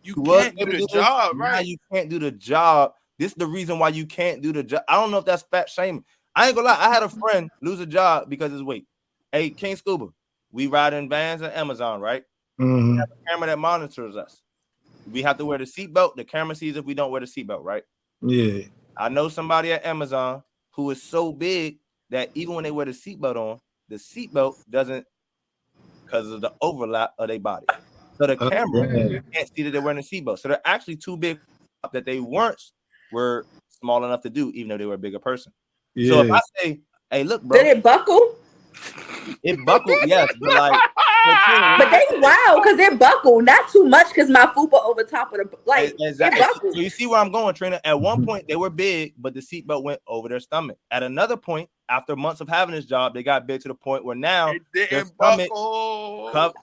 You can't do the job, right? Now you can't do the job. This is the reason why you can't do the job. I don't know if that's fat shaming. I ain't gonna lie. I had a friend lose a job because of his weight. Hey, King Scuba, we ride in vans at Amazon, right? We have a camera that monitors us. We have to wear the seatbelt. The camera sees if we don't wear the seatbelt, right? Yeah. I know somebody at Amazon who is so big that even when they wear the seatbelt on, the seatbelt doesn't because of the overlap of their body. So the camera can't see that they're wearing a seatbelt. So they're actually too big that they were small enough to do, even though they were a bigger person. Yeah. So if I say, hey, look, bro. Did it buckle? It buckled, yes, but like, but they because they're buckled, not too much because my fupa over top of the exactly. So you see where I'm going, Trina. At one point they were big, but the seatbelt went over their stomach. At another point, after months of having this job, they got big to the point where now their stomach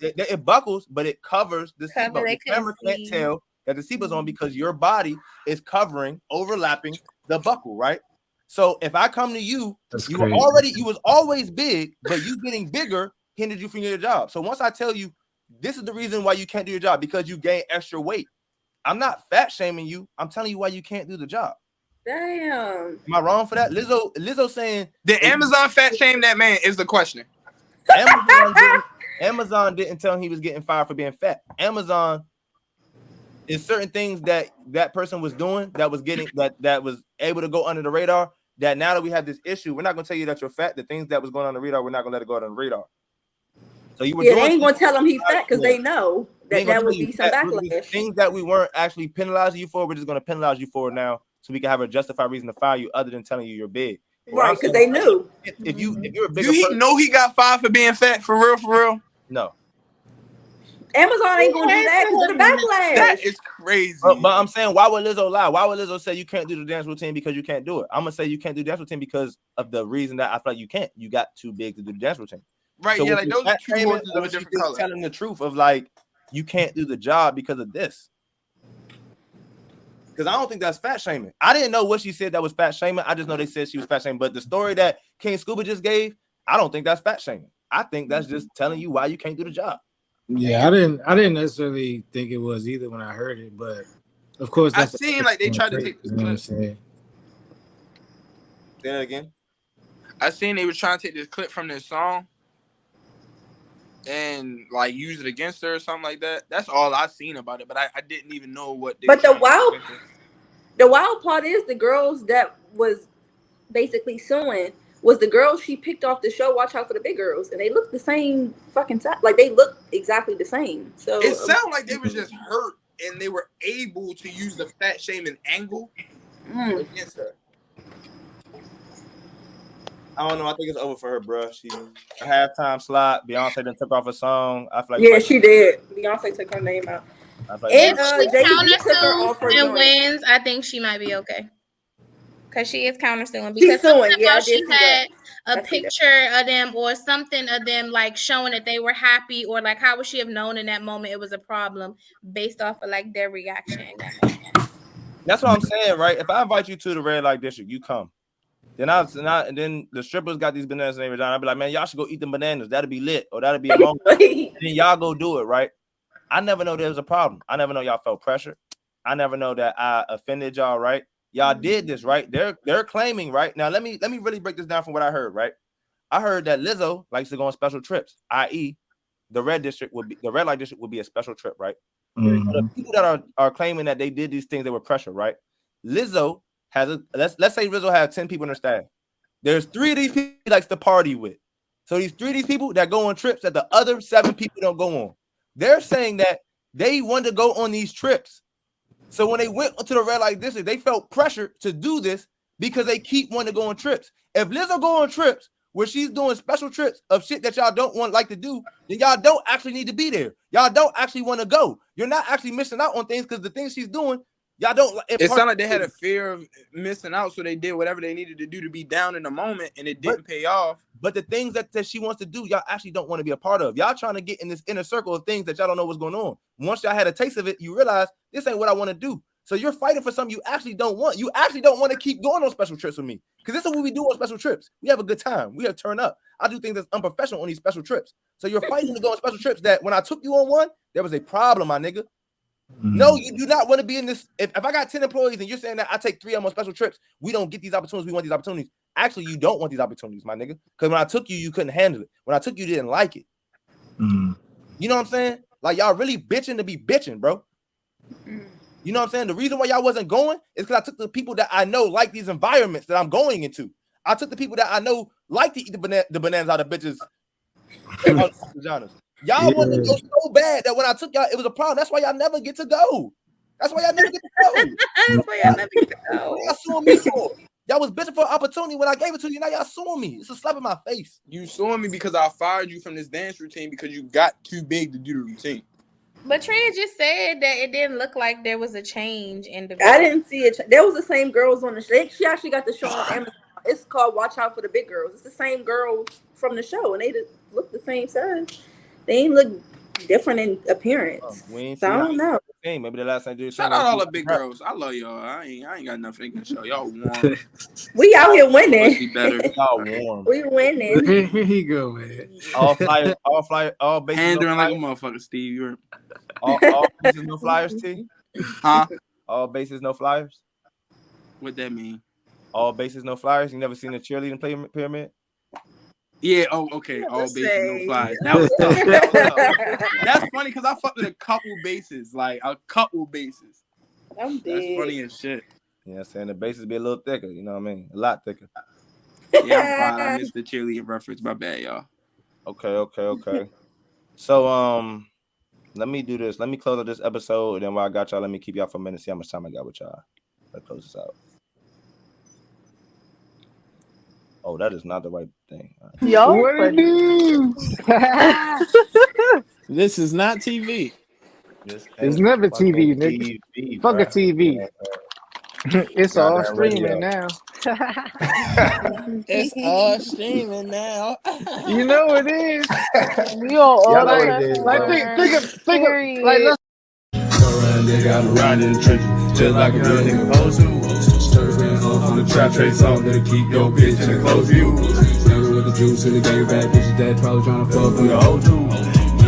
it buckles, but it covers the seatbelt. The camera can't tell that the seatbelt's on because your body is covering, overlapping the buckle, right? So if I come to you, you was always big, but you getting bigger hindered you from your job. So once I tell you this is the reason why you can't do your job because you gain extra weight, I'm not fat shaming you. I'm telling you why you can't do the job. Damn. Am I wrong for that? Lizzo saying did Amazon fat shame that man is the question. Amazon didn't tell him he was getting fired for being fat. Amazon is certain things that person was doing that was getting that was able to go under the radar. That now that we have this issue, we're not gonna tell you that you're fat. The things that was going on the radar, we're not gonna let it go on the radar. So you were they ain't gonna tell him he's fat because they know that would be some backlash. Things that we weren't actually penalizing you for, we're just gonna penalize you for now, so we can have a justified reason to fire you, other than telling you you're big. Right, because they knew. If you're a bigger Do he person, know he got fired for being fat? For real? No. Amazon ain't gonna do that because of the backlash. That is crazy. But I'm saying, why would Lizzo lie? Why would Lizzo say you can't do the dance routine because you can't do it? I'm gonna say you can't do the dance routine because of the reason that I feel like you can't. You got too big to do the dance routine. Right? So yeah, like those are two horses of a different color. Telling the truth of like you can't do the job because of this. Because I don't think that's fat shaming. I didn't know what she said that was fat shaming. I just know they said she was fat shaming. But the story that King Scuba just gave, I don't think that's fat shaming. I think that's just telling you why you can't do the job. Yeah, I didn't necessarily think it was either when I heard it, but of course I seen like they tried to take this clip. Say that again. I seen they were trying to take this clip from this song and like use it against her or something like that. That's all I seen about it, but I didn't even know what they. But the wild part is the girls that was basically suing was the girls she picked off the show. Watch out for the big girls, and they look the same fucking time. Like they look exactly the same. So it sounded like they were just hurt and they were able to use the fat shaming angle against her. I don't know. I think it's over for her, bro. She a halftime slot. Beyonce then took off a song. I feel like she did. Beyonce took her name out. If she countersues and wins, I think she might be okay. Because she is countersuing. Because she had a picture of them or something of them like showing that they were happy, or like how would she have known in that moment it was a problem based off of like their reaction. That's what I'm saying, right? If I invite you to the red light district, you come. Then and then the strippers got these bananas in their vagina. I'll be like, man, y'all should go eat them bananas. That'll be lit, or that'll be a moment. And then y'all go do it, right? I never know there was a problem. I never know y'all felt pressure. I never know that I offended y'all, right? Y'all did this, right? They're claiming, right? Now let me really break this down from what I heard, right? I heard that Lizzo likes to go on special trips, i.e., the red light district would be a special trip, right? Mm-hmm. So the people that are claiming that they did these things, they were pressure, right? Lizzo has let's say Rizzo has 10 people in her staff. There's 3 of these people he likes to party with. So these 3 of these people that go on trips that the other 7 people don't go on. They're saying that they wanted to go on these trips. So when they went to the red light district, they felt pressure to do this because they keep wanting to go on trips. If Lizzo go on trips where she's doing special trips of shit that y'all don't like to do, then y'all don't actually need to be there. Y'all don't actually want to go. You're not actually missing out on things because the things she's doing, y'all don't. It sounded like they had a fear of missing out, so they did whatever they needed to do to be down in the moment, and it didn't pay off. But the things that she wants to do, y'all actually don't want to be a part of. Y'all trying to get in this inner circle of things that y'all don't know what's going on. Once y'all had a taste of it, you realize this ain't what I want to do. So you're fighting for something you actually don't want. You actually don't want to keep going on special trips with me. Because this is what we do on special trips. We have a good time. We have turn up. I do things that's unprofessional on these special trips. So you're fighting to go on special trips that when I took you on one, there was a problem, my nigga. No, you do not want to be in this. If I got 10 employees and you're saying that I take 3 of them on special trips, we don't get these opportunities. We want these opportunities. Actually, you don't want these opportunities, my nigga. Because when I took you, you couldn't handle it. When I took you, you didn't like it. You know what I'm saying? Like y'all really bitching to be bitching, bro. You know what I'm saying? The reason why y'all wasn't going is because I took the people that I know like these environments that I'm going into. I took the people that I know like to eat the bananas out of bitches. Y'all wanted to go so bad that when I took y'all, it was a problem. That's why y'all never get to go. That's why y'all never get to go. That's why y'all never get to go. Y'all suing me for. Y'all was bitching for an opportunity when I gave it to you. Now y'all suing me. It's a slap in my face. You suing me because I fired you from this dance routine because you got too big to do the routine. But Trina just said that it didn't look like there was a change in the. I didn't see it. There was the same girls on the show. She actually got the show on Amazon. It's called Watch Out for the Big Girls. It's the same girls from the show, and they just look the same size. They ain't look different in appearance. So I don't know. Maybe the last time I shout out all the big girls. I love y'all. I ain't got nothing to show. Y'all warm. We out here winning. Y'all warm. We winning. Here you go, man. All bases. Handling like a motherfucker, Steve. You're all bases, no flyers, T. Huh? All bases, no flyers. What that mean? All bases, no flyers. You never seen a cheerleading pyramid? Yeah. Oh, okay. All bases, no flyers. That was tough. That's funny because I fucked with a couple bases, like a couple bases. I'm dead. That's funny as shit. Yeah, saying the bases be a little thicker. You know what I mean? A lot thicker. Yeah, I'm fine. I missed the cheerleading reference. My bad, y'all. Okay. So let me do this. Let me close out this episode, and then while I got y'all, let me keep y'all for a minute. See how much time I got with y'all. Let's close this out. Oh, that is not the right thing. Yo, what it do? This is not TV. It's never TV, nigga. TV, Fuck a TV. It's all Goddamn streaming radio. now. It's all streaming now. You know it is. You on all like, that? Like think of like let's They got around in the trenches, just like a real nigga supposed to. Stirring off on the trap trade song that'll keep your bitch in a close view. Never with the juice and the gang bad bitches that probably tryna fuck with the whole two.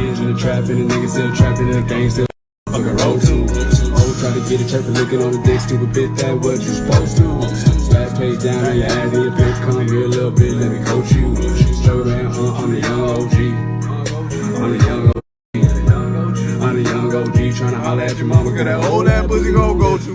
Years in the trap and the niggas still trapping and the gang still fucking roll too. Oh, try to get a check for licking on the dick, stupid bitch, that what you supposed to. Back page down on your ass and your bitch, come here a little bit, let me coach you. Struggle man, I'm the young OG. I'm the young OG. I'm the young OG tryna holler at your mama, cause that old ass pussy gon' go to.